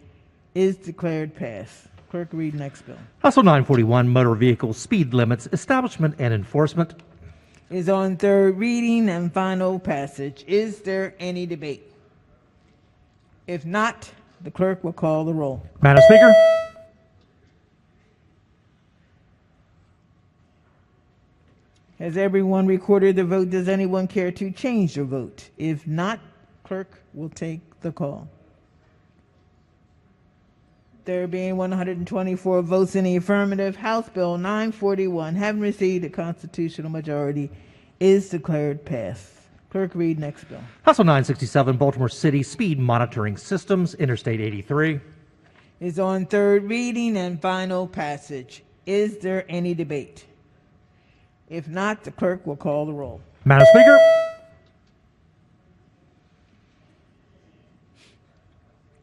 is declared passed. Clerk, read next bill. House Bill 941, Motor Vehicle Speed Limits Establishment and Enforcement. Is on third reading and final passage. Is there any debate? If not, the clerk will call the roll. Madam Speaker. Has everyone recorded their vote? Does anyone care to change their vote? If not, clerk will take the call. There being 124 votes in the affirmative, House Bill 941, having received a constitutional majority, is declared passed. Clerk, read next bill. House Bill 967, Baltimore City Speed Monitoring Systems, Interstate 83. Is on third reading and final passage. Is there any debate? If not, the clerk will call the roll. Madam Speaker.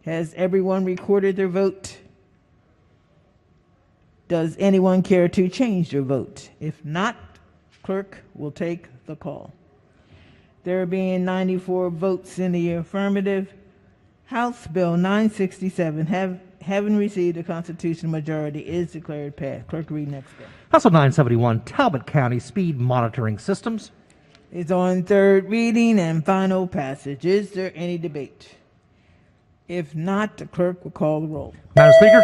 Has everyone recorded their vote? Does anyone care to change their vote? If not, clerk will take the call. There being 94 votes in the affirmative, House Bill 967, having received a constitutional majority, is declared passed. Clerk, read next bill. House Bill 971, Talbot County Speed Monitoring Systems. Is on third reading and final passage. Is there any debate? If not, the clerk will call the roll. Madam Speaker.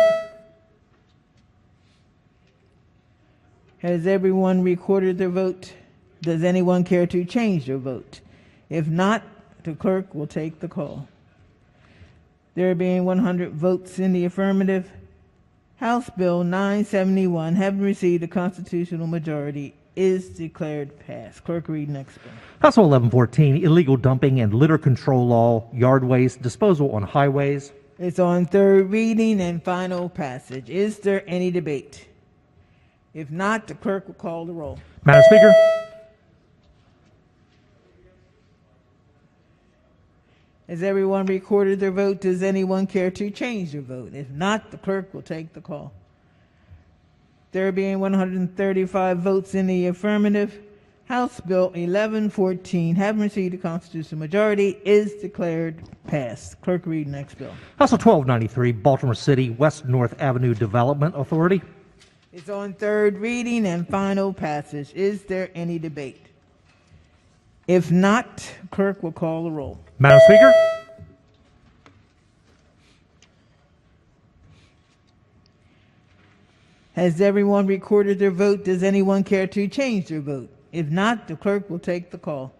Has everyone recorded their vote? Does anyone care to change their vote? If not, the clerk will take the call. There being 100 votes in the affirmative, House Bill 971, having received a constitutional majority, is declared passed. Clerk, read next bill. House Bill 1114, Illegal Dumping and Litter Control Law, Yard Waste Disposal on Highways. It's on third reading and final passage. Is there any debate? If not, the clerk will call the roll. Madam Speaker. Has everyone recorded their vote? Does anyone care to change their vote? If not, the clerk will take the call. There being 135 votes in the affirmative, House Bill 1114, having received a constitutional majority, is declared passed. Clerk, read next bill. House Bill 1293, Baltimore City West North Avenue Development Authority. It's on third reading and final passage. Is there any debate? If not, clerk will call the roll. Madam Speaker. Has everyone recorded their vote? Does anyone care to change their vote? If not, the clerk will take the call.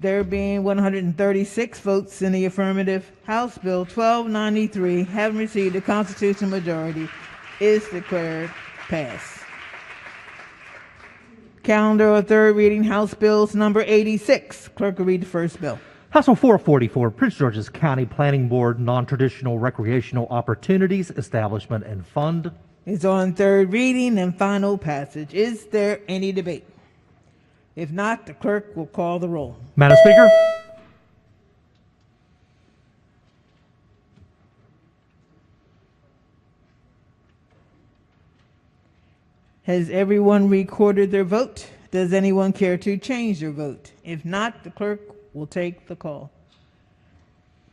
There being 136 votes in the affirmative, House Bill 1293, having received a constitutional majority, is declared passed. Calendar of third reading, House Bills number 86. Clerk will read the first bill. House Bill 444, Prince George's County Planning Board Non-Traditional Recreational Opportunities Establishment and Fund. It's on third reading and final passage. Is there any debate? If not, the clerk will call the roll. Madam Speaker. Has everyone recorded their vote? Does anyone care to change their vote? If not, the clerk will take the call.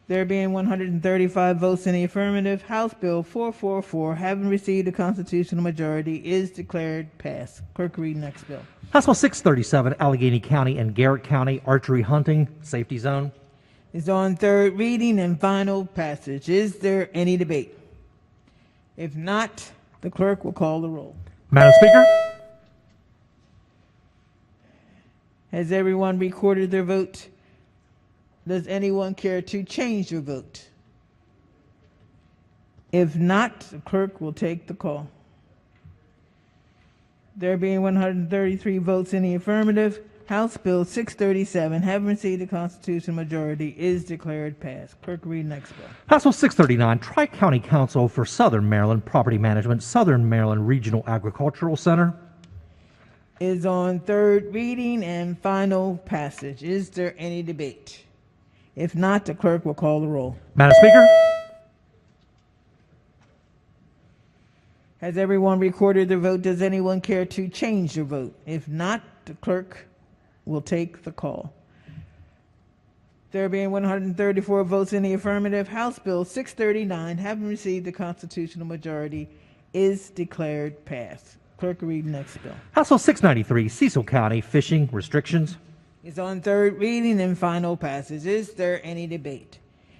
There being 135 votes in the affirmative, House Bill 444, having received a constitutional majority, is declared passed. Clerk, read next bill. House Bill 637, Allegheny County and Garrett County Archery Hunting Safety Zone. Is on third reading and final passage. Is there any debate? If not, the clerk will call the roll. Madam Speaker. Has everyone recorded their vote? Does anyone care to change their vote? If not, the clerk will take the call. There being 133 votes in the affirmative, House Bill 637, having received a constitutional majority, is declared passed. Clerk, read next bill. House Bill 639, Tri-County Council for Southern Maryland Property Management, Southern Maryland Regional Agricultural Center. Is on third reading and final passage. Is there any debate? If not, the clerk will call the roll. Madam Speaker. Has everyone recorded their vote? Does anyone care to change their vote? If not, the clerk will take the call. There being 134 votes in the affirmative, House Bill 639, having received the constitutional majority, is declared passed. Clerk, read next bill. House Bill 693, Cecil County Fishing Restrictions. Is on third reading and final passage. Is there any debate?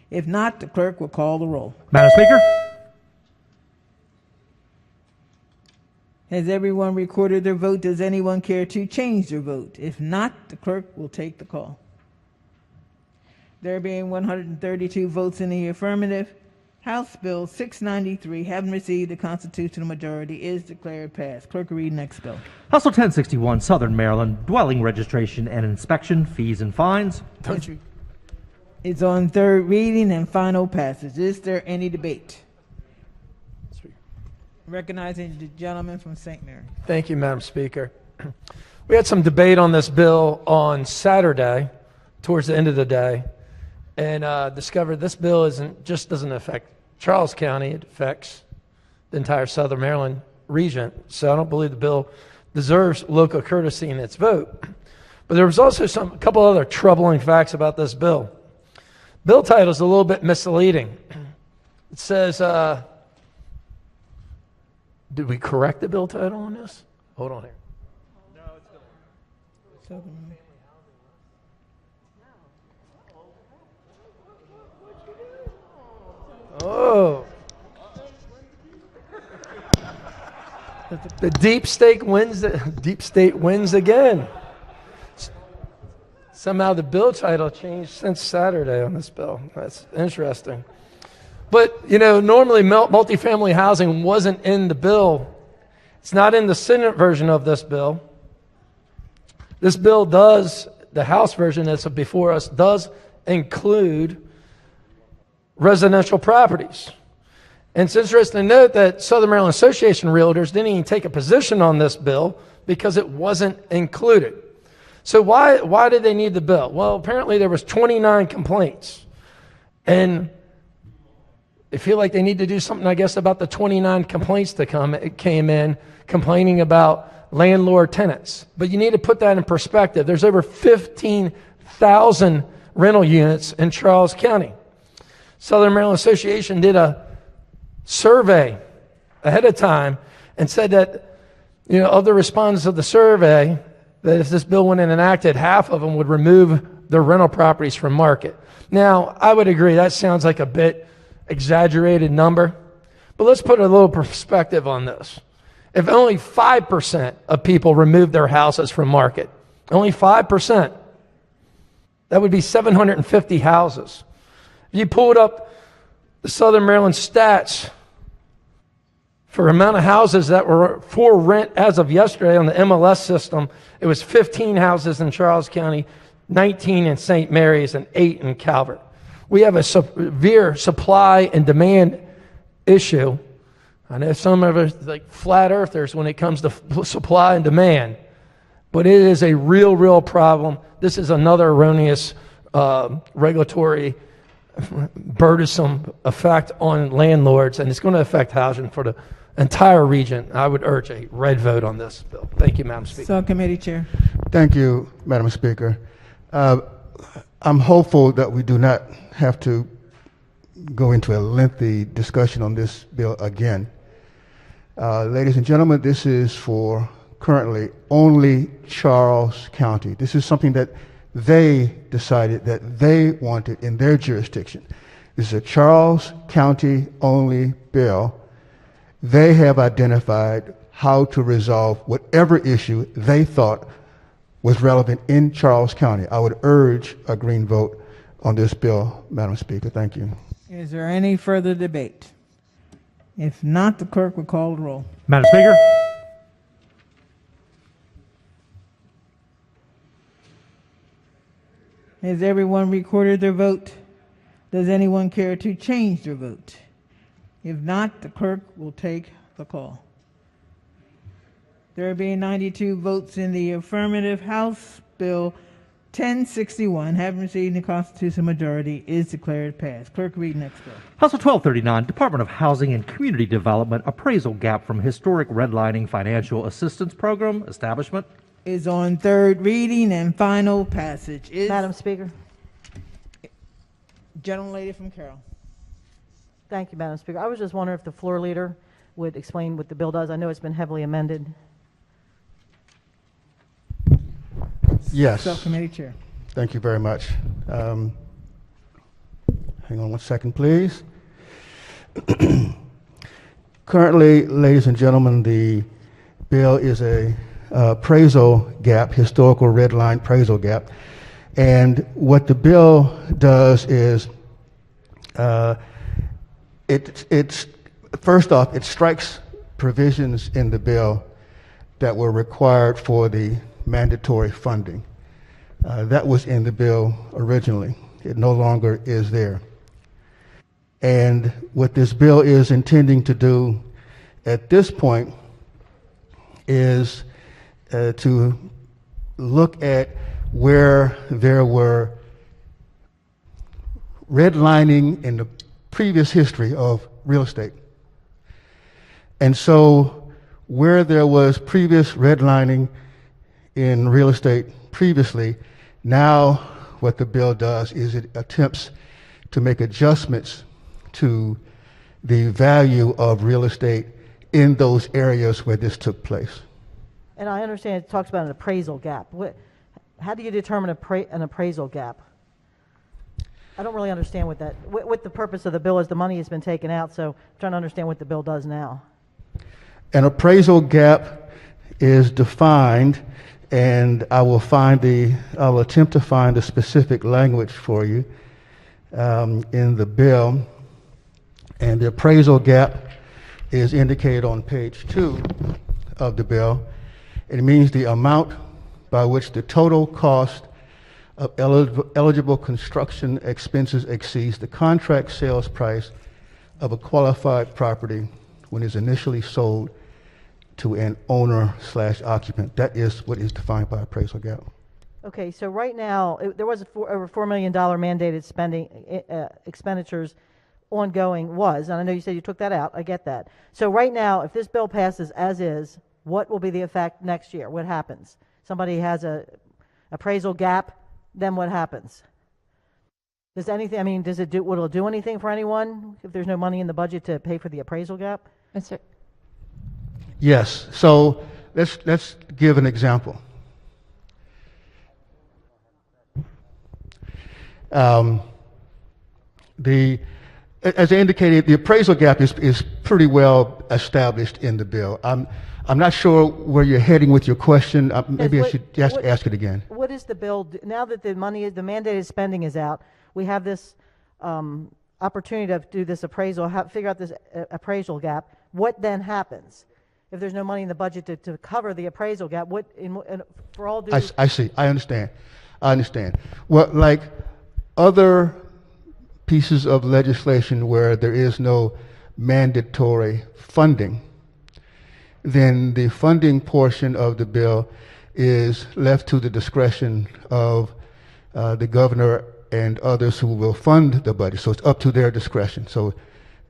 If not, the clerk will call the roll. Madam Speaker. Has everyone recorded their vote? Does anyone care to change their vote? If not, the clerk will take the call. There being 132 votes in the affirmative, House Bill 693, having received a constitutional majority, is declared passed. Clerk, read next bill. House Bill 1061, Southern Maryland Dwelling Registration and Inspection Fees and Fines. It's on third reading and final passage. Is there any debate? Recognizing the gentleman from St. Mary. Thank you, Madam Speaker. We had some debate on this bill on Saturday, towards the end of the day, and discovered this bill doesn't affect Charles County. It affects the entire Southern Maryland region. So I don't believe the bill deserves local courtesy in its vote. But there was also a couple other troubling facts about this bill. Bill title is a little bit misleading. It says, did we correct the bill title on this? Hold on here. No, it's still. Oh. The deep state wins again. Somehow the bill title changed since Saturday on this bill. That's interesting. But, normally multifamily housing wasn't in the bill. It's not in the Senate version of this bill. This bill the House version that's before us, does include residential properties. And it's interesting to note that Southern Maryland Association of Realtors didn't even take a position on this bill because it wasn't included. So why did they need the bill? Well, apparently there was 29 complaints. And they feel like they need to do something, I guess, about the 29 complaints that came in complaining about landlord tenants. But you need to put that in perspective. There's over 15,000 rental units in Charles County. Southern Maryland Association did a survey ahead of time and said that, of the respondents of the survey, that if this bill went in enacted, half of them would remove their rental properties from market. Now, I would agree that sounds like a bit exaggerated number, but let's put a little perspective on this. If only 5% of people removed their houses from market, only 5%, that would be 750 houses. If you pulled up the Southern Maryland stats for amount of houses that were for rent as of yesterday on the MLS system, it was 15 houses in Charles County, 19 in St. Mary's, and 8 in Calvert. We have a severe supply and demand issue. I know some of us like flat earthers when it comes to supply and demand, but it is a real problem. This is another erroneous regulatory burdensome effect on landlords, and it's going to affect housing for the entire region. I would urge a red vote on this bill. Thank you, Madam Speaker. Subcommittee Chair. Thank you, Madam Speaker. I'm hopeful that we do not have to go into a lengthy discussion on this bill again. Ladies and gentlemen, this is for currently only Charles County. This is something that they decided that they wanted in their jurisdiction. This is a Charles County only bill. They have identified how to resolve whatever issue they thought was relevant in Charles County. I would urge a green vote on this bill, Madam Speaker. Thank you. Is there any further debate? If not, the clerk will call the roll. Madam Speaker. Has everyone recorded their vote? Does anyone care to change their vote? If not, the clerk will take the call. There being 92 votes in the affirmative, House Bill 1061, having received the constitutional majority, is declared passed. Clerk, read next bill. House Bill 1239, Department of Housing and Community Development appraisal gap from historic redlining financial assistance program establishment. Is on third reading and final passage. Madam Speaker. Gentlelady from Carroll. Thank you, Madam Speaker. I was just wondering if the floor leader would explain what the bill does. I know it's been heavily amended. Yes. Subcommittee Chair. Thank you very much. Hang on one second, please. Currently, ladies and gentlemen, the bill is a appraisal gap, historical red line appraisal gap. And what the bill does is, it's first off, it strikes provisions in the bill that were required for the mandatory funding. That was in the bill originally. It no longer is there. And what this bill is intending to do at this point is to look at where there were redlining in the previous history of real estate. And so where there was previous redlining in real estate previously, now what the bill does is it attempts to make adjustments to the value of real estate in those areas where this took place. And I understand it talks about an appraisal gap. How do you determine an appraisal gap? I don't really understand what the purpose of the bill is. The money has been taken out, so I'm trying to understand what the bill does now. An appraisal gap is defined, and I will attempt to find the specific language for you in the bill. And the appraisal gap is indicated on page 2 of the bill. It means the amount by which the total cost of eligible construction expenses exceeds the contract sales price of a qualified property when it's initially sold to an owner/occupant. That is what is defined by appraisal gap. Okay, so right now, there was over $4 million mandated spending, expenditures ongoing and I know you said you took that out, I get that. So right now, if this bill passes as is, what will be the effect next year? What happens? Somebody has a appraisal gap, then what happens? Does anything, I mean, will it do anything for anyone if there's no money in the budget to pay for the appraisal gap? Yes, so let's give an example. As I indicated, the appraisal gap is pretty well established in the bill. I'm not sure where you're heading with your question. Maybe I should ask it again. What is the bill now that the mandated spending is out? We have this opportunity to do this appraisal, figure out this appraisal gap. What then happens if there's no money in the budget to cover the appraisal gap? For all due, I see. I understand. Well, like other pieces of legislation where there is no mandatory funding, then the funding portion of the bill is left to the discretion of the governor and others who will fund the budget. So it's up to their discretion. So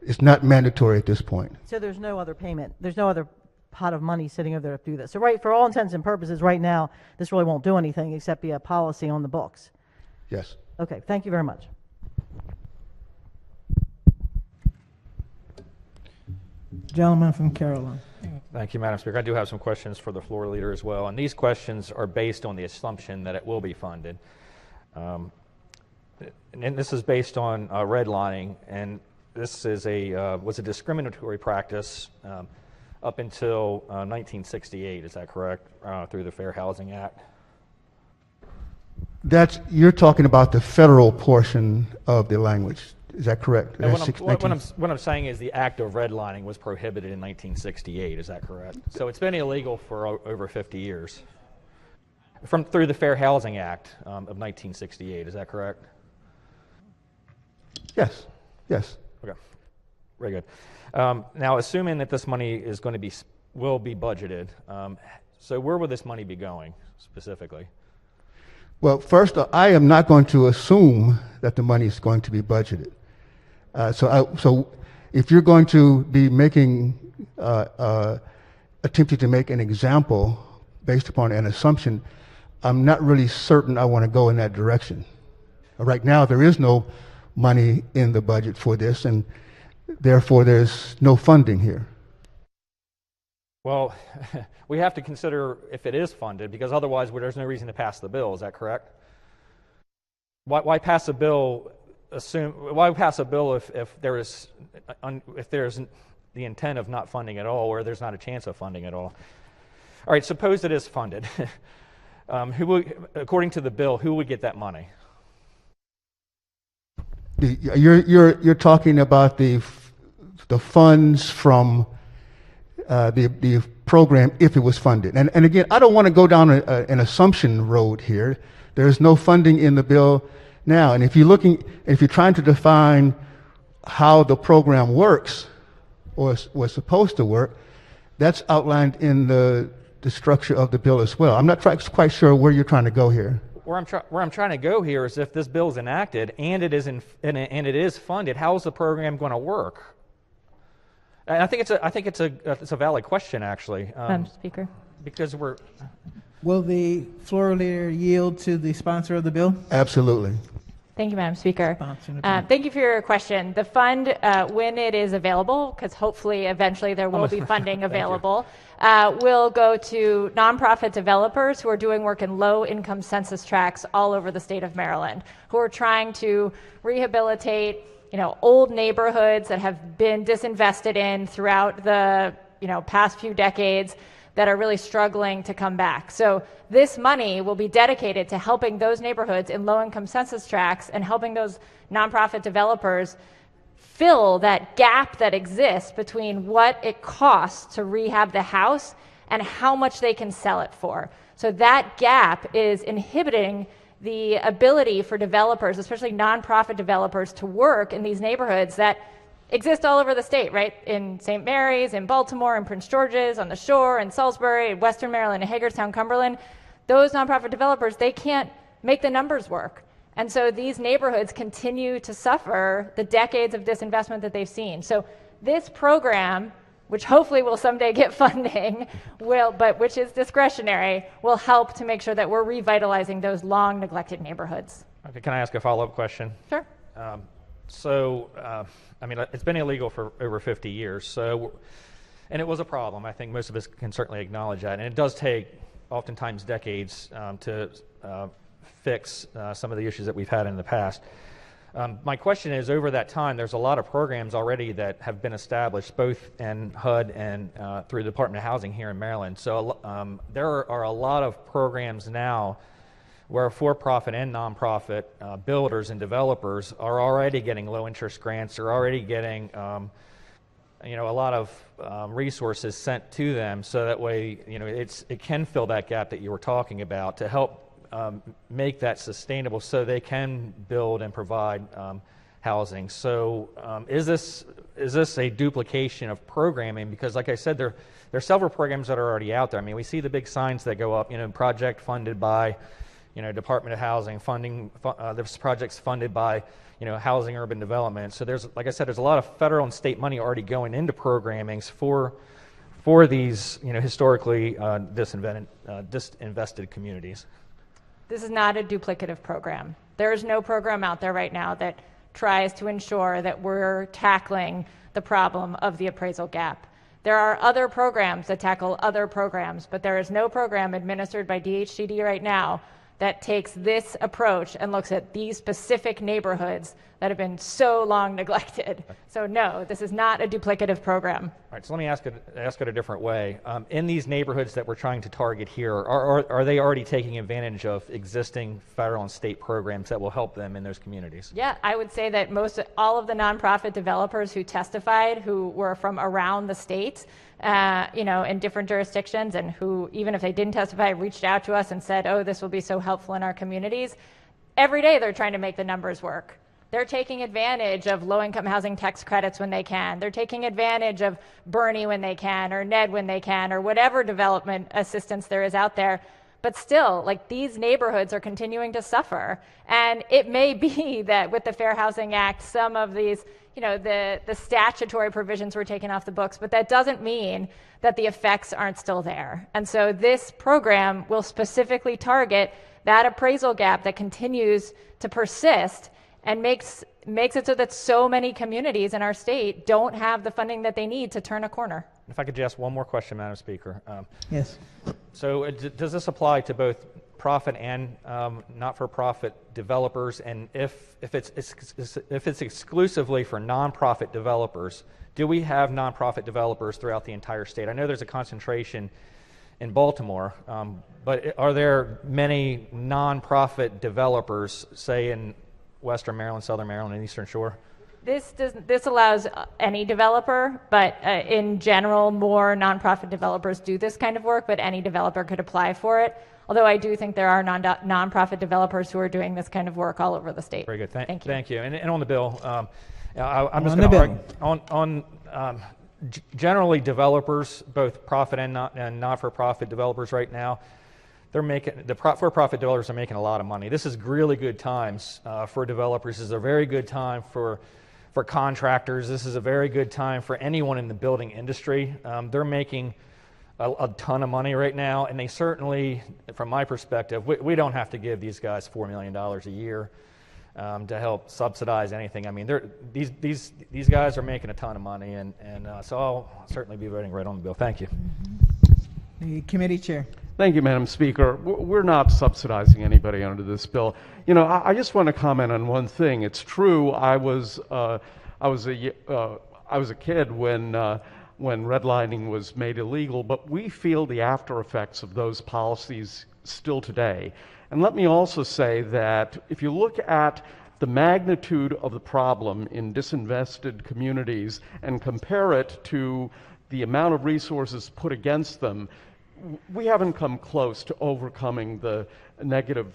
it's not mandatory at this point. So there's no other payment. There's no other pot of money sitting over there to do this. So for all intents and purposes, right now, this really won't do anything except be a policy on the books. Yes. Okay, thank you very much. Gentleman from Carolina. Thank you, Madam Speaker. I do have some questions for the floor leader as well, and these questions are based on the assumption that it will be funded. And this is based on redlining, and this is was a discriminatory practice up until 1968. Is that correct? Through the Fair Housing Act. You're talking about the federal portion of the language. Is that correct? What I'm saying is the act of redlining was prohibited in 1968. Is that correct? So it's been illegal for over 50 years. Through the Fair Housing Act of 1968. Is that correct? Yes. Okay. Very good. Now, assuming that this money is going to will be budgeted, so where will this money be going specifically? Well, first, I am not going to assume that the money is going to be budgeted. So if you're going to be attempting to make an example based upon an assumption, I'm not really certain I want to go in that direction. Right now, there is no money in the budget for this, and therefore there's no funding here. Well, we have to consider if it is funded, because otherwise there's no reason to pass the bill. Is that correct? Why pass a bill? Why pass a bill if there's the intent of not funding at all, or there's not a chance of funding at all? All right, suppose it is funded. According to the bill, who would get that money? You're talking about the funds from the program if it was funded. And again, I don't want to go down an assumption road here. There's no funding in the bill now. And if you're trying to define how the program works or was supposed to work, that's outlined in the structure of the bill as well. I'm not quite sure where you're trying to go here. Where I'm trying to go here is if this bill is enacted and it is funded, how is the program going to work? And I think it's a valid question, actually. Madam Speaker. Because Will the floor leader yield to the sponsor of the bill? Absolutely. Thank you, Madam Speaker. Thank you for your question. The fund, when it is available, because hopefully eventually there will be funding available, will go to nonprofit developers who are doing work in low-income census tracts all over the state of Maryland, who are trying to rehabilitate, old neighborhoods that have been disinvested in throughout the, past few decades that are really struggling to come back. So this money will be dedicated to helping those neighborhoods in low-income census tracts and helping those nonprofit developers fill that gap that exists between what it costs to rehab the house and how much they can sell it for. So that gap is inhibiting the ability for developers, especially nonprofit developers, to work in these neighborhoods that exist all over the state, right? In St. Mary's, in Baltimore, in Prince George's, on the Shore, in Salisbury, in Western Maryland, in Hagerstown, Cumberland. those nonprofit developers, they can't make the numbers work. And so these neighborhoods continue to suffer the decades of disinvestment that they've seen. So this program, which hopefully will someday get funding, but which is discretionary, will help to make sure that we're revitalizing those long neglected neighborhoods. Okay, can I ask a follow-up question? Sure. I mean, it's been illegal for over 50 years, and it was a problem. I think most of us can certainly acknowledge that, and it does take oftentimes decades to fix some of the issues that we've had in the past. My question is, over that time, there's a lot of programs already that have been established, both in HUD and through the Department of Housing here in Maryland. So there are a lot of programs now where for-profit and nonprofit builders and developers are already getting low-interest grants, are already getting a lot of resources sent to them, so that way it can fill that gap that you were talking about to help make that sustainable, so they can build and provide housing. So is this a duplication of programming? Because like I said, there are several programs that are already out there. I mean, we see the big signs that go up, project funded by Department of Housing, there's projects funded by Housing Urban Development. So like I said, there's a lot of federal and state money already going into programmings for these historically disinvested communities. This is not a duplicative program. There is no program out there right now that tries to ensure that we're tackling the problem of the appraisal gap. There are other programs that tackle other programs, but there is no program administered by DHCD right now that takes this approach and looks at these specific neighborhoods that have been so long neglected. So no, this is not a duplicative program. All right, so let me ask it a different way. In these neighborhoods that we're trying to target here, are they already taking advantage of existing federal and state programs that will help them in those communities? Yeah, I would say that all of the nonprofit developers who testified, who were from around the state, in different jurisdictions, and who, even if they didn't testify, reached out to us and said, oh, this will be so helpful in our communities. Every day they're trying to make the numbers work. They're taking advantage of low-income housing tax credits when they can. They're taking advantage of Bernie when they can, or NED when they can, or whatever development assistance there is out there. But still, these neighborhoods are continuing to suffer. And it may be that with the Fair Housing Act, some of these, the statutory provisions were taken off the books, but that doesn't mean that the effects aren't still there. And so this program will specifically target that appraisal gap that continues to persist and makes it so that so many communities in our state don't have the funding that they need to turn a corner. If I could just ask one more question, Madam Speaker. Yes. So does this apply to both profit and not-for-profit developers? And if it's exclusively for nonprofit developers, do we have nonprofit developers throughout the entire state? I know there's a concentration in Baltimore, but are there many nonprofit developers, say in Western Maryland, Southern Maryland, and Eastern Shore? This allows any developer, but in general, more nonprofit developers do this kind of work, but any developer could apply for it. Although I do think there are nonprofit developers who are doing this kind of work all over the state. Very good. Thank you. Thank you. And on the bill, I'm just going to argue on generally developers, both profit and not-for-profit developers right now, the for-profit developers are making a lot of money. This is really good times for developers. This is a very good time for contractors. This is a very good time for anyone in the building industry. They're making a ton of money right now, and they certainly, from my perspective, we don't have to give these guys $4 million a year to help subsidize anything. I mean, these guys are making a ton of money, and so I'll certainly be voting right on the bill. Thank you. The committee chair. Thank you, Madam Speaker. We're not subsidizing anybody under this bill. I just want to comment on one thing. It's true. I was a kid when redlining was made illegal, but we feel the after effects of those policies still today. And let me also say that if you look at the magnitude of the problem in disinvested communities and compare it to the amount of resources put against them, we haven't come close to overcoming the negative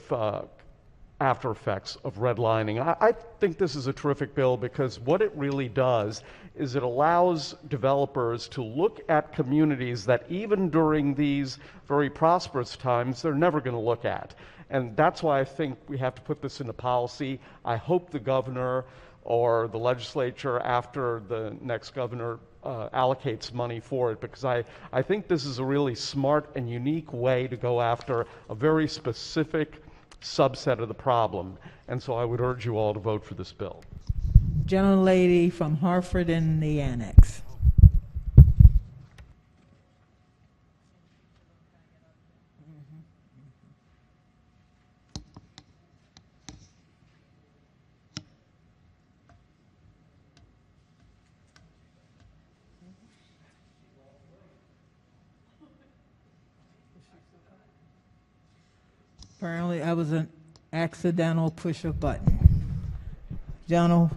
after effects of redlining. I think this is a terrific bill because what it really does is it allows developers to look at communities that even during these very prosperous times, they're never going to look at. And that's why I think we have to put this into policy. I hope the governor or the legislature after the next governor allocates money for it, because I think this is a really smart and unique way to go after a very specific subset of the problem. And so I would urge you all to vote for this bill. Gentlelady from Hartford in the Annex. Apparently, I was an accidental push of button. The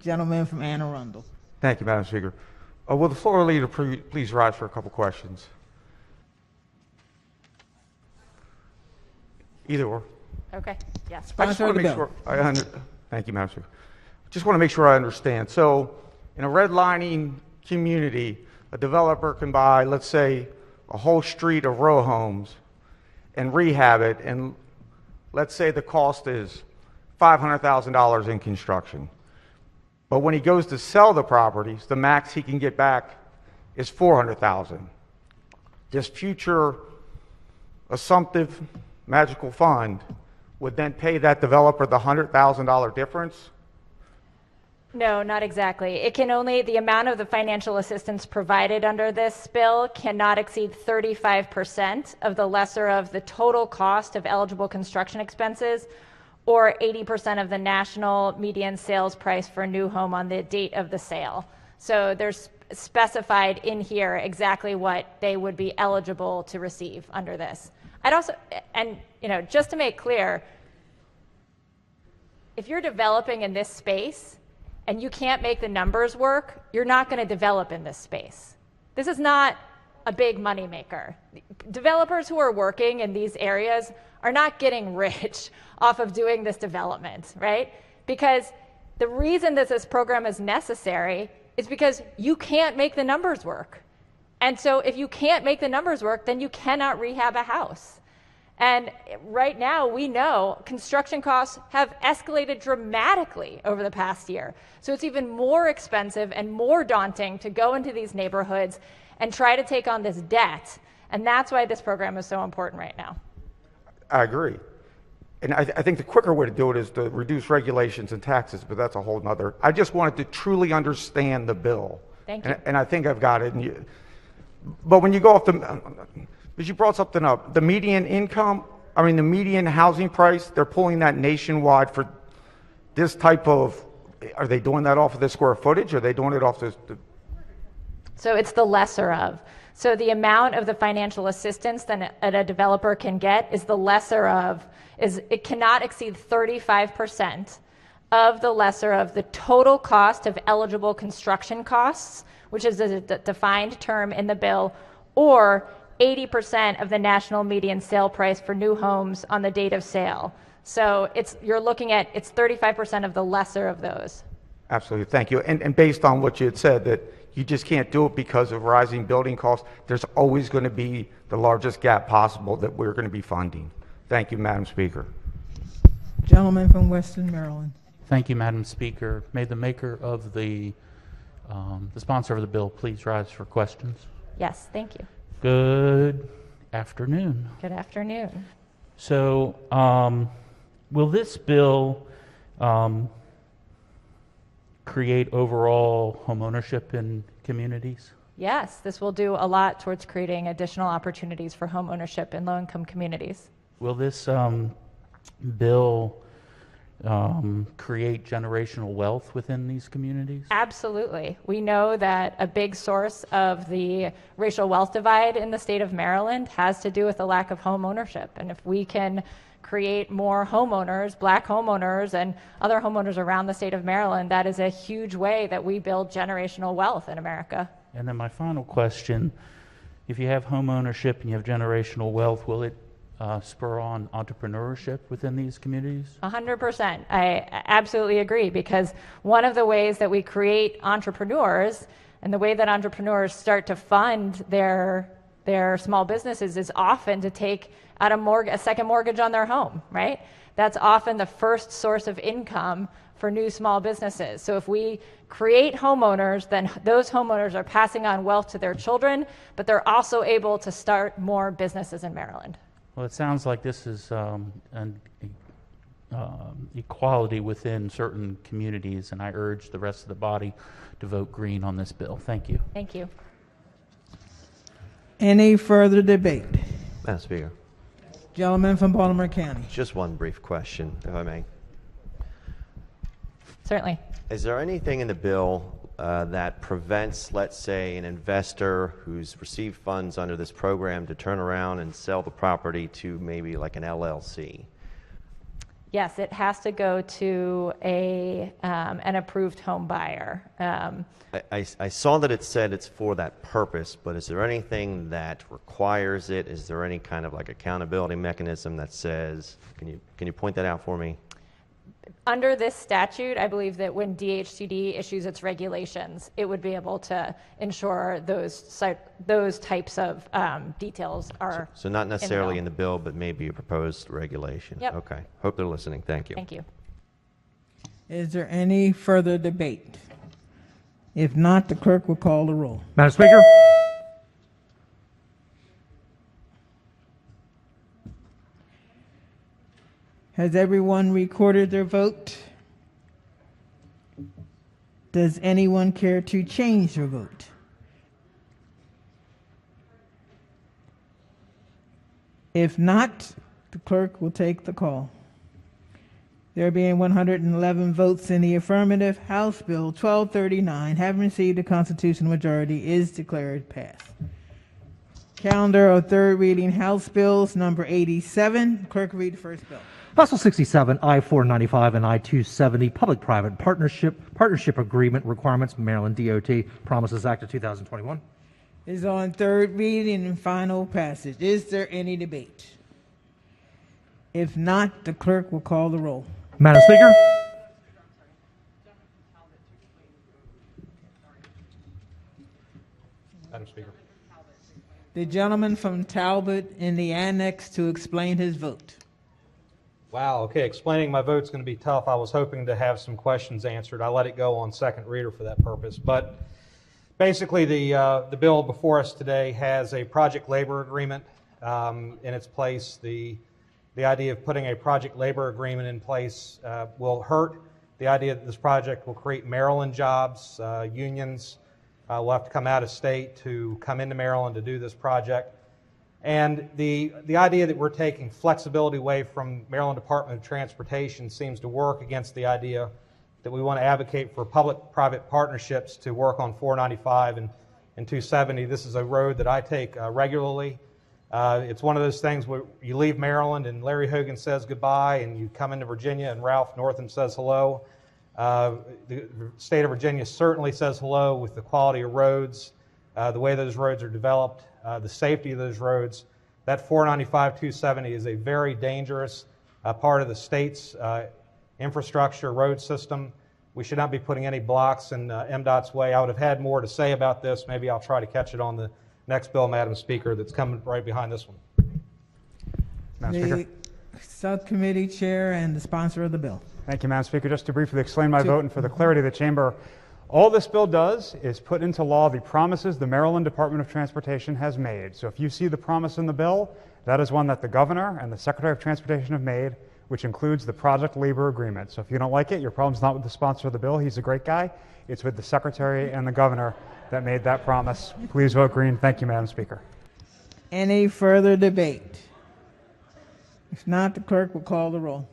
gentleman from Anne Arundel. Thank you, Madam Speaker. Will the floor leader please rise for a couple questions? Either or. Okay, yes. I just want to make sure thank you, Madam Speaker. Just want to make sure I understand. So, in a redlining community, a developer can buy, let's say, a whole street of row homes and rehab it, and let's say the cost is $500,000 in construction. But when he goes to sell the properties, the max he can get back is $400,000. This future assumptive magical fund would then pay that developer the $100,000 difference? No, not exactly. It can only, the amount of the financial assistance provided under this bill cannot exceed 35% of the lesser of the total cost of eligible construction expenses, or 80% of the national median sales price for a new home on the date of the sale. So there's specified in here exactly what they would be eligible to receive under this. I'd also, and just to make clear, if you're developing in this space and you can't make the numbers work, you're not going to develop in this space. This is not a big moneymaker. Developers who are working in these areas are not getting rich off of doing this development, right? Because the reason that this program is necessary is because you can't make the numbers work. And so if you can't make the numbers work, then you cannot rehab a house. And right now, we know construction costs have escalated dramatically over the past year. So it's even more expensive and more daunting to go into these neighborhoods and try to take on this debt. And that's why this program is so important right now. I agree. And I think the quicker way to do it is to reduce regulations and taxes, but that's a whole nother. I just wanted to truly understand the bill. Thank you. And I think I've got it. But when you go off because you brought something up, the median income, the median housing price, they're pulling that nationwide for this type of, are they doing that off of the square footage? Or are they doing it off the So it's the lesser of. So the amount of the financial assistance that a developer can get is the lesser of, it cannot exceed 35% of the lesser of the total cost of eligible construction costs, which is a defined term in the bill, or 80% of the national median sale price for new homes on the date of sale. So you're looking at, it's 35% of the lesser of those. Absolutely, thank you. And based on what you had said, that you just can't do it because of rising building costs, there's always going to be the largest gap possible that we're going to be funding. Thank you, Madam Speaker. Gentleman from Western Maryland. Thank you, Madam Speaker. May the maker of the sponsor of the bill please rise for questions. Yes, thank you. Good afternoon. Good afternoon. So, will this bill create overall homeownership in communities? Yes, this will do a lot towards creating additional opportunities for home ownership in low-income communities. Will this bill create generational wealth within these communities? Absolutely. We know that a big source of the racial wealth divide in the state of Maryland has to do with the lack of home ownership. And if we can create more homeowners, black homeowners, and other homeowners around the state of Maryland, that is a huge way that we build generational wealth in America. And then my final question, if you have home ownership and you have generational wealth, will it spur on entrepreneurship within these communities? 100%. I absolutely agree, because one of the ways that we create entrepreneurs and the way that entrepreneurs start to fund their small businesses is often to take out a second mortgage on their home, right? That's often the first source of income for new small businesses. So if we create homeowners, then those homeowners are passing on wealth to their children, but they're also able to start more businesses in Maryland. Well, it sounds like this is an equality within certain communities, and I urge the rest of the body to vote green on this bill. Thank you. Thank you. Any further debate? Madam Speaker. Gentleman from Baltimore County. Just one brief question, if I may. Certainly. Is there anything in the bill that prevents, let's say, an investor who's received funds under this program to turn around and sell the property to maybe like an LLC? Yes, it has to go to an approved home buyer. I saw that it said it's for that purpose, but is there anything that requires it? Is there any kind of like accountability mechanism that says, can you point that out for me? Under this statute, I believe that when DHCD issues its regulations, it would be able to ensure those types of details are. So not necessarily in the bill, but maybe a proposed regulation. Yep. Okay. Hope they're listening. Thank you. Thank you. Is there any further debate? If not, the clerk will call the roll. Madam Speaker. Has everyone recorded their vote? Does anyone care to change their vote? If not, the clerk will take the call. There being 111 votes in the affirmative, House Bill 1239, having received a constitutional majority, is declared passed. Calendar of third reading House Bills number 87. Clerk will read the first bill. House Bill 67, I-495 and I-270, Public-Private Partnership Agreement Requirements, Maryland DOT Promises Act of 2021. Is on third reading and final passage. Is there any debate? If not, the clerk will call the roll. Madam Speaker. Madam Speaker. The gentleman from Talbot in the annex to explain his vote. Wow, okay, explaining my vote's going to be tough. I was hoping to have some questions answered. I let it go on second reader for that purpose. But basically, the bill before us today has a project labor agreement in its place. The idea of putting a project labor agreement in place will hurt. The idea that this project will create Maryland jobs, unions will have to come out of state to come into Maryland to do this project. And the idea that we're taking flexibility away from Maryland Department of Transportation seems to work against the idea that we want to advocate for public-private partnerships to work on 495 and 270. This is a road that I take regularly. It's one of those things where you leave Maryland and Larry Hogan says goodbye, and you come into Virginia and Ralph Northam says hello. The state of Virginia certainly says hello with the quality of roads, the way those roads are developed, the safety of those roads. That 495-270 is a very dangerous part of the state's infrastructure road system. We should not be putting any blocks in MDOT's way. I would have had more to say about this. Maybe I'll try to catch it on the next bill, Madam Speaker, that's coming right behind this one. Madam Speaker. The subcommittee chair and the sponsor of the bill. Thank you, Madam Speaker. Just to briefly explain my vote and for the clarity of the chamber, all this bill does is put into law the promises the Maryland Department of Transportation has made. So if you see the promise in the bill, that is one that the governor and the Secretary of Transportation have made, which includes the project labor agreement. So if you don't like it, your problem's not with the sponsor of the bill. He's a great guy. It's with the Secretary and the governor that made that promise. Please vote green. Thank you, Madam Speaker. Any further debate? If not, the clerk will call the roll.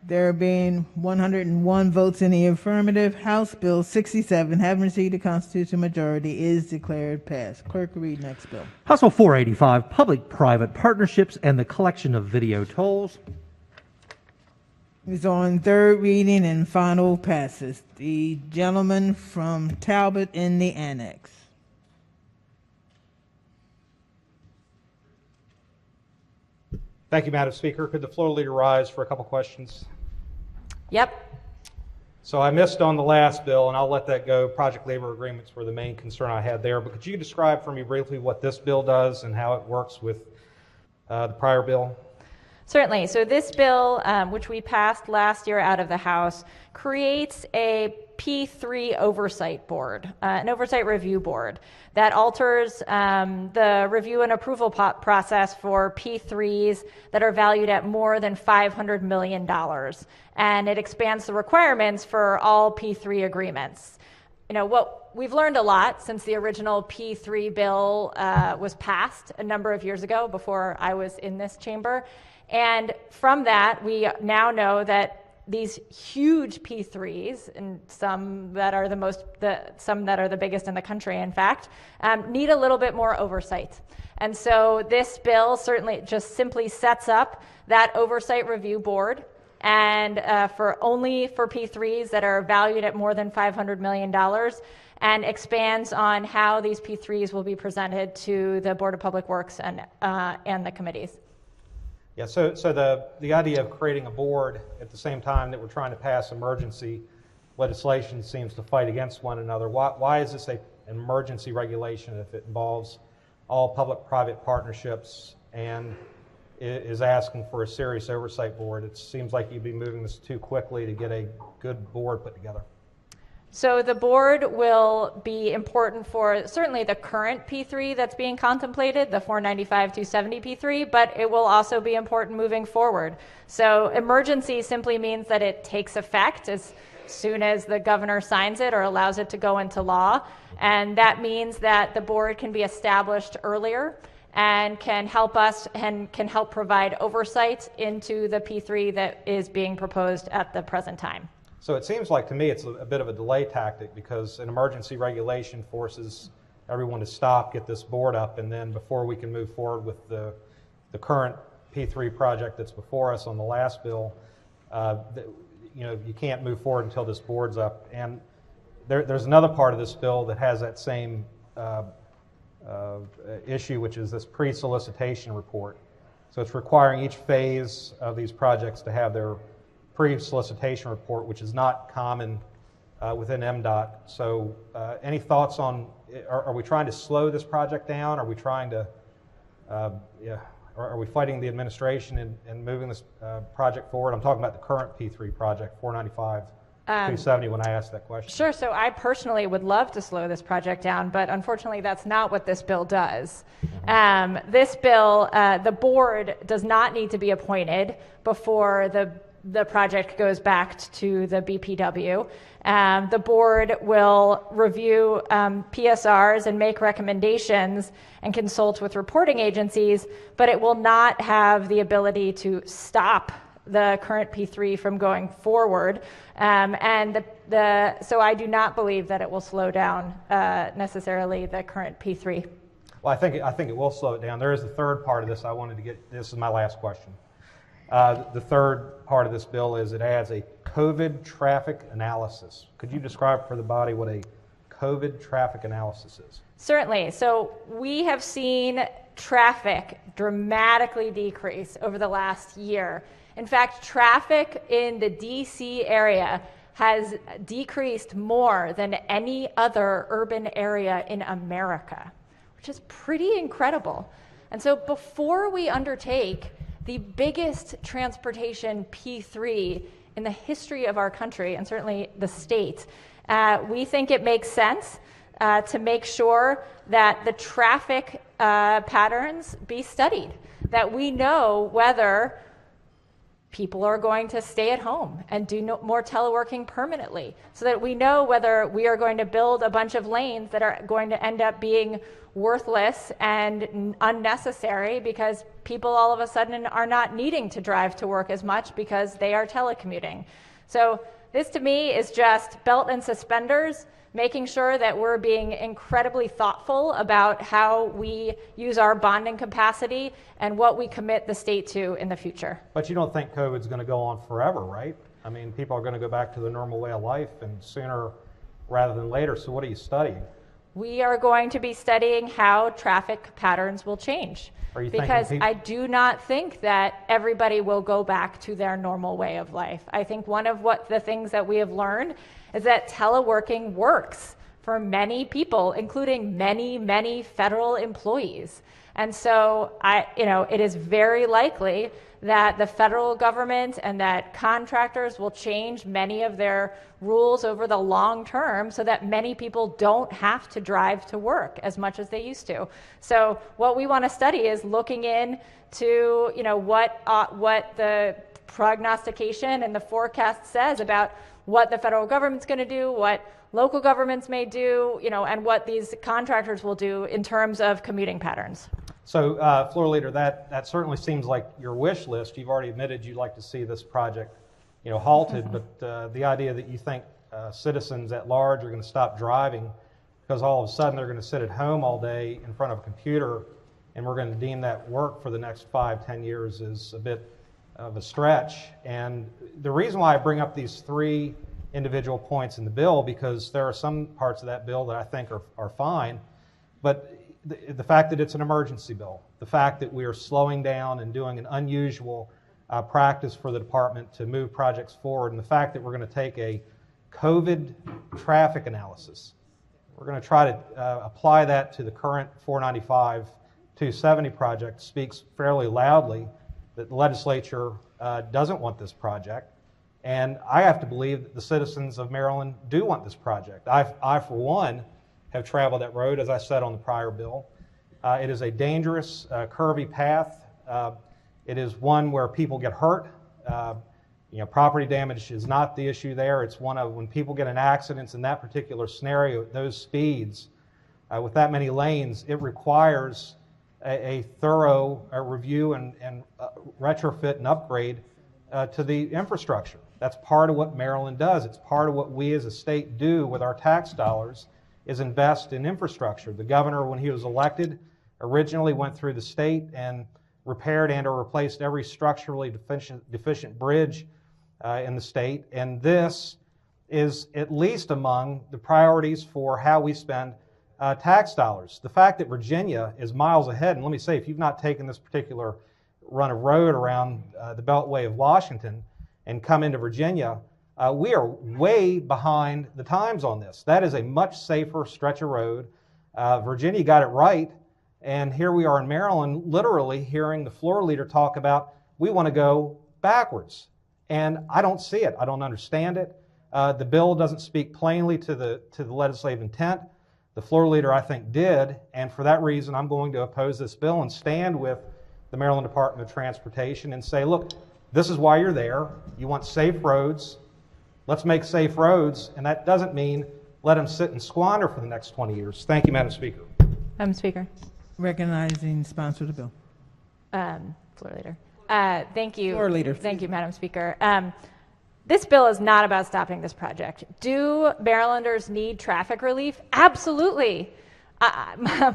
There being 101 votes in the affirmative, House Bill 67, having received a constitutional majority, is declared passed. Clerk will read next bill. House Bill 485, Public-Private Partnerships and the Collection of Video Tolls. It's on third reading and final passes. The gentleman from Talbot in the annex. Thank you, Madam Speaker. Could the floor leader rise for a couple questions? Yep. So I missed on the last bill, and I'll let that go. Project labor agreements were the main concern I had there. But could you describe for me briefly what this bill does and how it works with the prior bill? Certainly. So this bill, which we passed last year out of the House, creates a P3 oversight board, an oversight review board that alters the review and approval process for P3s that are valued at more than $500 million. And it expands the requirements for all P3 agreements. You know, what we've learned a lot since the original P3 bill was passed a number of years ago before I was in this chamber. And from that, we now know that these huge P3s, and some that are the biggest in the country, in fact, need a little bit more oversight. And so this bill certainly just simply sets up that oversight review board, and for P3s that are valued at more than $500 million, and expands on how these P3s will be presented to the Board of Public Works and the committees. Yeah, so the idea of creating a board at the same time that we're trying to pass emergency legislation seems to fight against one another. Why is this an emergency regulation if it involves all public-private partnerships and is asking for a serious oversight board? It seems like you'd be moving this too quickly to get a good board put together. So the board will be important for certainly the current P3 that's being contemplated, the 495-270 P3, but it will also be important moving forward. So emergency simply means that it takes effect as soon as the governor signs it or allows it to go into law. And that means that the board can be established earlier and can help us and can help provide oversight into the P3 that is being proposed at the present time. So it seems like to me it's a bit of a delay tactic because an emergency regulation forces everyone to stop, get this board up, and then before we can move forward with the current P3 project that's before us on the last bill, you can't move forward until this board's up. And there's another part of this bill that has that same issue, which is this pre-solicitation report. So it's requiring each phase of these projects to have their pre-solicitation report, which is not common within MDOT. So any thoughts on, are we trying to slow this project down? Are we trying to, are we fighting the administration and moving this project forward? I'm talking about the current P3 project, 495-270, when I asked that question. Sure, so I personally would love to slow this project down, but unfortunately that's not what this bill does. This bill, the board does not need to be appointed before the project goes back to the BPW. The board will review PSRs and make recommendations and consult with reporting agencies, but it will not have the ability to stop the current P3 from going forward. So I do not believe that it will slow down necessarily the current P3. Well, I think it will slow it down. There is a third part of this I wanted to get. This is my last question. The third part of this bill is it adds a COVID traffic analysis. Could you describe for the body what a COVID traffic analysis is? Certainly. So we have seen traffic dramatically decrease over the last year. In fact, traffic in the DC area has decreased more than any other urban area in America, which is pretty incredible. And so before we undertake the biggest transportation P3 in the history of our country, and certainly the state, we think it makes sense to make sure that the traffic patterns be studied, that we know whether people are going to stay at home and do more teleworking permanently, so that we know whether we are going to build a bunch of lanes that are going to end up being worthless and unnecessary because people all of a sudden are not needing to drive to work as much because they are telecommuting. So this to me is just belt and suspenders, making sure that we're being incredibly thoughtful about how we use our bonding capacity and what we commit the state to in the future. But you don't think COVID's going to go on forever, right? I mean, people are going to go back to the normal way of life and sooner rather than later. So what are you studying? we are going to be studying how traffic patterns will change. Are you Because thinking I do not think that everybody will go back to their normal way of life. I think one of the things that we have learned is that teleworking works for many people, including many, many federal employees. And so it is very likely that the federal government and that contractors will change many of their rules over the long term so that many people don't have to drive to work as much as they used to. So what we want to study is looking into what the prognostication and the forecast says about what the federal government's going to do, what local governments may do, and what these contractors will do in terms of commuting patterns. So, Floor Leader, that certainly seems like your wish list. You've already admitted you'd like to see this project, halted, but the idea that you think citizens at large are going to stop driving because all of a sudden they're going to sit at home all day in front of a computer and we're going to deem that work for the next 5-10 years is a bit of a stretch. And the reason why I bring up these 3 individual points in the bill, because there are some parts of that bill that I think are fine, but the fact that it's an emergency bill, the fact that we are slowing down and doing an unusual practice for the department to move projects forward, and the fact that we're going to take a COVID traffic analysis, we're going to try to apply that to the current 495-270 project, speaks fairly loudly that the legislature doesn't want this project. And I have to believe that the citizens of Maryland do want this project. I for one, have traveled that road, as I said on the prior bill. It is a dangerous, curvy path. It is one where people get hurt. Property damage is not the issue there. It's one of when people get in accidents in that particular scenario at those speeds, with that many lanes, it requires a thorough review and retrofit and upgrade to the infrastructure. That's part of what Maryland does. It's part of what we as a state do with our tax dollars, is invest in infrastructure. The governor, when he was elected, originally went through the state and repaired and or replaced every structurally deficient bridge in the state. And this is at least among the priorities for how we spend tax dollars. The fact that Virginia is miles ahead, and let me say, if you've not taken this particular run of road around the Beltway of Washington and come into Virginia, we are way behind the times on this. That is a much safer stretch of road. Virginia got it right, and here we are in Maryland, literally hearing the floor leader talk about we want to go backwards. And I don't see it. I don't understand it. The bill doesn't speak plainly to the legislative intent. The floor leader, I think, did, and for that reason, I'm going to oppose this bill and stand with the Maryland Department of Transportation and say, look, this is why you're there. You want safe roads. Let's make safe roads, and that doesn't mean let them sit and squander for the next 20 years. Thank you, Madam Speaker. Madam Speaker. Recognizing sponsor of the bill. Floor Leader. Thank you. Floor Leader. Thank you, Madam Speaker. This bill is not about stopping this project. Do Marylanders need traffic relief? Absolutely.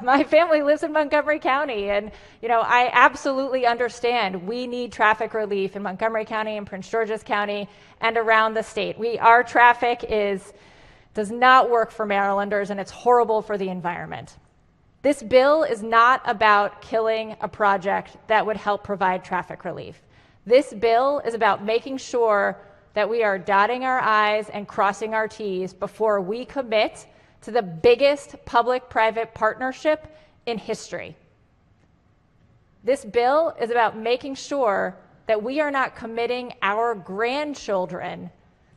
My family lives in Montgomery County, and I absolutely understand we need traffic relief in Montgomery County and Prince George's County and around the state. Our traffic does not work for Marylanders, and it's horrible for the environment. This bill is not about killing a project that would help provide traffic relief. This bill is about making sure that we are dotting our I's and crossing our T's before we commit to the biggest public-private partnership in history. This bill is about making sure that we are not committing our grandchildren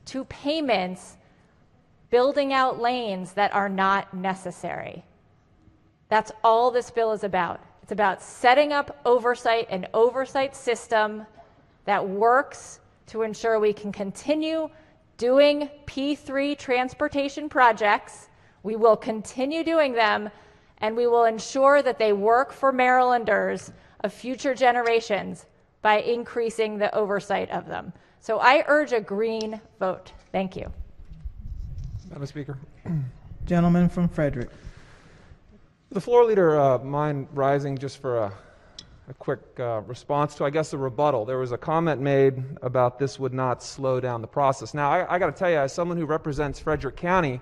to payments building out lanes that are not necessary. That's all this bill is about. It's about setting up an oversight system that works to ensure we can continue doing P3 transportation projects. We will continue doing them, and we will ensure that they work for Marylanders of future generations by increasing the oversight of them. So I urge a green vote. Thank you. Madam Speaker. Gentleman from Frederick. The floor leader, mind rising just for a quick response to, I guess, the rebuttal. There was a comment made about this would not slow down the process. Now, I got to tell you, as someone who represents Frederick County,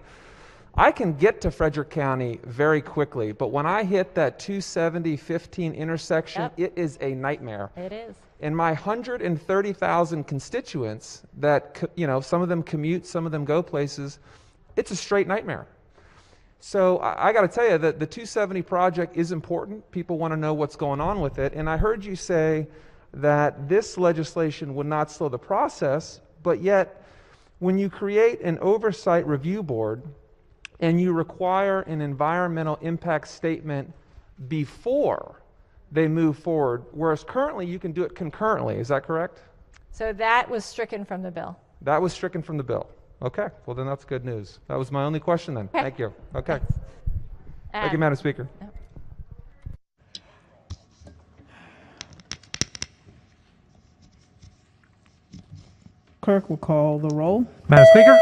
I can get to Frederick County very quickly, but when I hit that 270-15 intersection, it is a nightmare. It is. And my 130,000 constituents that, some of them commute, some of them go places, it's a straight nightmare. So I got to tell you that the 270 project is important. People want to know what's going on with it. And I heard you say that this legislation would not slow the process, but yet when you create an oversight review board and you require an environmental impact statement before they move forward, whereas currently you can do it concurrently. Is that correct? So that was stricken from the bill. That was stricken from the bill. Okay, well then that's good news. That was my only question then. Okay. Thank you. Okay. Thank you, Madam Speaker. Clerk will call the roll. Madam Speaker?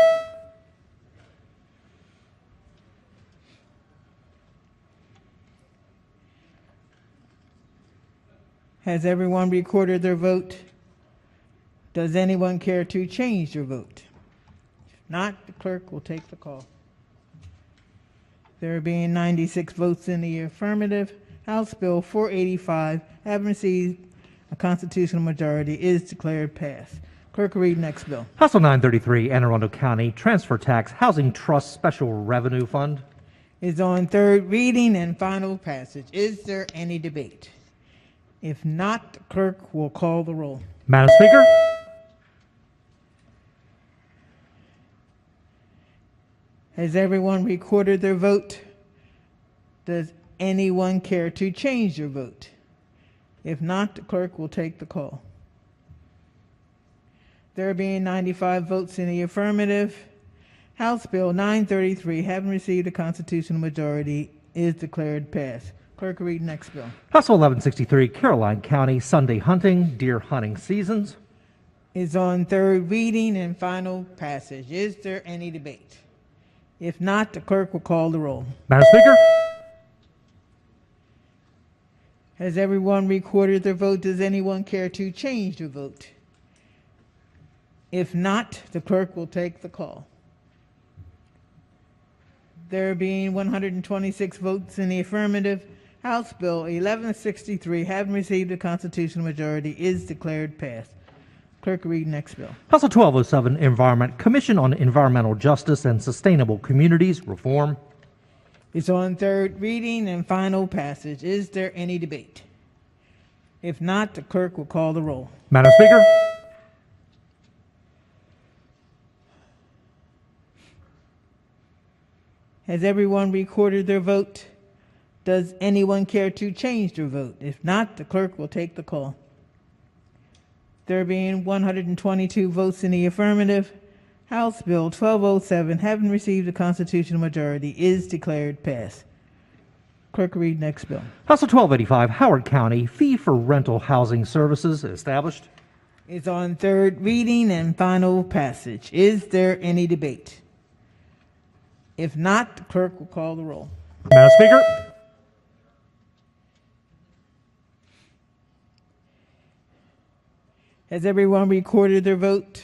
Has everyone recorded their vote? Does anyone care to change their vote? If not, the clerk will take the call. There being 96 votes in the affirmative, House Bill 485, having received a constitutional majority, is declared passed. Clerk will read next bill. House Bill 933, Anne Arundel County Transfer Tax Housing Trust Special Revenue Fund. Is on third reading and final passage. Is there any debate? If not, the clerk will call the roll. Madam Speaker? Has everyone recorded their vote? Does anyone care to change their vote? If not, the clerk will take the call. There being 95 votes in the affirmative, House Bill 933, having received a constitutional majority, is declared passed. Clerk will read next bill. House Bill 1163, Caroline County Sunday Hunting, Deer Hunting Seasons. Is on third reading and final passage. Is there any debate? If not, the clerk will call the roll. Madam Speaker? Has everyone recorded their vote? Does anyone care to change their vote? If not, the clerk will take the call. There being 126 votes in the affirmative, House Bill 1163, having received a constitutional majority, is declared passed. Clerk, read next bill. House Bill 1207, Environment Commission on Environmental Justice and Sustainable Communities Reform. It's on third reading and final passage. Is there any debate? If not, the clerk will call the roll. Madam Speaker? Has everyone recorded their vote? Does anyone care to change their vote? If not, the clerk will take the call. There being 122 votes in the affirmative, House Bill 1207, having received a constitutional majority, is declared passed. Clerk, read next bill. House Bill 1285, Howard County Fee for Rental Housing Services established. It's on third reading and final passage. Is there any debate? If not, the clerk will call the roll. Madam Speaker? Has everyone recorded their vote?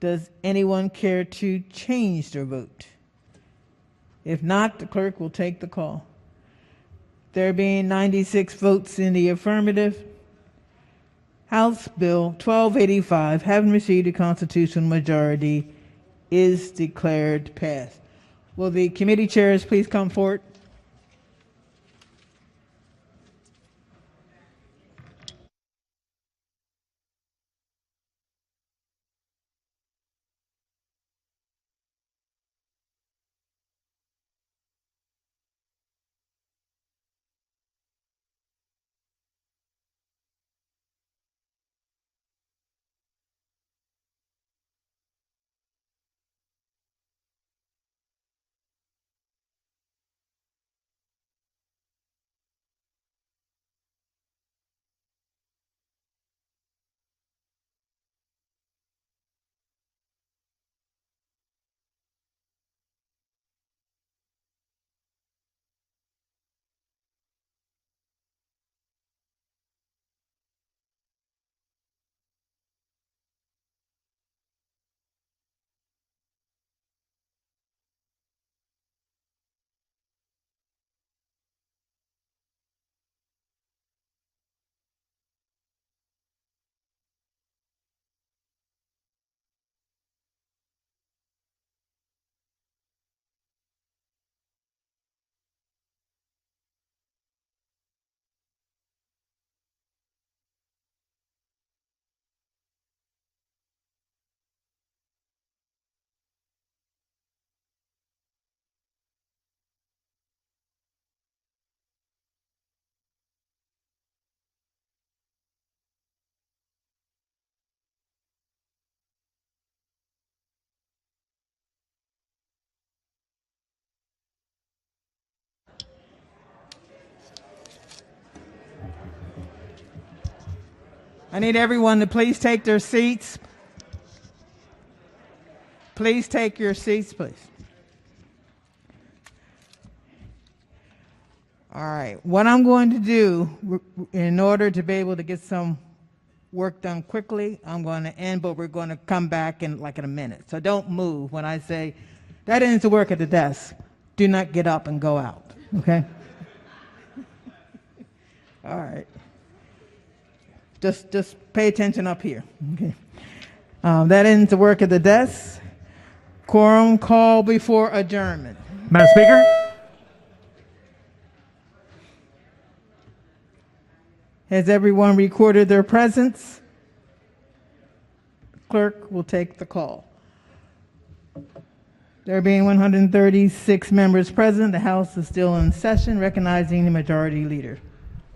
Does anyone care to change their vote? If not, the clerk will take the call. There being 96 votes in the affirmative, House Bill 1285, having received a constitutional majority, is declared passed. Will the committee chairs please come forward? I need everyone to please take their seats. Please take your seats, please. All right. What I'm going to do, in order to be able to get some work done quickly, I'm going to end, but we're going to come back in like in a minute. So don't move when I say that ends the work at the desk. Do not get up and go out, okay? All right. Just pay attention up here, okay? That ends the work at the desk. Quorum call before adjournment. Madam Speaker? Has everyone recorded their presence? Clerk will take the call. There being 136 members present, the House is still in session, recognizing the majority leader.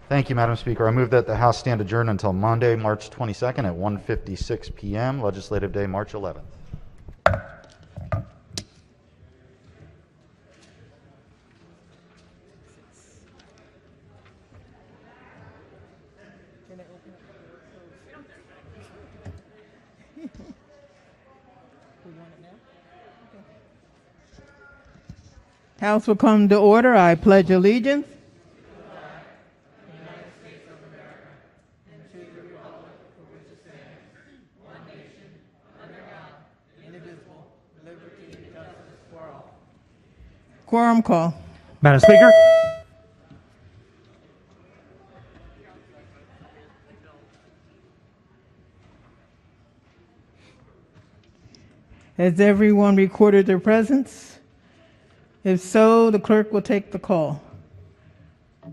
Thank you, Madam Speaker. I move that the House stand adjourned until Monday, March 22nd at 1:56 p.m., Legislative Day, March 11th. House will come to order. I pledge allegiance. Quorum call. Madam Speaker? Has everyone recorded their presence? If so, the clerk will take the call.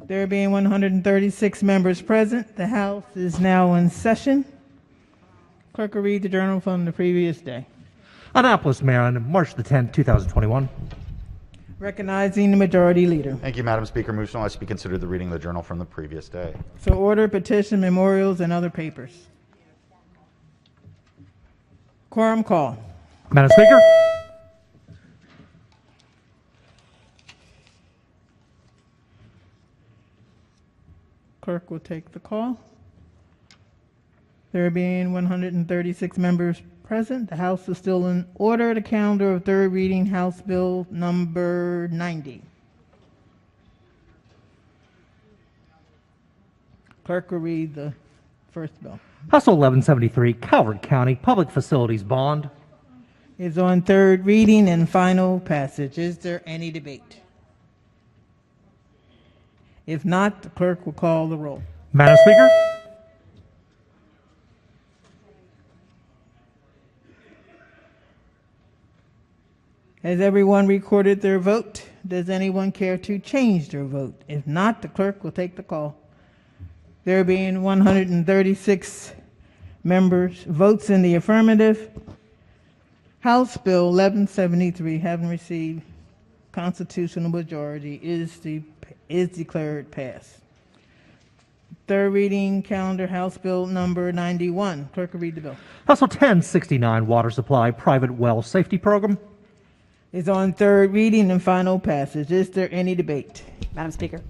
There being 136 members present, the House is now in session. Clerk will read the journal from the previous day. Annapolis, Maryland, March the 10th, 2021. Recognizing the majority leader. Thank you, Madam Speaker. Motion will be considered the reading of the journal from the previous day. So order, petition, memorials, and other papers. Quorum call. Madam Speaker? Clerk will take the call. There being 136 members present, the House is still in order. The calendar of third reading, House Bill number 90. Clerk will read the first bill. House Bill 1173, Calvert County Public Facilities Bond. Is on third reading and final passage. Is there any debate? If not, the clerk will call the roll. Madam Speaker? Has everyone recorded their vote? Does anyone care to change their vote? If not, the clerk will take the call. There being 136 members votes in the affirmative, House Bill 1173, having received constitutional majority, is declared passed. Third reading calendar, House Bill number 91. Clerk will read the bill. House Bill 1069, Water Supply Private Well Safety Program. Is on third reading and final passage. Is there any debate? Madam Speaker.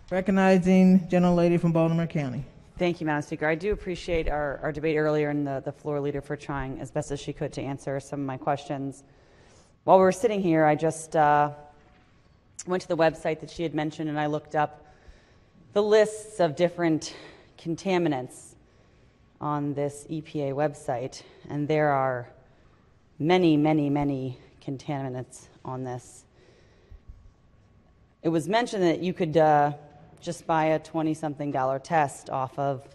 Recognizing Gentlelady from Baltimore County. Thank you, Madam Speaker. I do appreciate our debate earlier and the floor leader for trying as best as she could to answer some of my questions. While we were sitting here, I just went to the website that she had mentioned and I looked up the lists of different contaminants on this EPA website, and there are many, many, many contaminants on this. It was mentioned that you could just buy a $20-something test off of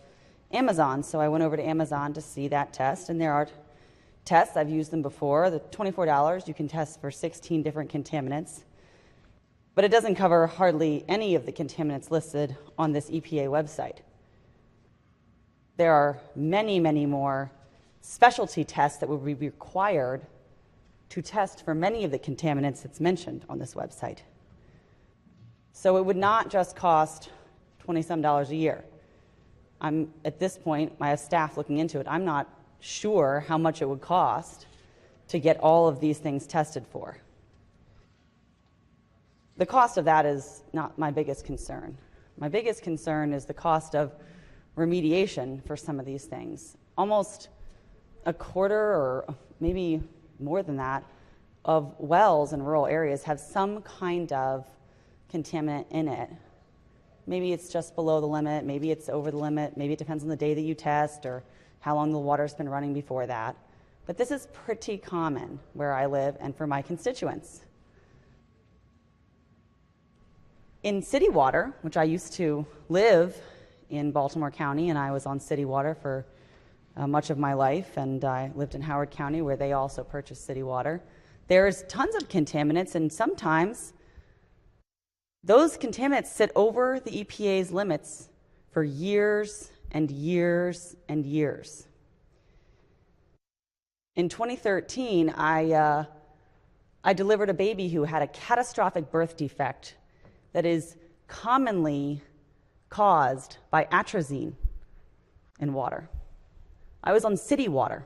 Amazon, so I went over to Amazon to see that test, and there are tests. I've used them before. The $24, you can test for 16 different contaminants, but it doesn't cover hardly any of the contaminants listed on this EPA website. There are many, many more specialty tests that would be required to test for many of the contaminants that's mentioned on this website. So it would not just cost $20-some a year. I'm, at this point, I have staff looking into it. I'm not sure how much it would cost to get all of these things tested for. The cost of that is not my biggest concern. My biggest concern is the cost of remediation for some of these things. Almost a quarter, or maybe more than that, of wells in rural areas have some kind of contaminant in it. Maybe it's just below the limit, maybe it's over the limit, maybe it depends on the day that you test or how long the water's been running before that. But this is pretty common where I live and for my constituents. In city water, which I used to live in Baltimore County, and I was on city water for much of my life, and I lived in Howard County where they also purchased city water. There's tons of contaminants, and sometimes those contaminants sit over the EPA's limits for years and years and years. In 2013, I delivered a baby who had a catastrophic birth defect that is commonly caused by atrazine in water. I was on city water.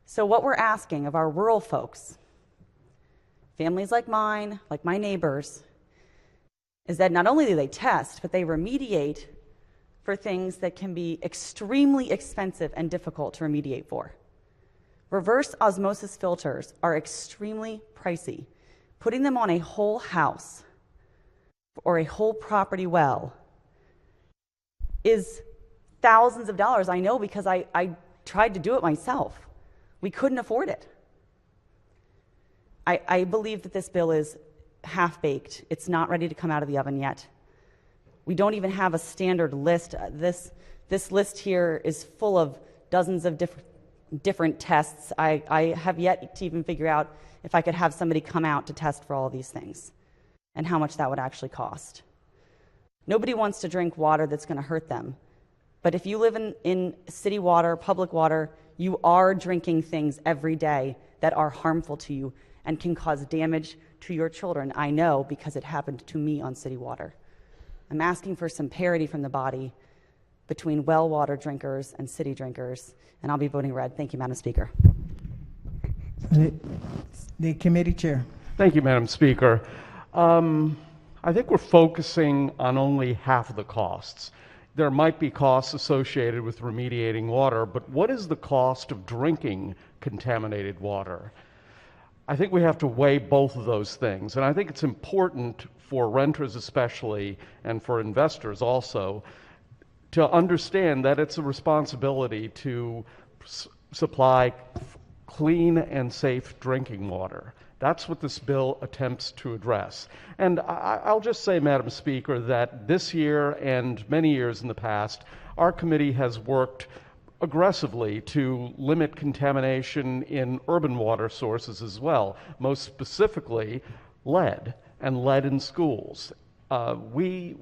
So what we're asking of our rural folks, families like mine, like my neighbors, is that not only do they test, but they remediate for things that can be extremely expensive and difficult to remediate for. Reverse osmosis filters are extremely pricey. Putting them on a whole house or a whole property well is thousands of dollars. I know because I tried to do it myself. We couldn't afford it. I believe that this bill is half-baked. It's not ready to come out of the oven yet. We don't even have a standard list. This list here is full of dozens of different tests. I have yet to even figure out if I could have somebody come out to test for all of these things and how much that would actually cost. Nobody wants to drink water that's going to hurt them. But if you live in city water, public water, you are drinking things every day that are harmful to you and can cause damage to your children. I know because it happened to me on city water. I'm asking for some parity from the body between well water drinkers and city drinkers, and I'll be voting red. Thank you, Madam Speaker. The committee chair. Thank you, Madam Speaker. I think we're focusing on only half of the costs. There might be costs associated with remediating water, but what is the cost of drinking contaminated water? I think we have to weigh both of those things, and I think it's important for renters especially, and for investors also, to understand that it's a responsibility to supply clean and safe drinking water. That's what this bill attempts to address. And I'll just say, Madam Speaker, that this year and many years in the past, our committee has worked aggressively to limit contamination in urban water sources as well, most specifically lead and lead in schools. We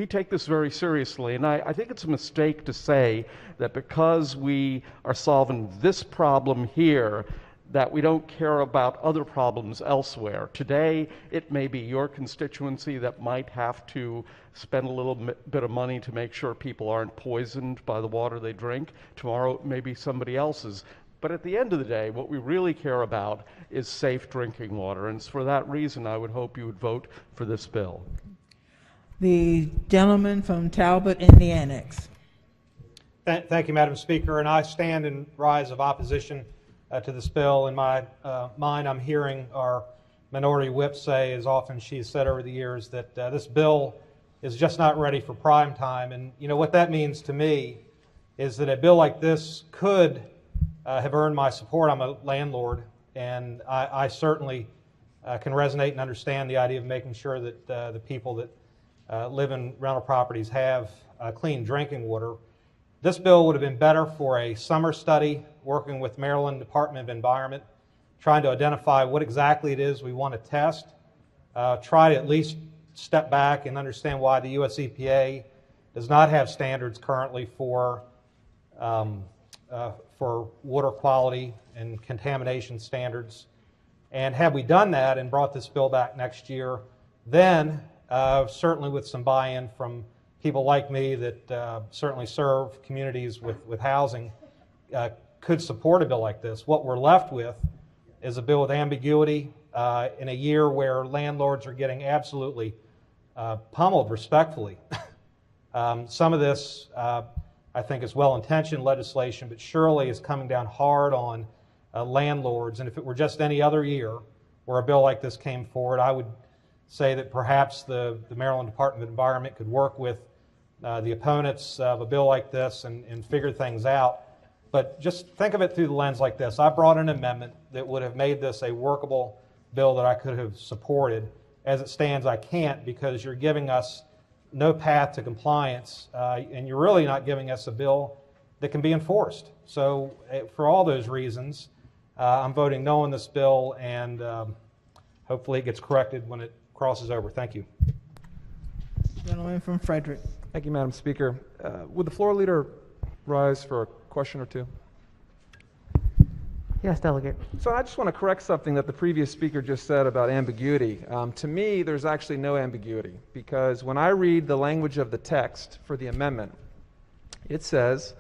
take this very seriously, and I think it's a mistake to say that because we are solving this problem here, that we don't care about other problems elsewhere. Today, it may be your constituency that might have to spend a little bit of money to make sure people aren't poisoned by the water they drink. Tomorrow, it may be somebody else's. But at the end of the day, what we really care about is safe drinking water. And for that reason, I would hope you would vote for this bill. The gentleman from Talbot in the annex. Thank you, Madam Speaker. And I stand in rise of opposition to this bill. In my mind, I'm hearing our minority whip say, as often she's said over the years, that this bill is just not ready for prime time. And you know what that means to me is that a bill like this could have earned my support. I'm a landlord, and I certainly can resonate and understand the idea of making sure that the people that live in rental properties have clean drinking water. This bill would have been better for a summer study, working with Maryland Department of Environment, trying to identify what exactly it is we want to test, try to at least step back and understand why the U.S. EPA does not have standards currently for water quality and contamination standards. And had we done that and brought this bill back next year, then certainly with some buy-in from people like me that certainly serve communities with housing, could support a bill like this. What we're left with is a bill with ambiguity in a year where landlords are getting absolutely pummeled respectfully. Some of this, I think, is well-intentioned legislation, but surely is coming down hard on landlords. And if it were just any other year where a bill like this came forward, I would say that perhaps the Maryland Department of Environment could work with the opponents of a bill like this and figure things out. But just think of it through the lens like this. I brought an amendment that would have made this a workable bill that I could have supported. As it stands, I can't, because you're giving us no path to compliance, and you're really not giving us a bill that can be enforced. So for all those reasons, I'm voting no on this bill, and hopefully it gets corrected when it crosses over. Thank you. Gentleman from Frederick. Thank you, Madam Speaker. Would the floor leader rise for a question or two? Yes, Delegate. So I just want to correct something that the previous speaker just said about ambiguity. To me, there's actually no ambiguity, because when I read the language of the text for the amendment, it says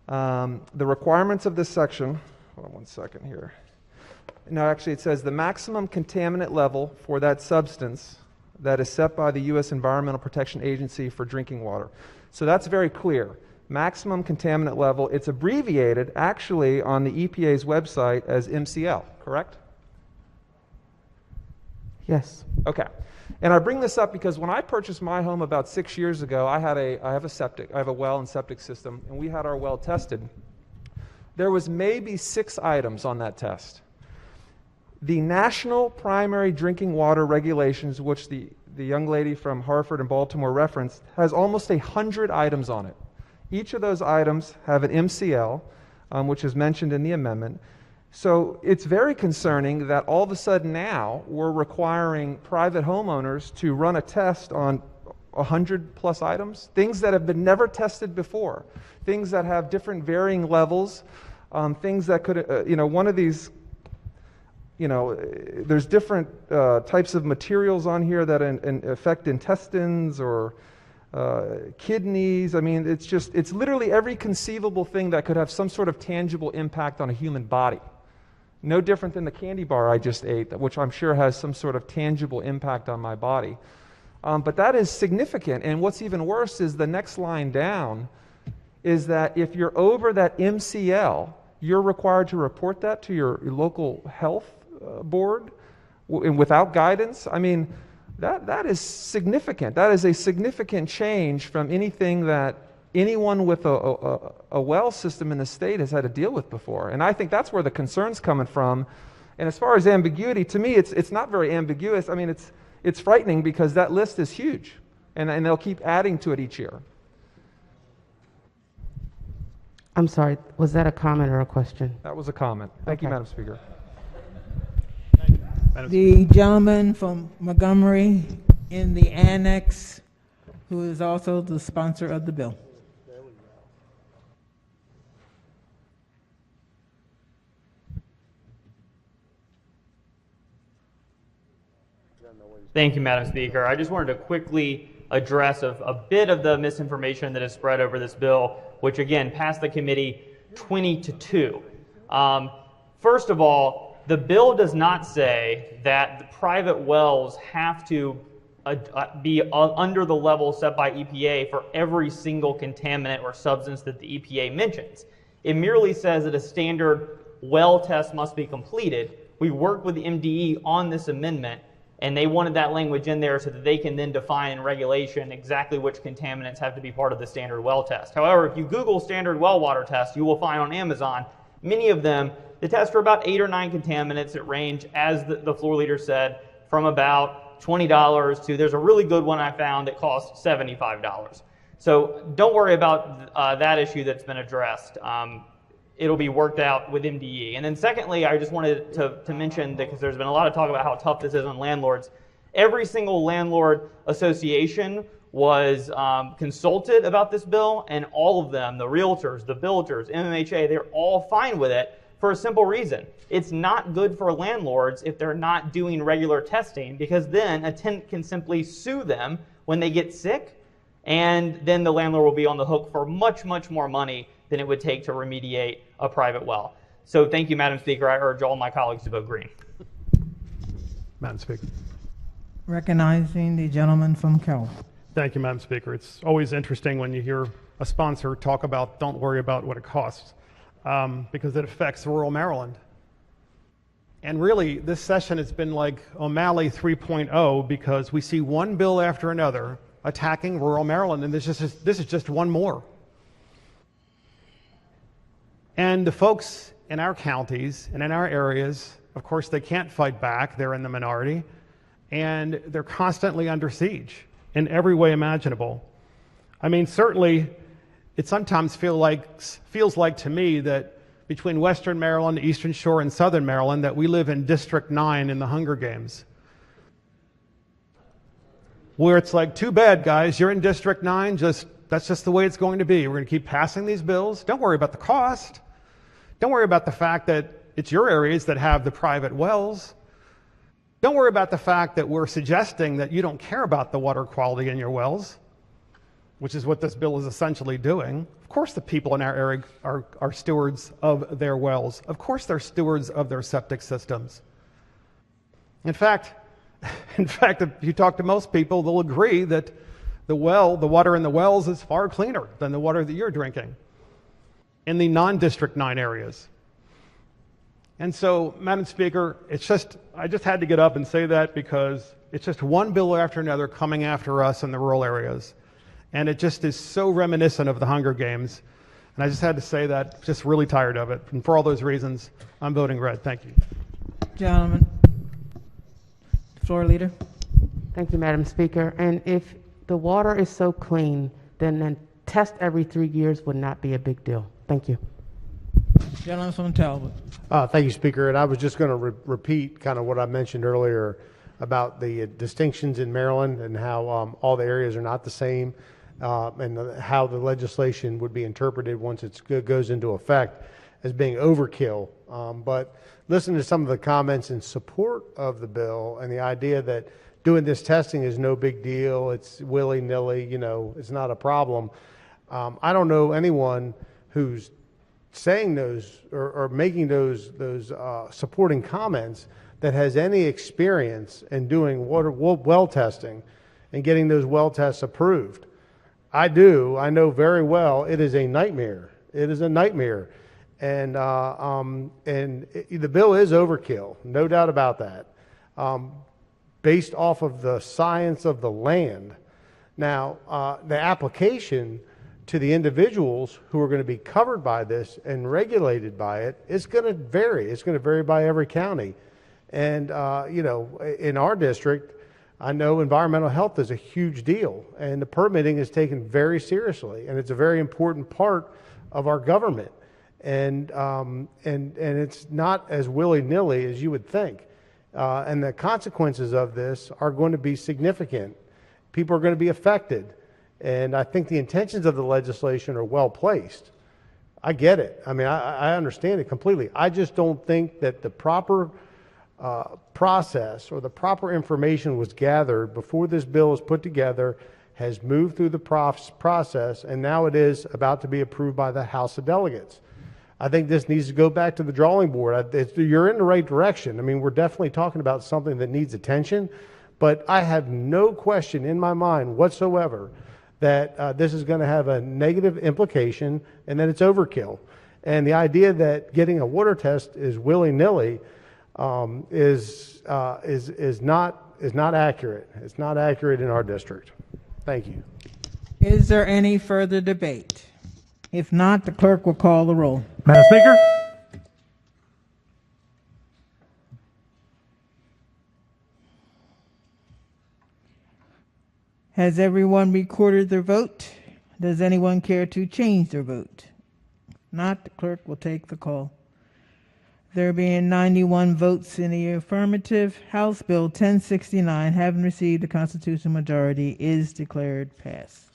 the requirements of this section, hold on one second here. No, actually it says the maximum contaminant level for that substance that is set by the U.S. Environmental Protection Agency for drinking water. So that's very clear. Maximum contaminant level. It's abbreviated actually on the EPA's website as MCL, correct? Yes. Okay. And I bring this up because when I purchased my home about 6 years ago, I have a well and septic system, and we had our well tested. There was maybe 6 items on that test. The National Primary Drinking Water Regulations, which the young lady from Hartford and Baltimore referenced, has almost 100 items on it. Each of those items have an MCL, which is mentioned in the amendment. So it's very concerning that all of a sudden now we're requiring private homeowners to run a test on 100 plus items, things that have been never tested before, things that have different varying levels, things that could, one of these, there's different types of materials on here that affect intestines or kidneys. I mean, it's literally every conceivable thing that could have some sort of tangible impact on a human body. No different than the candy bar I just ate, which I'm sure has some sort of tangible impact on my body. But that is significant. And what's even worse is the next line down is that if you're over that MCL, you're required to report that to your local health board and without guidance. I mean, that is significant. That is a significant change from anything that anyone with a well system in the state has had to deal with before. And I think that's where the concern's coming from. And as far as ambiguity, to me, it's not very ambiguous. I mean, it's frightening because that list is huge, and they'll keep adding to it each year. I'm sorry, was that a comment or a question? That was a comment. Thank you, Madam Speaker. The gentleman from Montgomery in the annex, who is also the sponsor of the bill. Thank you, Madam Speaker. I just wanted to quickly address a bit of the misinformation that is spread over this bill, which again passed the committee 20-2. First of all, the bill does not say that the private wells have to be under the level set by EPA for every single contaminant or substance that the EPA mentions. It merely says that a standard well test must be completed. We worked with the MDE on this amendment, and they wanted that language in there so that they can then define in regulation exactly which contaminants have to be part of the standard well test. However, if you Google standard well water test, you will find on Amazon many of them, the tests for about 8 or 9 contaminants that range, as the floor leader said, from about $20 to, there's a really good one I found that costs $75. So don't worry about that issue that's been addressed. It'll be worked out with MDE. And then secondly, I just wanted to mention, because there's been a lot of talk about how tough this is on landlords. Every single landlord association was consulted about this bill, and all of them, the realtors, the builders, MMHA, they're all fine with it for a simple reason. It's not good for landlords if they're not doing regular testing, because then a tenant can simply sue them when they get sick, and then the landlord will be on the hook for much, much more money than it would take to remediate a private well. So thank you, Madam Speaker. I urge all my colleagues to vote green. Madam Speaker. Recognizing the gentleman from Cal. Thank you, Madam Speaker. It's always interesting when you hear a sponsor talk about don't worry about what it costs, because it affects rural Maryland. And really, this session has been like O'Malley 3.0 because we see one bill after another attacking rural Maryland, and this is just one more. And the folks in our counties and in our areas, of course, they can't fight back. They're in the minority, and they're constantly under siege in every way imaginable. I mean, certainly, it sometimes feels like to me that between Western Maryland, Eastern Shore, and Southern Maryland, that we live in District 9 in the Hunger Games. Where it's like, too bad, guys, you're in District 9, that's just the way it's going to be. We're going to keep passing these bills. Don't worry about the cost. Don't worry about the fact that it's your areas that have the private wells. Don't worry about the fact that we're suggesting that you don't care about the water quality in your wells, which is what this bill is essentially doing. Of course the people in our area are stewards of their wells. Of course they're stewards of their septic systems. In fact, if you talk to most people, they'll agree that the water in the wells is far cleaner than the water that you're drinking in the non-District 9 areas. And so, Madam Speaker, I just had to get up and say that because it's just one bill after another coming after us in the rural areas. And it just is so reminiscent of the Hunger Games. And I just had to say that, just really tired of it. And for all those reasons, I'm voting red. Thank you. Gentleman. Floor leader. Thank you, Madam Speaker. And if the water is so clean, then test every 3 years would not be a big deal. Thank you. Gentleman from Talbot. Thank you, Speaker. And I was just going to repeat kind of what I mentioned earlier about the distinctions in Maryland and how all the areas are not the same, and how the legislation would be interpreted once it goes into effect as being overkill. But listen to some of the comments in support of the bill and the idea that doing this testing is no big deal, it's willy-nilly, it's not a problem. I don't know anyone who's saying those or making those supporting comments that has any experience in doing well testing and getting those well tests approved. I do. I know very well it is a nightmare. It is a nightmare. And the bill is overkill, no doubt about that, based off of the science of the land. Now, the application to the individuals who are going to be covered by this and regulated by it is going to vary. It's going to vary by every county. And, in our district, I know environmental health is a huge deal, and the permitting is taken very seriously, and it's a very important part of our government. And it's not as willy-nilly as you would think. And the consequences of this are going to be significant. People are going to be affected. And I think the intentions of the legislation are well placed. I get it. I mean, I understand it completely. I just don't think that the proper process or the proper information was gathered before this bill was put together, has moved through the process, and now it is about to be approved by the House of Delegates. I think this needs to go back to the drawing board. You're in the right direction. I mean, we're definitely talking about something that needs attention, but I have no question in my mind whatsoever that this is going to have a negative implication and that it's overkill. And the idea that getting a water test is willy-nilly is not accurate. It's not accurate in our district. Thank you. Is there any further debate? If not, the clerk will call the roll. Madam Speaker? Has everyone recorded their vote? Does anyone care to change their vote? If not, the clerk will take the call. There being 91 votes in the affirmative, House Bill 1069, having received the constitutional majority, is declared passed.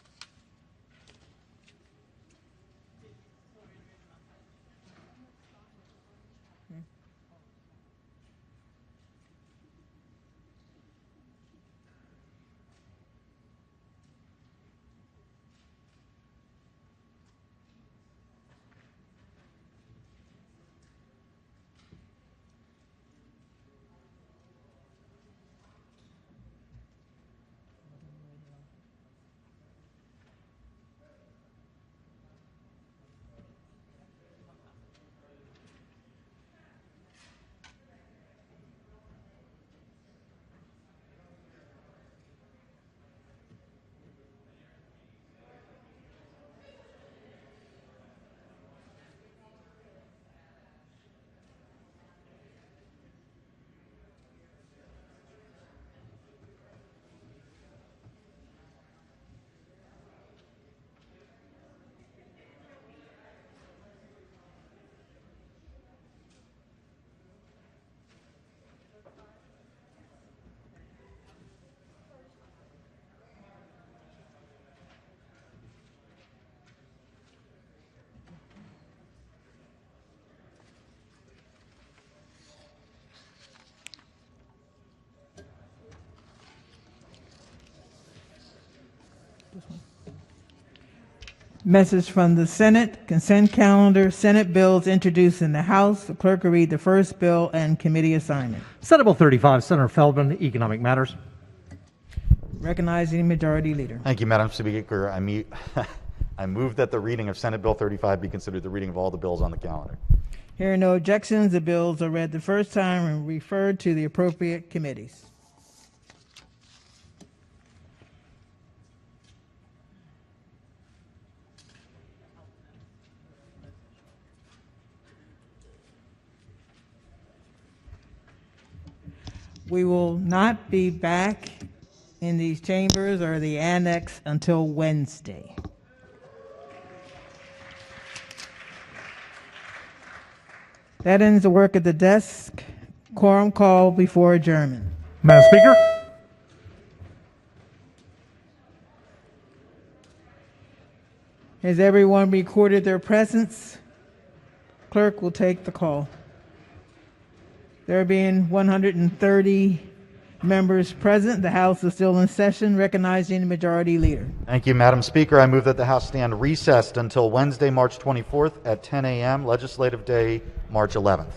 Message from the Senate, consent calendar, Senate bills introduced in the House. The clerk will read the first bill and committee assignment. Senate Bill 35, Senator Feldman, Economic Matters. Recognizing Majority Leader. Thank you, Madam Speaker. I move that the reading of Senate Bill 35 be considered the reading of all the bills on the calendar. Hearing no objections, the bills are read the first time and referred to the appropriate committees. We will not be back in these chambers or the annex until Wednesday. That ends the work of the desk. Quorum call before adjournment. Madam Speaker. Has everyone recorded their presence? Clerk will take the call. There being 130 members present, the House is still in session, recognizing the Majority Leader. Thank you, Madam Speaker. I move that the House stand recessed until Wednesday, March 24th at 10 a.m., Legislative Day, March 11th.